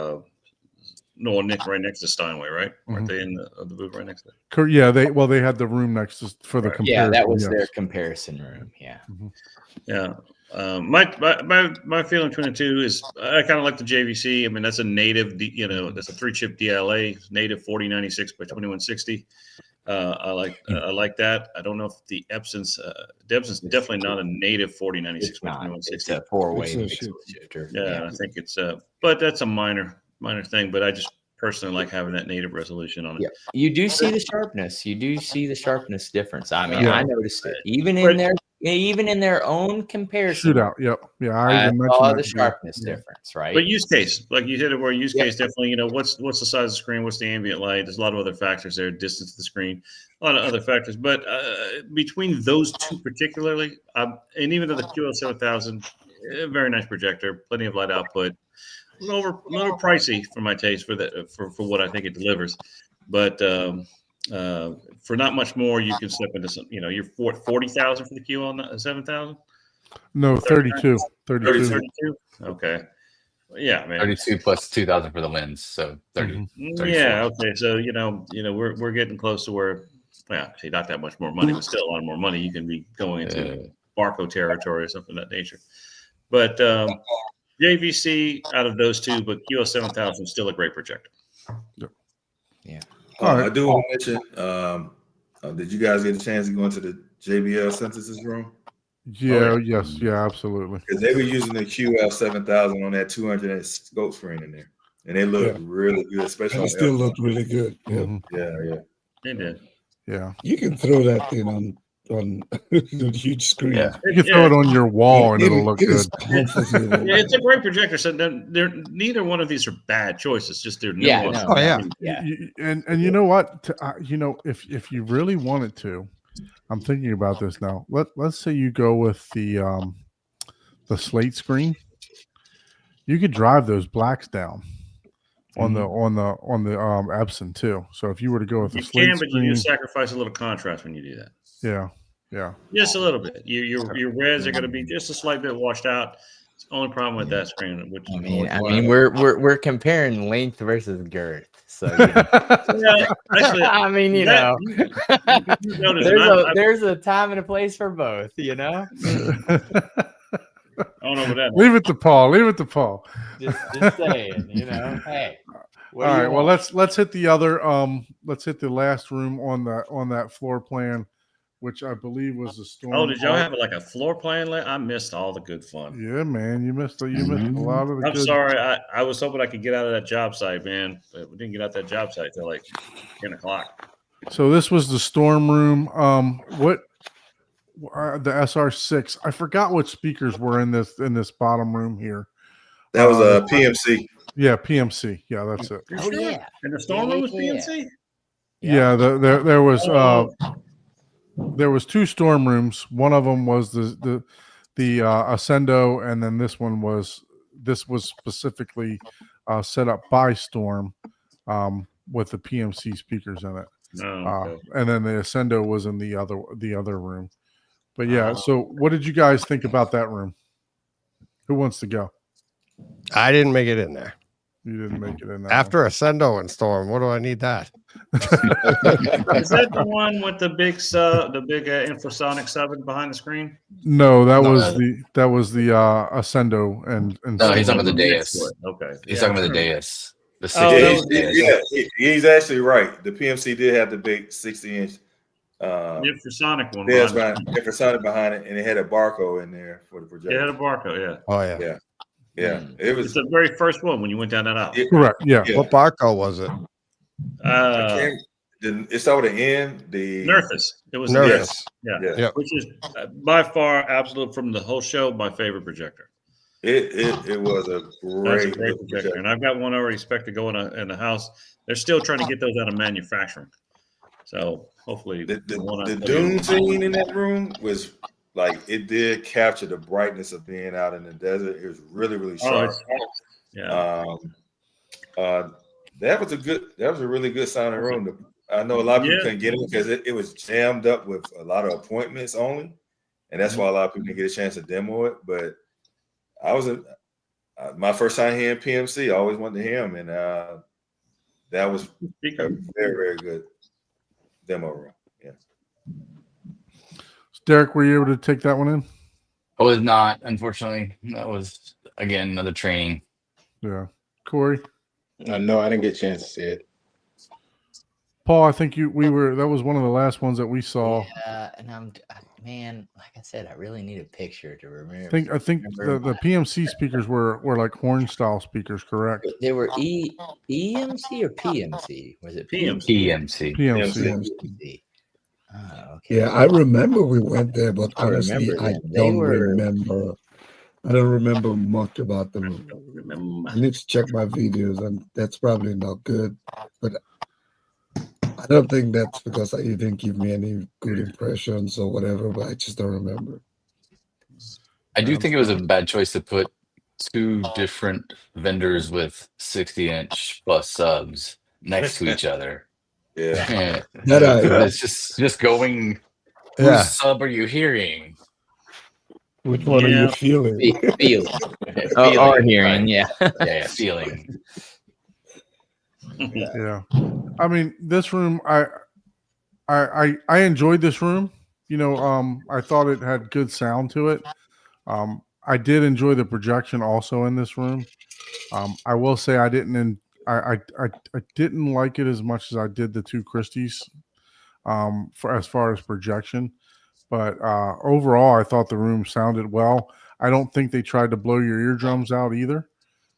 Nick right next to Steinway, right? Weren't they in the booth right next to it? Yeah, they had the room next for the Right. comparison. Yeah, that was yes. their comparison room. Yeah. Yeah. My feeling between the two is I kind of like the JVC. I mean, that's a native, that's a 3-chip DLA, native 4096 by 2160. I like that. I don't know if the Epson's definitely not a native 4096 by 2160. It's a 4-way It's a pixel shifter. Yeah, I think it's but that's a minor thing. But I just personally like having that native resolution on it. Yeah, you do see the sharpness. You do see the sharpness difference. I mean, Yeah. I noticed it even But- in their own comparison. Shootout. Yep. Yeah, I even mentioned saw that the too. sharpness Yeah. difference, right? But use case, like you said, where use Yep. case definitely, what's the size of the screen, what's the ambient light? There's a lot of other factors there, distance to the screen, a lot of other factors. But between those two particularly, and even though the QL7000, very nice projector, plenty of light output, a little pricey for my taste for that for what I think it delivers, but for not much more, you can step into some. You're 40,000 for the QL7000. No, 32. 32. Okay. Yeah, man. 32 plus 2,000 for the lens, so 30. Mhm. 34. Yeah. Okay. So we're getting close to where, see, not that much more money, but still a lot more money. You can be going into Barco territory or something of that nature. But JVC out of those two, but QL7000 is still a great projector. Yeah. All right. I do want to mention. Did you guys get a chance to go into the JBL synthesis room? Yeah. Yes. Yeah. Absolutely. Because they were using the QL7000 on that 200 scope screen in there, and it looked really good, especially And on it still F1. looked really good. Yeah. Mhm. Yeah. They did. Yeah. You can throw that thing on the huge screen. Yeah. You can throw it on your wall and it'll look It good. is comfortable. Yeah, it's a great projector. So neither one of these are bad choices. Just they're Yeah, nuanced. no, Oh, yeah. Yeah. And you know what? If you really wanted to, I'm thinking about this now. Let's say you go with the slate screen. You could drive those blacks down on the Epson too. So if you were to go with the You slate can, but you screen, do sacrifice a little contrast when you do that. yeah. Just a little bit. Your reds are going to be just a slight bit washed out. It's the only problem with that screen. Which I mean, we're comparing length versus girth. So yeah, actually, I mean, you notice, there's a time and a place for both. I don't know what that. Leave it to Paul. Just saying, hey. All right. Well, let's hit the other. Let's hit the last room on that floor plan, which I believe was the storm. Oh, did y'all have like a floor plan? I missed all the good fun. Yeah, man, you missed a lot of the. I'm sorry. I was hoping I could get out of that job site, man, but we didn't get out that job site till like 10 o'clock. So this was the storm room. What the SR6? I forgot what speakers were in this bottom room here. That was a PMC. Yeah, PMC. Yeah, that's it. You Oh sure? yeah. And the storm room was Yeah. PNC? Yeah, there was Oh. there was 2 storm rooms. One of them was the Ascendo, and then this was specifically set up by Storm with the PMC speakers in it. Oh, okay. And then the Ascendo was in the other room. But yeah, so what did you guys think about that room? Who wants to go? I didn't make it in there. You didn't make it in that After Ascendo and Storm, what do I need that? Is that the one with the big infrasonic sub behind the screen? one? No, that No, was the Ascendo and No, he's Storm. talking about the Next dais. to it. Okay. He's Yeah, talking about the sure. dais. The Oh, 60 that inch was- dais. he's actually right. The PMC did have the big 60-inch The infrasonic one. dais behind behind, infrasonic behind it, and it had a barcode in there for the it. projector. It had a barcode, yeah. Oh yeah. Yeah. Yeah, Mm. it It's was. the very first one when you went down that aisle. Correct. Yeah. Yeah. What barcode was it? It started with an N. The Nervous. It was Nervous. Yeah. Yeah. Yep. Which is by far, absolute from the whole show, my favorite projector. It was a That's a great great projector, and I've got one already expect to go in the house. They're still trying to get those out of manufacturing, so hopefully The dune scene in that room was like, it did capture the brightness of being out in the desert. It was really, really sharp. Yeah. That was a really good sounding room. I know a lot of people couldn't get in because it was jammed up with a lot of appointments only, and that's why a lot of people didn't get a chance to demo it. But I was my first time hearing PMC. I always wanted to hear him, and that was a very, very good demo room. Yeah. Derek, were you able to take that one in? I was not, unfortunately. That was, again, another training. Yeah. Corey? No, I didn't get a chance to see it. Paul, I think that was one of the last ones that we saw. Yeah, and man, like I said, I really need a picture to remember. I think the PMC speakers were like horn style speakers, correct? They were EMC or PMC? Was it PMC. PMC. Oh, okay. Yeah, I remember we went there, but I honestly, remember I them. They don't were- remember. I don't remember much about them. I need to check my videos, and that's probably not good. But I don't think that's because you didn't give me any good impressions or whatever. But I just don't remember. I do think it was a bad choice to put 2 different vendors with 60-inch plus subs next to each other. Yeah. It's just going. Yeah. Whose sub are you hearing? Which one are you feeling? Feeling. Or hearing, yeah. Yeah, feeling. Yeah. I mean, this room, I enjoyed this room. You know, I thought it had good sound to it. I did enjoy the projection also in this room. I will say I didn't like it as much as I did the 2 Christies for as far as projection. But overall, I thought the room sounded well. I don't think they tried to blow your eardrums out either,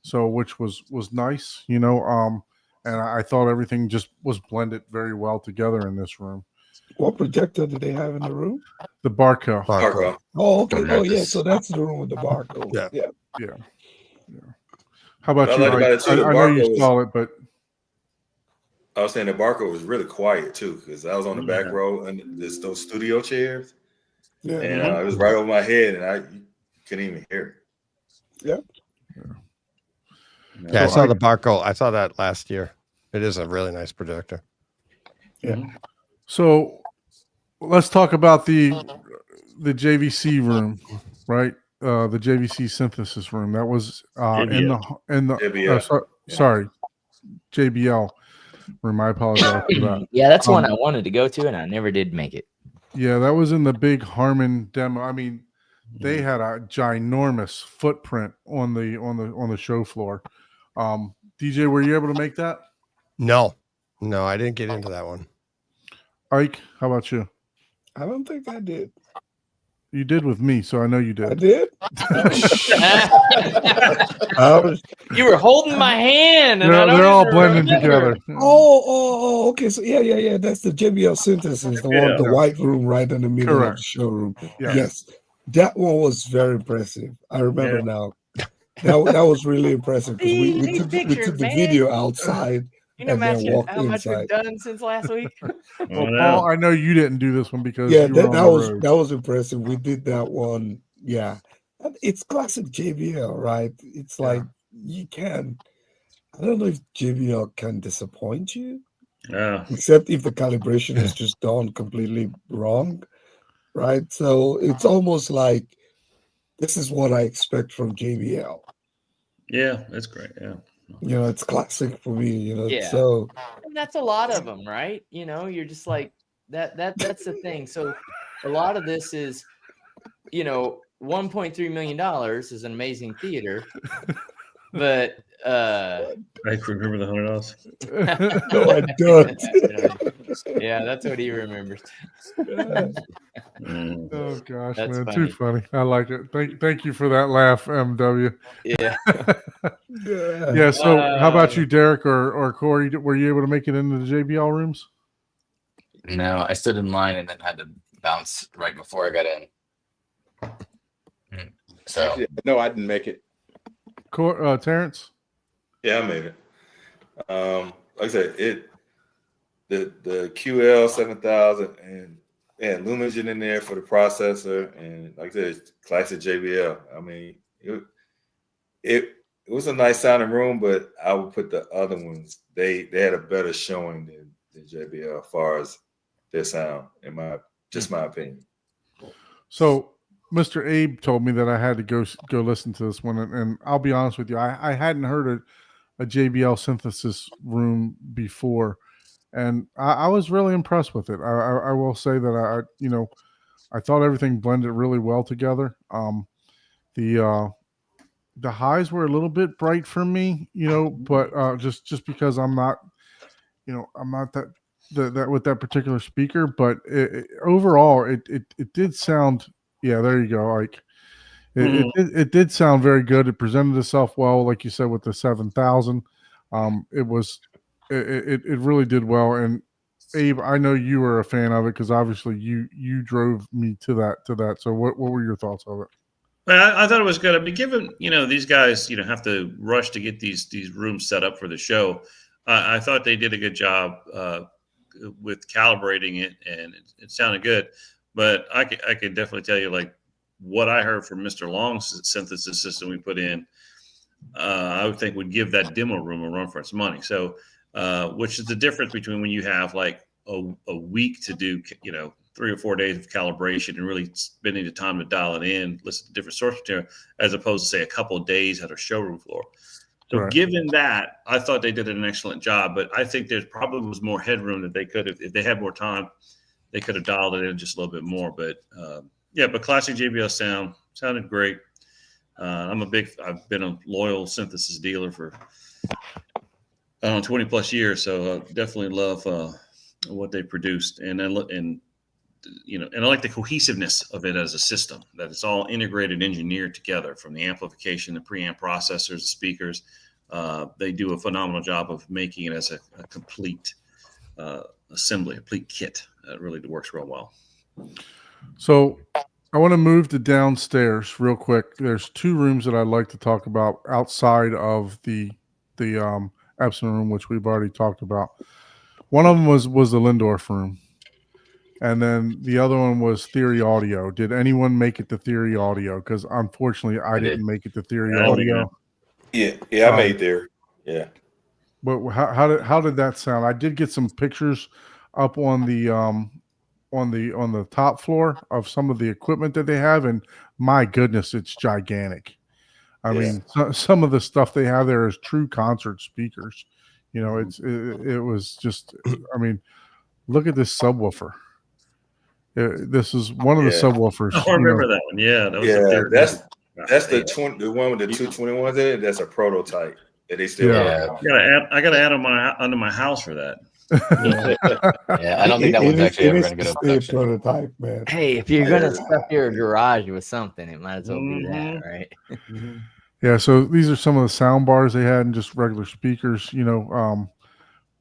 so which was nice, you know. And I thought everything just was blended very well together in this room. What projector did they have in the room? The Barco. Barco. Oh, okay. Oh, yeah. So that's the room with the barcode. Yeah. Yeah. How about I you, like Mike? about it too, the I know you Barco saw it, but I was saying the barcode was really quiet too, because I was on the back row and there's those studio chairs, Yeah. and it was right over my head, and you couldn't even hear it. Yeah, I saw the barcode. I saw that last year. It is a really nice projector. Yeah. so let's talk about the JVC room, right? The JVC synthesis room. That was in the JBL. sorry, JBL room. I apologize for that. Yeah, that's one I wanted to go to, and I never did make it. Yeah, that was in the big Harman demo. I mean, they had a ginormous footprint on the show floor. DJ, were you able to make that? No, I didn't get into that one. Ike, how about you? I don't think I did. You did with me, so I know you I did. did. You were holding my hand, and They're all blending together. Oh, okay. So yeah. That's the JBL synthesis, the one, the white room right in the middle of the Correct. showroom. Yeah. Yes, that one was very impressive. I remember now. That was really impressive because we These took pictures, the man. video outside You know and then walked how much we've inside. done since last week. Well, Paul, I know you didn't do this one because Yeah, you were on the road. that was impressive. We did that one. Yeah, and it's classic JBL, right? It's like you can. I don't know if JBL can disappoint you, except if the calibration is just done completely wrong, right? So it's almost like this is what I expect from JBL. Yeah, that's great. Yeah. You know, it's classic for me, you know. Yeah. So And that's a lot of them, right? You know, you're just like that's the thing. So a lot of this is, you know, $1.3 million is an amazing theater, but I remember the $100. no, I don't. Yeah, that's what he remembers. Oh gosh, That's man, funny. too funny. I like it. Thank you for that laugh, MW. Yeah. Yeah. So, how about you, Derek or Corey? Were you able to make it into the JBL rooms? No, I stood in line and then had to bounce right before I got in. So Actually, no, I didn't make it. Terrence? Yeah, I made it. Like I said, the QL 7000 and Lumigen in there for the processor, and like I said, it's classic JBL. I mean, it was a nice sounding room, but I would put the other ones. They had a better showing than JBL as far as their sound, in my opinion. So, Mr. Abe told me that I had to go listen to this one, and I'll be honest with you, I hadn't heard a JBL synthesis room before, and I was really impressed with it. I will say that I thought everything blended really well together. The highs were a little bit bright for me, but just because I'm not that with that particular speaker, but overall it did sound. Yeah, there you go. Like it did sound very good. It presented itself well, like you said, with the 7000. It really did well. And Abe, I know you were a fan of it because obviously you drove me to that. So what were your thoughts of it? Well, I thought it was good. I mean, given these guys have to rush to get these rooms set up for the show, I thought they did a good job with calibrating it, and it sounded good. But I can definitely tell you, like, what I heard from Mr. Long's synthesis system we put in, I would think would give that demo room a run for its money. So, which is the difference between when you have like a week to do, 3 or 4 days of calibration and really spending the time to dial it in, listen to different source material, as opposed to say a couple of days at a showroom floor. So Right. Given that, I thought they did an excellent job, but I think there's probably was more headroom that they could have, if they had more time, they could have dialed it in just a little bit more. But but classic JBL sounded great. I've been a loyal synthesis dealer for 20 plus years, so definitely love what they produced, and I like the cohesiveness of it as a system, that it's all integrated, engineered together, from the amplification, the preamp processors, the speakers. They do a phenomenal job of making it as a complete assembly, a complete kit. It really works real well. So I want to move to downstairs real quick. There's 2 rooms that I'd like to talk about outside of the Epson room, which we've already talked about. One of them was the Lindorf room. And then the other one was Theory Audio. Did anyone make it to Theory Audio? Because unfortunately, I didn't make it to Theory Audio. Yeah, I made there. Yeah. But how did that sound? I did get some pictures up on the top floor of some of the equipment that they have, and my goodness, it's gigantic. I mean, some of the stuff they have there is true concert speakers. It was just. I mean, look at this subwoofer. This is one of the subwoofers. I remember that one. Yeah, that was that's the one with the 221s in it. That's a prototype that they still. I got to add onto my house for that. I don't think that one's actually ever going to go to production. Prototype, man. Hey, if you're gonna stuff your garage with something, it might as well be that, right? Yeah. So these are some of the sound bars they had, and just regular speakers.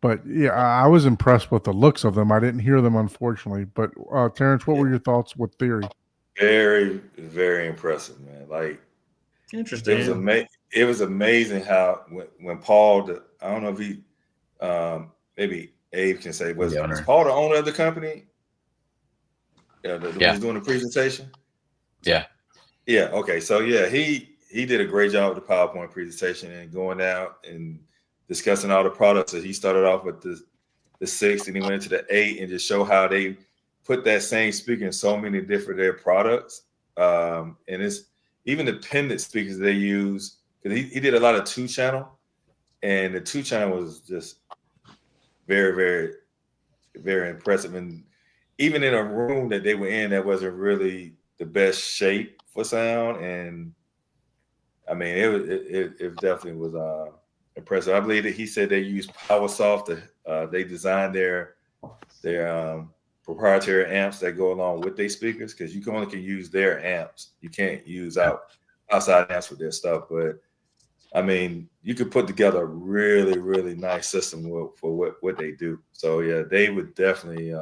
But yeah, I was impressed with the looks of them. I didn't hear them, unfortunately. But Terrence, what were your thoughts with Theory? Very, very impressive, man. Like, Interesting. It was amazing how when Paul, I don't know if he, maybe Abe can say, was Paul the owner of the company? That was doing the presentation? Yeah. Yeah. Okay. So yeah, he did a great job with the PowerPoint presentation and going out and discussing all the products. So he started off with the 6 and he went into the 8 and just show how they put that same speaker in so many different their products. And it's even the pendant speakers they use, because he did a lot of 2-channel, and the 2-channel was just very, very, very impressive. And even in a room that they were in that wasn't really the best shape for sound, and I mean it definitely was impressive. I believe that he said they use PowerSoft. They designed their proprietary amps that go along with their speakers, because you only can use their amps. You can't use outside amps with their stuff. But I mean, you could put together a really, really nice system for what they do. So yeah, they would definitely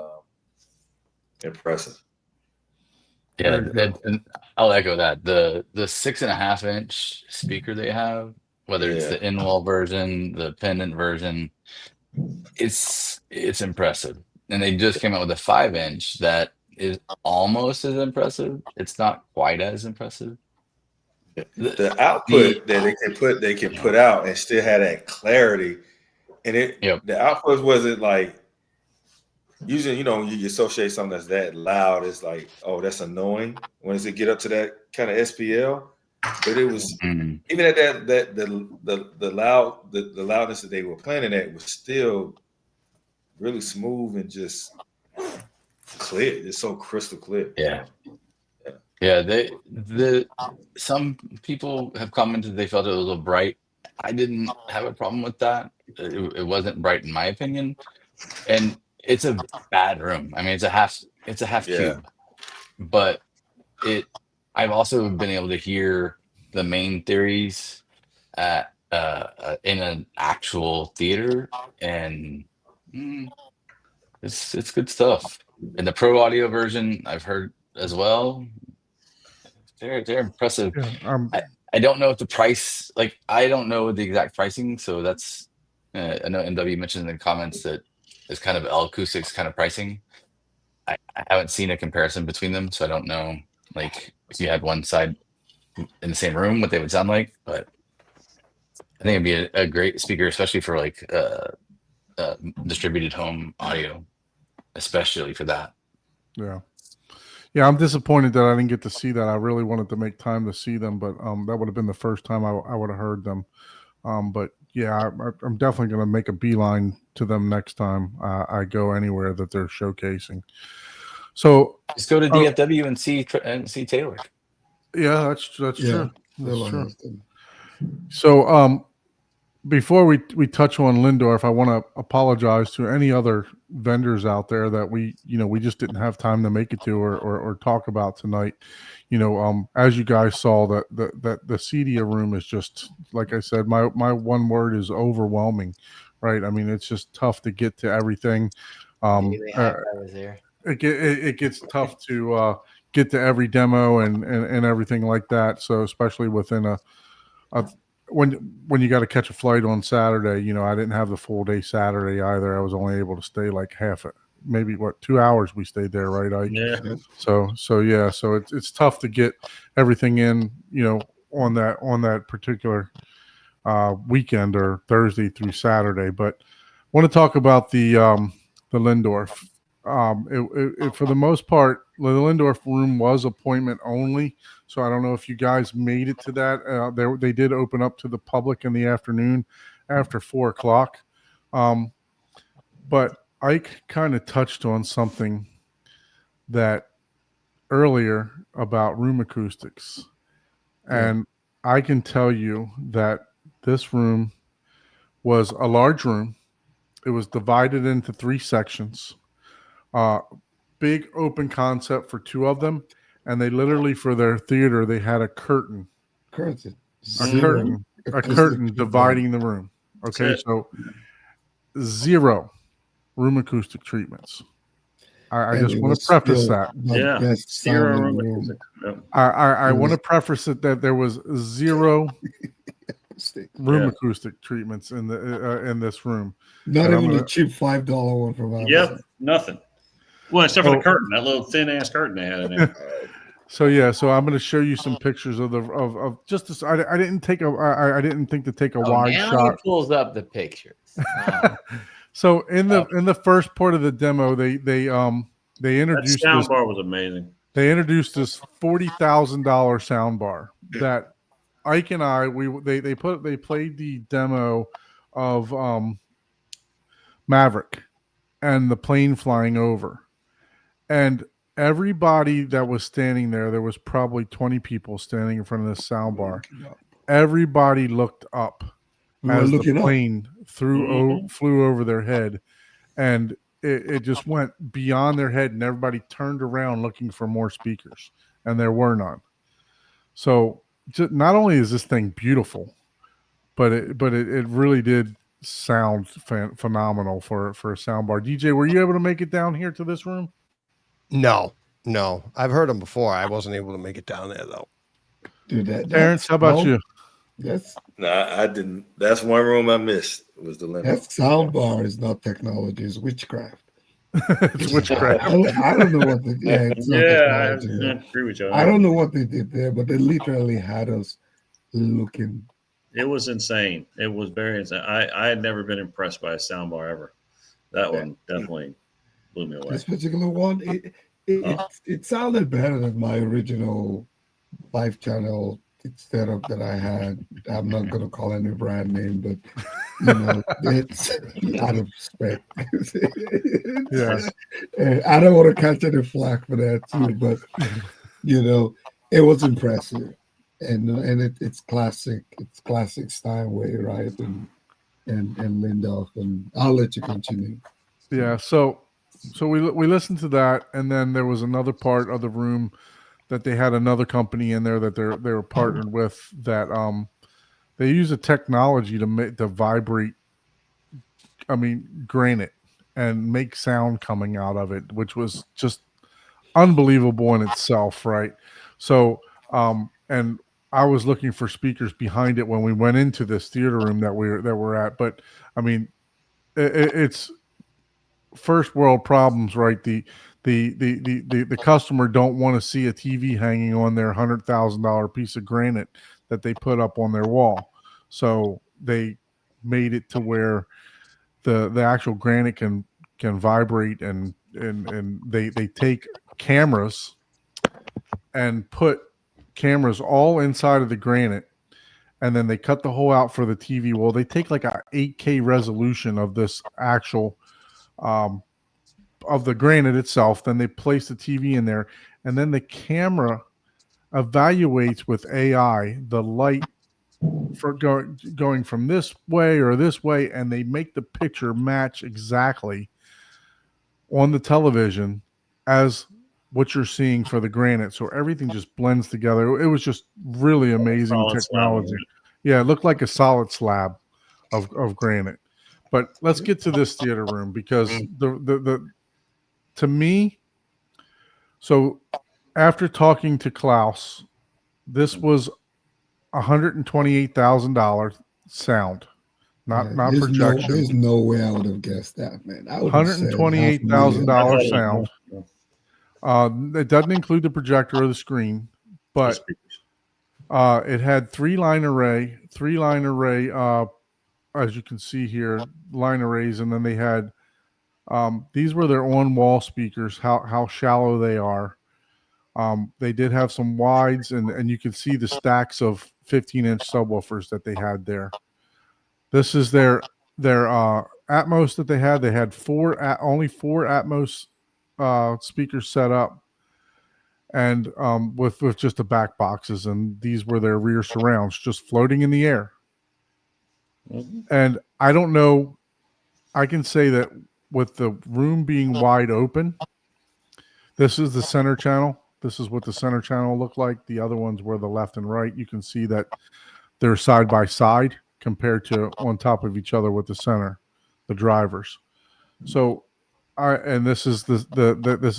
impressive. Yeah, and I'll echo that. The 6.5-inch speaker they have, whether it's the in-wall version, the pendant version, it's impressive. And they just came out with a 5-inch that is almost as impressive. It's not quite as impressive. The output that they can put out and still have that clarity, and the output wasn't like usually, you associate something that's that loud. It's like, oh, that's annoying when does it get up to that kind of SPL. But it was even at that the loudness that they were playing at was still really smooth and just clear. It's so crystal clear. Yeah. Some people have commented they felt it was a little bright. I didn't have a problem with that. It wasn't bright in my opinion, and it's a bad room. I mean, it's a half cube, but I've also been able to hear the main theories at in an actual theater, and it's good stuff. And the Pro Audio version I've heard as well. They're impressive. I don't know if the price, like I don't know the exact pricing, so that's I know MW mentioned in the comments that it's kind of Level Acoustics kind of pricing. I haven't seen a comparison between them, so I don't know like if you had one side in the same room what they would sound like, but I think it'd be a great speaker, especially for like distributed home audio, especially for that. Yeah, I'm disappointed that I didn't get to see that. I really wanted to make time to see them, but that would have been the first time I would have heard them. But yeah, I'm definitely going to make a beeline to them next time I go anywhere that they're showcasing. So just go to DFW and see Taylor. Yeah, that's true. That's true. So before we touch on Lindorf, I want to apologize to any other vendors out there that we just didn't have time to make it to or talk about tonight. As you guys saw, that the CEDIA room is just, like I said, my one word is overwhelming, right? I mean, it's just tough to get to everything. I was there. It gets tough to get to every demo and everything like that. So especially within when you got to catch a flight on Saturday, I didn't have the full day Saturday either. I was only able to stay like maybe 2 hours we stayed there, right, Ike? Yeah. So it's tough to get everything in, on that particular weekend or Thursday through Saturday. But I want to talk about the Lindorf. For the most part, the Lindorf room was appointment only. So I don't know if you guys made it to that. They did open up to the public in the afternoon after 4:00. But Ike kind of touched on something that earlier about room acoustics. And I can tell you that this room was a large room. It was divided into 3 sections. Big open concept for 2 of them, and they literally, for their theater, they had a curtain dividing the room. Okay, so 0 room acoustic treatments. I And just it want was to preface still that. the Yeah. best Zero sounding room room. acoustic. Yep. I want to preface it that there was zero room Yeah. acoustic treatments in the in this room. Not And I'm even gonna- a cheap $5 one from Amazon. Yep. Nothing. Well, except for Oh. the curtain, that little thin ass curtain they had in there. So yeah, so I'm going to show you some pictures of the of just this. I didn't take a I didn't think to take a wide now shot. he pulls up the pictures. Wow. So in the first part of the demo, they That introduced sound this. bar was amazing. They introduced this $40,000 sound bar that Ike and I they played the demo of Maverick and the plane flying over, and everybody that was standing there was probably 20 people standing in front of this sound bar. Everybody looked up We were as the looking up. plane flew over their head, and it just went beyond their head, and everybody turned around looking for more speakers, and there were none. So not only is this thing beautiful, but it really did sound phenomenal for a soundbar. DJ, were you able to make it down here to this room? No. I've heard them before. I wasn't able to make it down there though. Dude, Terrence, how about you? I didn't. That's one room I missed. Was the Lindorf. That sound bar is not technology; it's witchcraft. It's witchcraft. I don't know what they did. Yeah, it's not I technology. agree with you. I don't know what they did there, but they literally had us looking. It was insane. It was very insane. I had never been impressed by a soundbar ever. That one definitely blew me away. This particular one, it sounded better than my original 5-channel setup that I had. I'm not going to call any brand name, but it's out of respect. Yes. I don't want to catch any flack for that too, but it was impressive, and it's classic. It's classic Steinway, right? And Lindorf, and I'll let you continue. Yeah. So we listened to that, and then there was another part of the room that they had another company in there that they were partnered with that they use a technology to vibrate. I mean, granite and make sound coming out of it, which was just unbelievable in itself, right? So, and I was looking for speakers behind it when we went into this theater room that we're at, but I mean, it's first world problems, right? The customer don't want to see a TV hanging on their $100,000 piece of granite that they put up on their wall, so they made it to where the actual granite can vibrate, and they take cameras and put cameras all inside of the granite, and then they cut the hole out for the TV. Well, they take like a 8K resolution of this actual of the granite itself, then they place the TV in there, and then the camera evaluates with AI the light for going from this way or this way, and they make the picture match exactly on the television as what you're seeing for the granite. So everything just blends together. It was just really amazing Solid technology. slab. Yeah, it looked like a solid slab of granite. But let's get to this theater room, because the to me, so after talking to Klaus, this was $128,000 sound, not projection. There's no way I would have guessed that, man. I would have said $128,000 sound. It doesn't include the projector or the screen, but it had three line array, as you can see here, line arrays, and then they had these were their on-wall speakers. How shallow they are. They did have some wides, and you can see the stacks of 15-inch subwoofers that they had there. This is their Atmos that they had. They had only four Atmos speakers set up, and with just the back boxes, and these were their rear surrounds just floating in the air. And I don't know, I can say that with the room being wide open, this is the center channel. This is what the center channel looked like. The other ones were the left and right. You can see that they're side by side compared to on top of each other with the center, the drivers. So All right, and this is this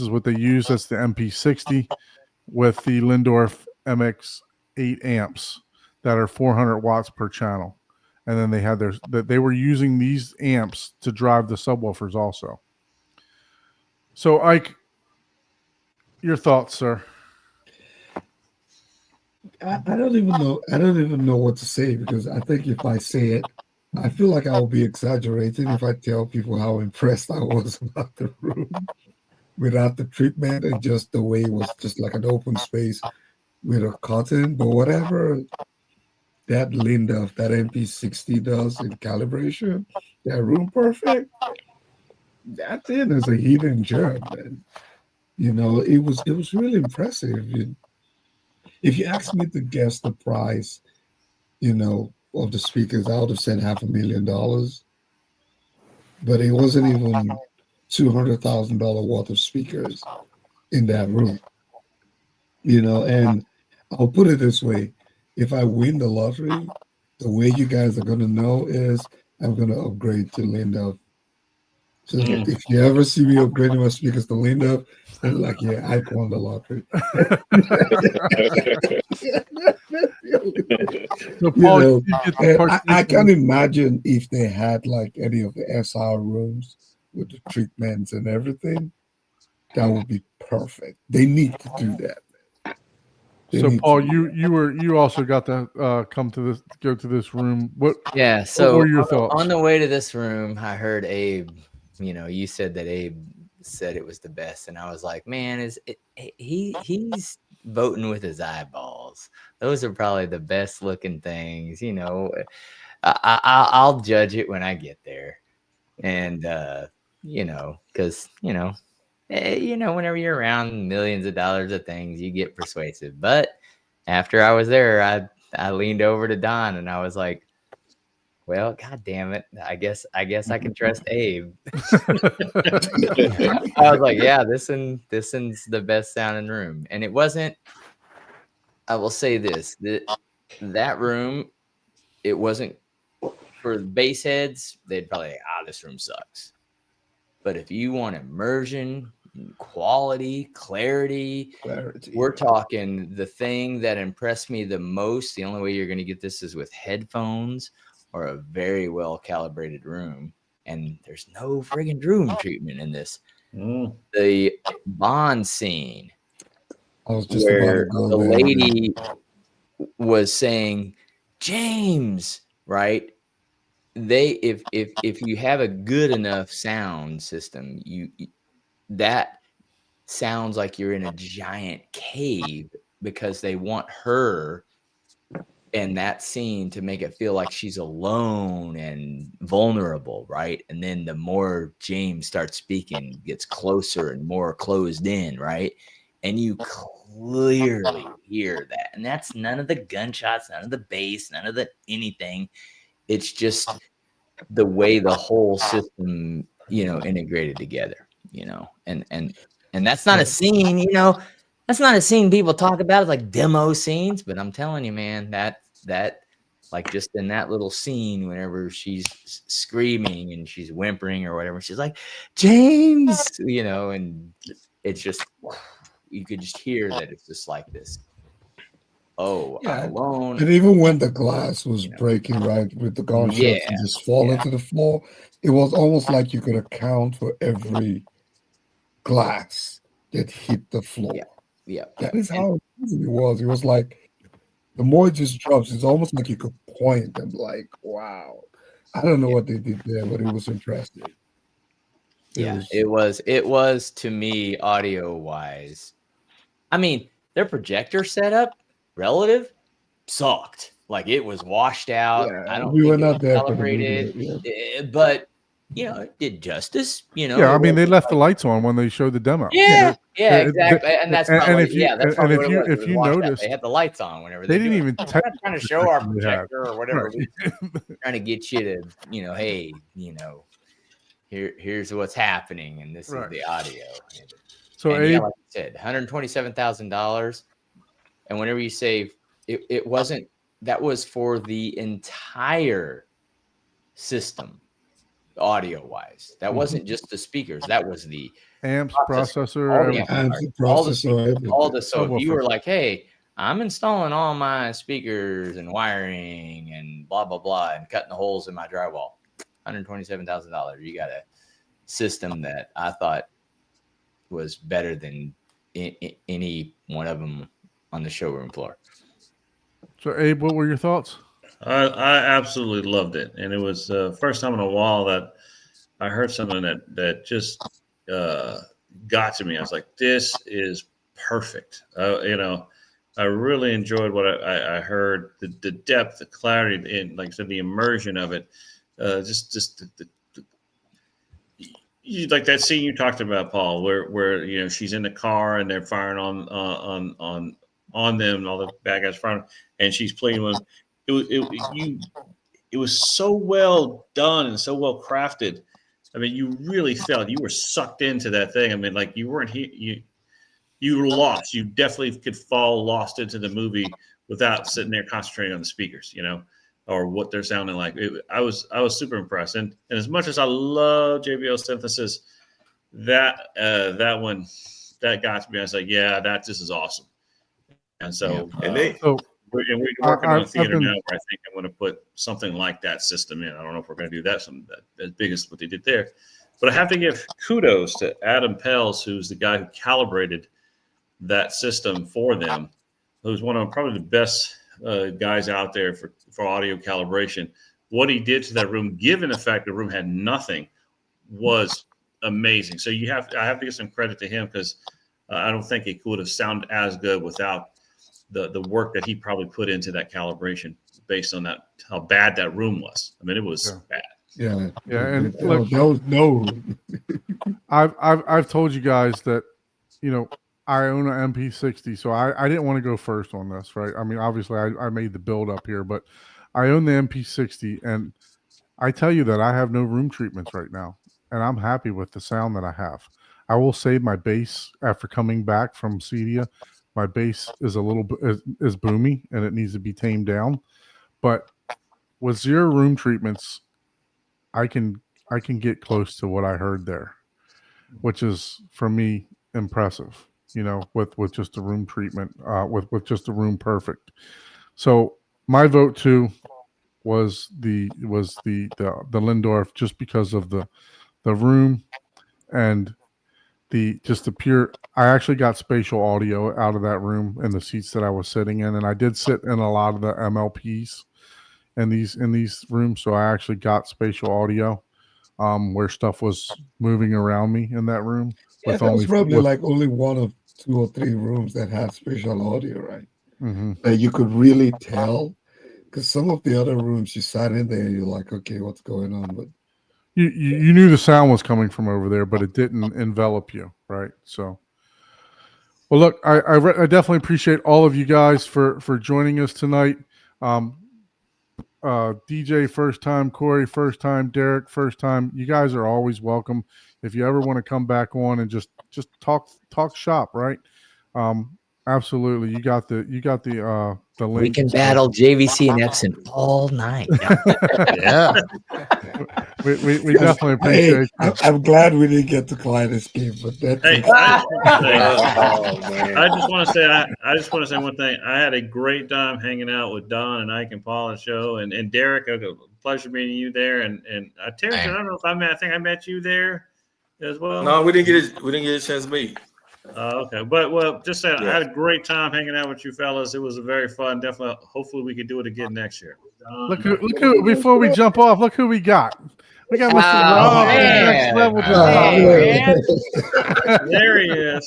is what they use. That's the MP60 with the Lindorf MX8 amps that are 400 watts per channel, and then they had they were using these amps to drive the subwoofers also. So, Ike, your thoughts, sir? I don't even know. I don't even know what to say, because I think if I say it, I feel like I will be exaggerating if I tell people how impressed I was about the room without the treatment and just the way it was, just like an open space with a curtain. But whatever that Lindorf, that MP60 does in calibration, that room perfect, that thing is a hidden gem, man. It was really impressive. If you ask me to guess the price, of the speakers, I would have said $500,000, but it wasn't even $200,000 worth of speakers in that room. And I'll put it this way: if I win the lottery, the way you guys are gonna know is I'm gonna upgrade to Lindorf. So if you ever see me upgrading my speakers to Lindorf, it's like, yeah, I won the lottery. So, Paul, I can't imagine if they had like any of the SR rooms with the treatments and everything. That would be perfect. They need to do that. So, Paul, you also got to go to this room. What were your thoughts? On the way to this room, I heard Abe. You said that Abe said it was the best, and I was like, man, he's voting with his eyeballs. Those are probably the best looking things. I'll judge it when I get there, and because whenever you're around millions of dollars of things, you get persuasive. But after I was there, I leaned over to Don and I was like, well, God damn it. I guess I can trust Abe. I was like, yeah, this one's the best sounding room. And it wasn't, I will say this, that room, it wasn't for bass heads. They'd probably like, this room sucks. But if you want immersion, quality, clarity, we're talking the thing that impressed me the most. The only way you're going to get this is with headphones or a very well calibrated room. And there's no friggin' room treatment in this. The Bond scene, I was just where about to go the there. lady was saying, James, right? If you have a good enough sound system, that sounds like you're in a giant cave, because they want her in that scene to make it feel like she's alone and vulnerable, right? And then the more James starts speaking, gets closer and more closed in, right? And you clearly hear that. And that's none of the gunshots, none of the bass, none of the anything. It's just the way the whole system, integrated together, and that's not a scene, that's not a scene people talk about. It's like demo scenes, but I'm telling you, man, that like just in that little scene, whenever she's screaming and she's whimpering or whatever, she's like, James, and it's just, you could just hear that it's just like this. I'm alone. And even when the glass was breaking, right, with the gunshots and just falling to the floor, it was almost like you could account for every glass that hit the floor. Yeah. That is how it was. It was like the more it just drops, it's almost like you could point and like, wow. I don't know what they did there, but it was impressive. It was to me, audio wise. I mean, their projector setup relative sucked. Like, it was washed out. I don't think were it not was there calibrated, but it did justice. Yeah, I mean, they left the lights on when they showed the demo. Yeah, exactly. And that's probably, that's probably what it was. If you noticed, they had the lights on whenever they didn't even trying to show our projector or whatever. Right. Trying to get you to, hey, here's what's happening, and this is the audio. So, like you said, $127,000, and whenever you say it wasn't, that was for the entire system. audio wise. That wasn't just the speakers. That was the amps, all processor, the everything. all the speakers, all the. So if you were Subwoofer. like, hey, I'm installing all my speakers and wiring and blah blah blah and cutting the holes in my drywall, $127,000. You got a system that I thought was better than any one of them on the showroom floor. So, Abe, what were your thoughts? I absolutely loved it, and it was the first time in a while that I heard something that just got to me. I was like, "This is perfect." I really enjoyed what I heard. The depth, the clarity, and like I said, the immersion of it. Like that scene you talked about, Paul, where she's in the car and they're firing on them, and all the bad guys firing, and she's playing with them. It was so well done and so well crafted. I mean, you really felt you were sucked into that thing. I mean, like you weren't here, you were lost. You definitely could fall lost into the movie without sitting there concentrating on the speakers, or what they're sounding like. I was super impressed. And as much as I love JBL synthesis, that one that got to me. I was like, yeah, this is awesome. And so, we're working on a theater now where I think I'm going to put something like that system in. I don't know if we're going to do that as big as what they did there, but I have to give kudos to Adam Pels, who's the guy who calibrated that system for them, who's one of probably the best guys out there for audio calibration. What he did to that room, given the fact the room had nothing, was amazing. So I have to give some credit to him, because I don't think it would have sounded as good without the work that he probably put into that calibration based on that, how bad that room was. I mean, it was bad. Yeah. And look, there was no. I've told you guys that, I own an MP60, so I didn't want to go first on this, right? I mean, obviously I made the build up here, but I own the MP60, and I tell you that I have no room treatments right now, and I'm happy with the sound that I have. I will say my bass, after coming back from CEDIA, my bass is a little bit is boomy, and it needs to be tamed down. But with 0 room treatments, I can get close to what I heard there, which is, for me, impressive. With just the room treatment, with just the room perfect. So my vote too was the Lindorf, just because of the room and the pure. I actually got spatial audio out of that room in the seats that I was sitting in, and I did sit in a lot of the MLPs in these rooms, so I actually got spatial audio where stuff was moving around me in that room. Yeah, that was probably like only one of 2 or 3 rooms that had spatial audio, right? Mm-hmm. That you could really tell, because some of the other rooms you sat in there, you're like, okay, what's going on? But you knew the sound was coming from over there, but it didn't envelop you, right? So, well, look, I definitely appreciate all of you guys for joining us tonight. DJ first time, Corey first time, Derek first time. You guys are always welcome. If you ever want to come back on and just talk shop, right? Absolutely. You got the link. We can battle JVC and Epson all night. Yeah. we definitely appreciate it. I'm glad we didn't get to Clyde Escape, but that's I just want to say one thing. I had a great time hanging out with Don and Ike and Paul and show, and Derek. It was a pleasure meeting you there, and Terry. I don't know if I think I met you there as well. No, we didn't get a chance to meet. Okay, but just saying, I had a great time hanging out with you fellas. It was very fun. Definitely, hopefully, we could do it again next year. Look who! Before we jump off, look who we got. We got Mr. Rob, next level design. There he is.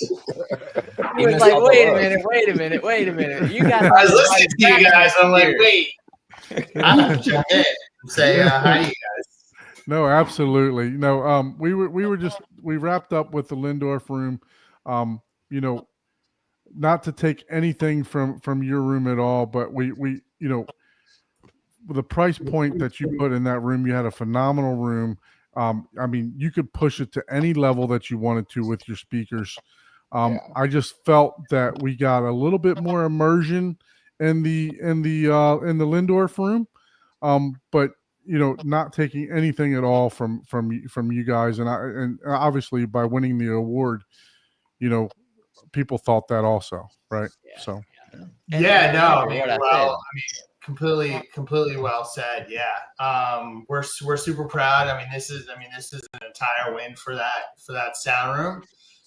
He was like, wait a minute. You got. I was listening to you guys. I'm like, wait. I have to jump in and say hi to you guys. No, absolutely. No, we wrapped up with the Lindorf room. Not to take anything from your room at all, but we the price point that you put in that room, you had a phenomenal room. I mean, you could push it to any level that you wanted to with your speakers. I just felt that we got a little bit more immersion in the Lindorf room. But not taking anything at all from you guys, and obviously by winning the award, people thought that also, right? Yeah. So Yeah, no, I mean, What I well, said. I mean, completely well said. Yeah, we're super proud. I mean, this is an entire win for that sound room,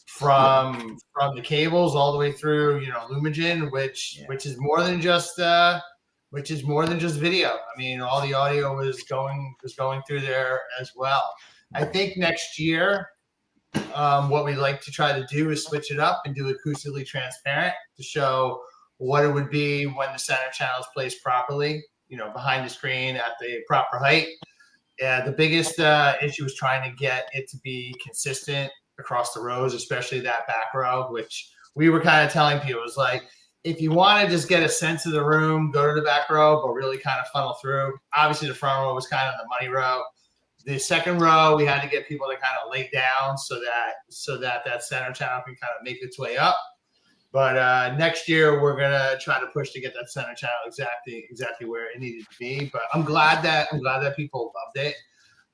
from the cables all the way through, Lumagen, which is more than just video. I mean, all the audio was going through there as well. I think next year, what we like to try to do is switch it up and do acoustically transparent to show what it would be when the center channel is placed properly, behind the screen at the proper height. Yeah, the biggest issue was trying to get it to be consistent across the rows, especially that back row, which we were kind of telling people was like, if you want to just get a sense of the room, go to the back row, but really kind of funnel through. Obviously, the front row was kind of the money row. The second row, we had to get people to kind of lay down so that center channel can kind of make its way up. But next year, we're gonna try to push to get that center channel exactly where it needed to be. But I'm glad that people loved it.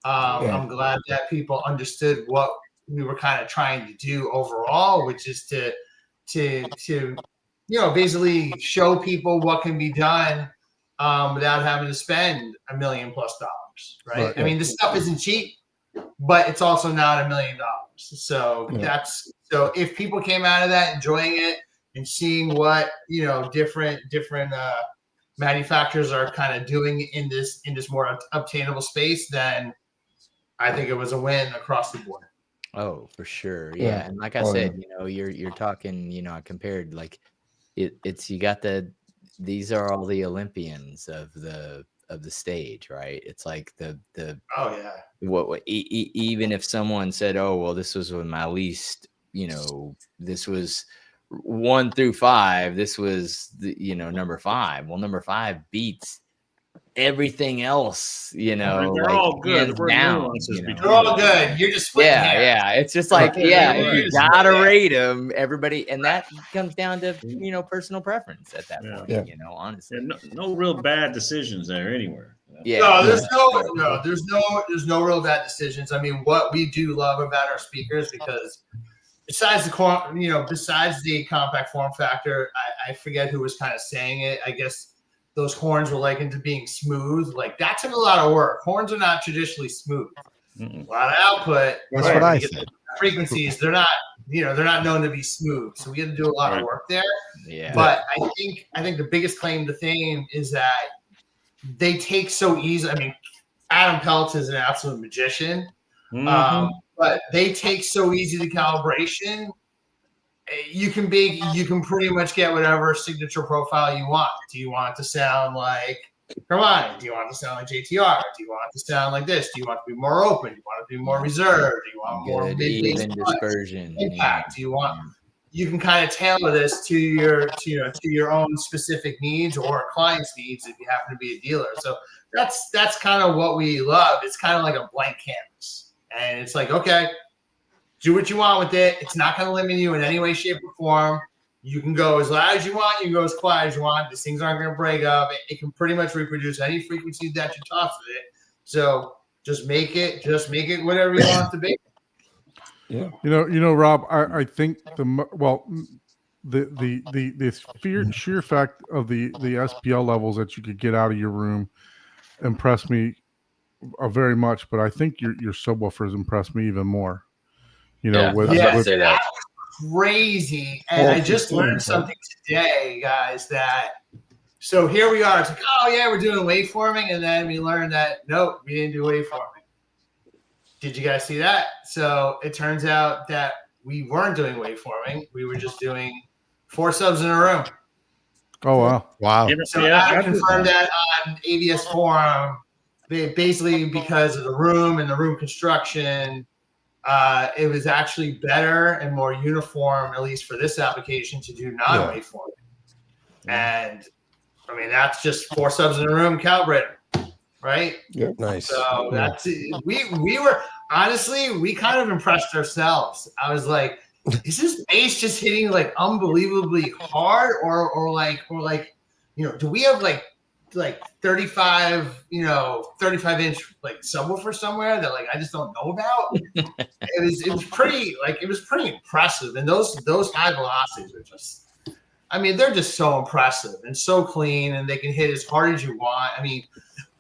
I'm glad that people understood what we were kind of trying to do overall, which is to basically show people what can be done without having to spend $1 million+, right? I mean, this stuff isn't cheap, but it's also not $1 million. So so if people came out of that enjoying it and seeing what different manufacturers are kind of doing in this more obtainable space, then I think it was a win across the board. Oh, for sure. Yeah. And like I said, you're talking, I compared like it's you got these are all the Olympians of the stage, right? It's like the even if someone said, oh, well, this was my least, this was 1 through 5, this was the, number 5. Well, number 5 beats everything else, they're like, all good. Down, they're all good. You're just splitting hairs. Yeah. It's just like, if you gotta rate them, everybody, and that comes down to personal preference at that point. Honestly, no real bad decisions there anywhere. Yeah. No, there's no real bad decisions. I mean, what we do love about our speakers, because besides the compact form factor, I forget who was kind of saying it. I guess those horns were likened to being smooth. Like, that took a lot of work. Horns are not traditionally smooth. A lot of output. That's what I said. Frequencies, they're not known to be smooth. So we had to do a lot of work there. Yeah. But I think the biggest claim to fame is that they take so easy. I mean, Adam Peltz is an absolute magician. But they take so easy the calibration. You can pretty much get whatever signature profile you want. Do you want it to sound like Hermione? Do you want it to sound like JTR? Do you want it to sound like this? Do you want it to be more open? Do you want it to be more reserved? Do you want more even dispersion? Impact? Do you want? You can kind of tailor this to your own specific needs or a client's needs if you happen to be a dealer. So that's kind of what we love. It's kind of like a blank canvas, and it's like, okay, do what you want with it. It's not going to limit you in any way, shape, or form. You can go as loud as you want. You can go as quiet as you want. These things aren't going to break up. It can pretty much reproduce any frequency that you toss with it. So just make it whatever you want it to be. Yeah. Rob, I think the sheer fact of the SPL levels that you could get out of your room impressed me very much. But I think your subwoofers impressed me even more. Say that. Crazy. And I just learned something today, guys, so here we are. It's like, oh yeah, we're doing waveforming, and then we learned that nope, we didn't do waveforming. Did you guys see that? So it turns out that we weren't doing waveforming. We were just doing 4 subs in a room. Oh wow. So I confirmed that on AVS forum, basically because of the room and the room construction. It was actually better and more uniform, at least for this application, to do non-waveforming. And I mean, that's just 4 subs in a room calibrated, right? Yeah, nice. So that's we were honestly, we kind of impressed ourselves. I was like, is this bass just hitting like unbelievably hard, or like do we have like like 35, 35-inch like subwoofer somewhere that like I just don't know about. it was pretty impressive. And those high velocities are just, I mean, they're just so impressive and so clean, and they can hit as hard as you want. I mean,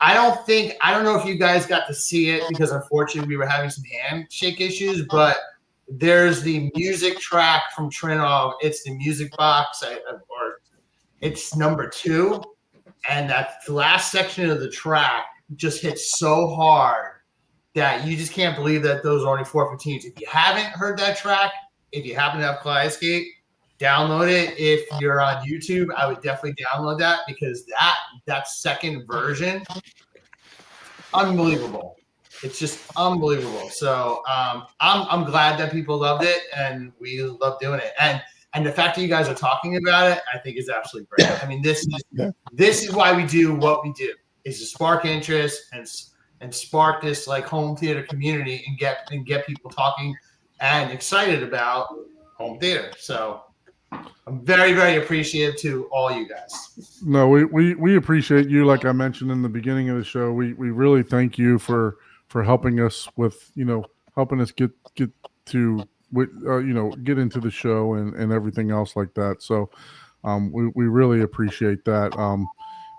I don't know if you guys got to see it because unfortunately we were having some handshake issues, but there's the music track from Trinov. It's the music box, or it's number 2. And that last section of the track just hits so hard that you just can't believe that those are only 415s. If you haven't heard that track, if you happen to have Kaleidoscope, download it. If you're on YouTube, I would definitely download that because that second version, unbelievable. It's just unbelievable. So I'm glad that people loved it, and we love doing it. And the fact that you guys are talking about it, I think is absolutely great. I mean, this is why we do what we do, is to spark interest and spark this like home theater community and get people talking and excited about home theater. So I'm very, very appreciative to all you guys. No, we appreciate you. Like I mentioned in the beginning of the show, we really thank you for helping us with, helping us get to get into the show and everything else like that. So we really appreciate that.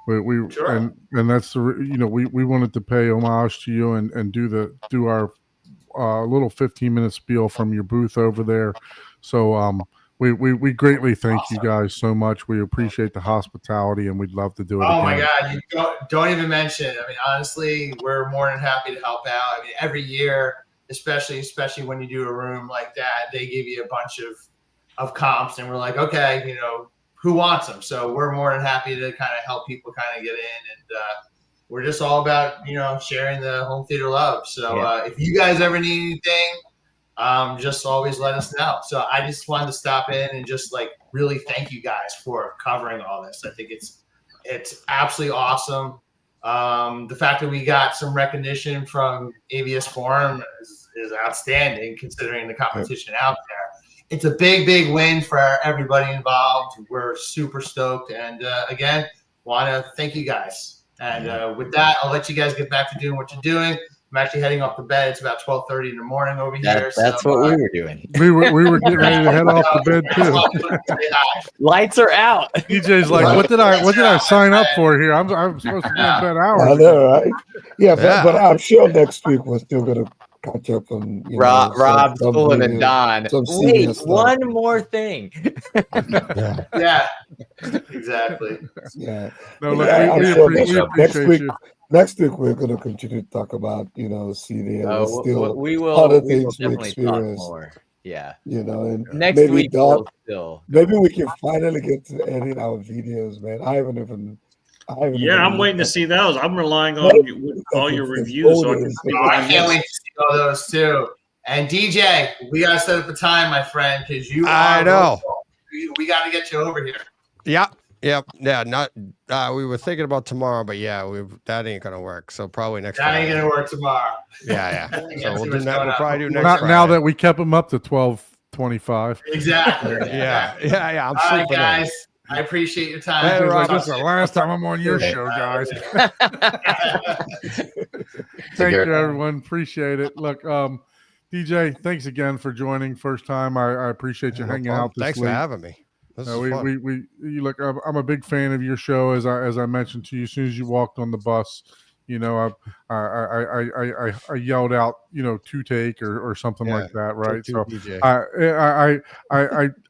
We Sure. and that's the we wanted to pay homage to you and do our little 15-minute spiel from your booth over there. So we greatly thank you guys so much. We appreciate the hospitality, and we'd love to do it again. Oh my God, you don't even mention it. I mean, honestly, we're more than happy to help out. I mean, every year, especially when you do a room like that, they give you a bunch of comps, and we're like, okay, who wants them? So we're more than happy to kind of help people kind of get in, and we're just all about sharing the home theater love. So if you guys ever need anything, just always let us know. So I just wanted to stop in and just like really thank you guys for covering all this. I think it's absolutely awesome. The fact that we got some recognition from ABS Forum is outstanding considering the competition out there. It's a big, big win for everybody involved. We're super stoked. And again, want to thank you guys. And with that, I'll let you guys get back to doing what you're doing. I'm actually heading off to bed. It's about 12:30 in the morning over here. That's what we were doing. We were getting ready to head off to bed too. Lights are out. DJ's like, what did I sign up for here? I'm supposed to be in bed hours. I know, right? Yeah, but I'm sure next week we're still gonna catch up on Rob's pulling and Don. Wait, one more thing. Yeah, exactly. Yeah. No, look, we appreciate you. Next week we're going to continue to talk about CEDIA. Still we will. other We will things we definitely talk experience. more. Yeah. And Next maybe week we'll still. maybe we can finally get to edit our videos, man. I haven't even. I'm waiting to see those. I'm relying on all your reviews. So I can't wait to see all those too. And DJ, we gotta set up a time, my friend, because I know. We got to get you over here. Yeah. Not. We were thinking about tomorrow, but that ain't gonna work. So probably next. That ain't gonna work tomorrow. Yeah. So we'll do that. We'll probably do next. Now that we kept them up to 12:25. Exactly. Yeah. I'm all right, guys. I appreciate your time. Hey, Rob, this is the last time I'm on your show, guys. Thank you, everyone. Appreciate it. Look, DJ, thanks again for joining. First time. I appreciate you hanging out. Thanks for having me. Look, I'm a big fan of your show. As I mentioned to you, as soon as you walked on the bus, I yelled out, to take or something like that, right? So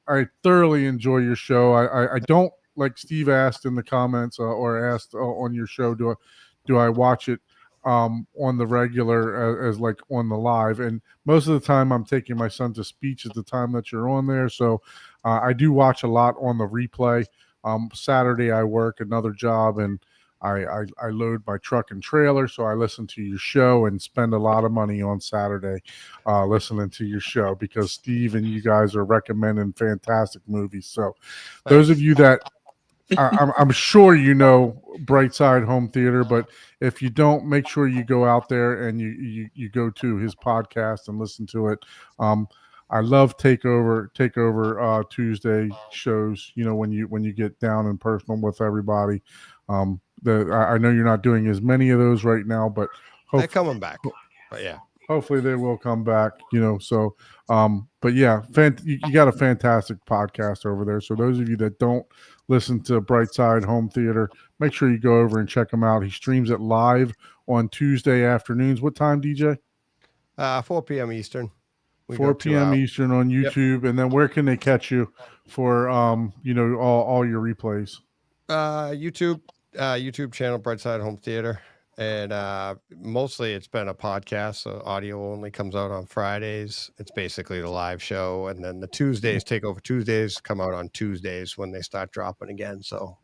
I thoroughly enjoy your show. I don't, like Steve asked in the comments or asked on your show, do I watch it on the regular as like on the live? And most of the time I'm taking my son to speech at the time that you're on there. So I do watch a lot on the replay. Saturday I work another job and I load my truck and trailer, so I listen to your show and spend a lot of money on Saturday listening to your show because Steve and you guys are recommending fantastic movies. So those of you that I'm sure Brightside Home Theater, but if you don't, make sure you go out there and you go to his podcast and listen to it. I love takeover Tuesday shows, when you get down and personal with everybody. I know you're not doing as many of those right now, but they're coming back. But yeah, hopefully they will come back. So but yeah, you got a fantastic podcast over there. So those of you that don't listen to Brightside Home Theater, make sure you go over and check him out. He streams it live on Tuesday afternoons. What time, DJ? 4 p.m. Eastern. 4 p.m. Eastern on YouTube. Yep. And then where can they catch you for all your replays? YouTube channel Brightside Home Theater, and mostly it's been a podcast, so audio only comes out on Fridays. It's basically the live show, and then the Tuesdays Takeover Tuesdays come out on Tuesdays when they start dropping again. So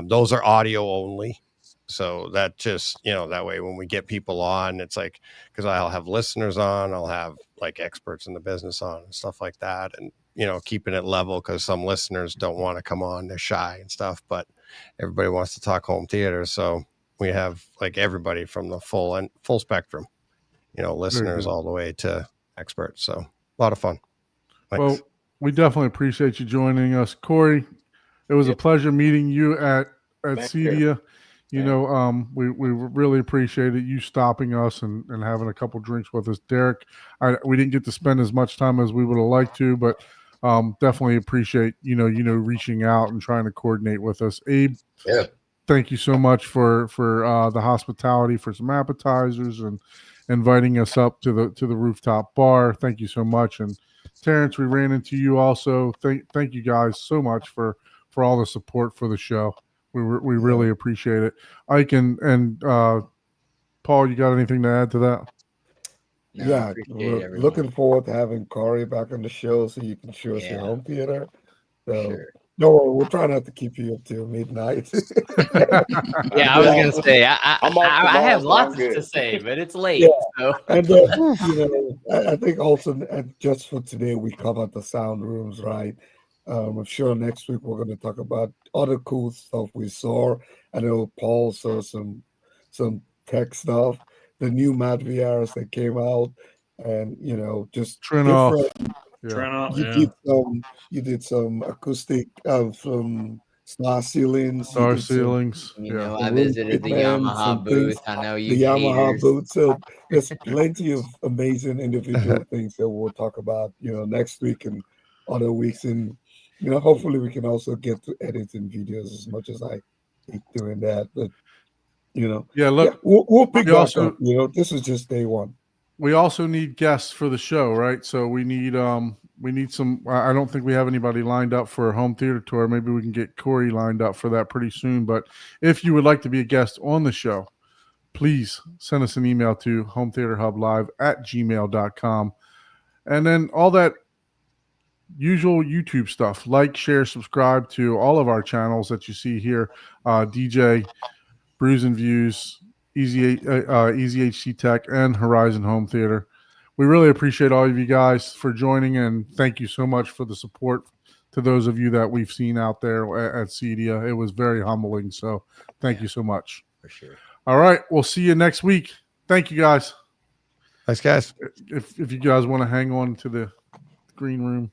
those are audio only. So that just, that way when we get people on, it's like, because I'll have listeners on, I'll have like experts in the business on and stuff like that. And, keeping it level, because some listeners don't want to come on, they're shy and stuff, but everybody wants to talk home theater. So we have like everybody from the full spectrum, listeners all the way to experts. So a lot of fun. Thanks. Well, we definitely appreciate you joining us, Corey. It was a pleasure meeting you at CEDIA. We really appreciated you stopping us and having a couple drinks with us. Derek, we didn't get to spend as much time as we would have liked to, but definitely appreciate, reaching out and trying to coordinate with us. Abe, thank you so much for the hospitality, for some appetizers and inviting us up to the rooftop bar. Thank you so much. And Terrence, we ran into you also. Thank you guys so much for all the support for the show. We really appreciate it. Ike and Paul, you got anything to add to that? No, we're looking forward to having Corey back on the show so you can show us your home theater. So, no, we'll try not to keep you up till midnight. I was going to say, I have lots to say, but it's late. Yeah. So. And, I think also, just for today, we covered the sound rooms, right? I'm sure next week we're going to talk about other cool stuff we saw. I know Paul saw some tech stuff, the new Matt VRs that came out, and just different. You did some acoustic from star ceilings. I visited the Yamaha booth. I know you. The Yamaha booth. So there's plenty of amazing individual things that we'll talk about, next week and other weeks. And hopefully we can also get to editing videos as much as I hate doing that. But we'll pick back up. This is just day one. We also need guests for the show, right? So we need some. I don't think we have anybody lined up for a home theater tour. Maybe we can get Corey lined up for that pretty soon. But if you would like to be a guest on the show, please send us an email to hometheaterhublive@gmail.com. And then all that usual YouTube stuff, like, share, subscribe to all of our channels that you see here. DJ, Brews and Views, Easy HC Tech, and Horizon Home Theater. We really appreciate all of you guys for joining, and thank you so much for the support to those of you that we've seen out there at CEDIA. It was very humbling, so thank you so much. For sure. All right, we'll see you next week. Thank you, guys. Thanks, guys. If you guys want to hang on to the green room.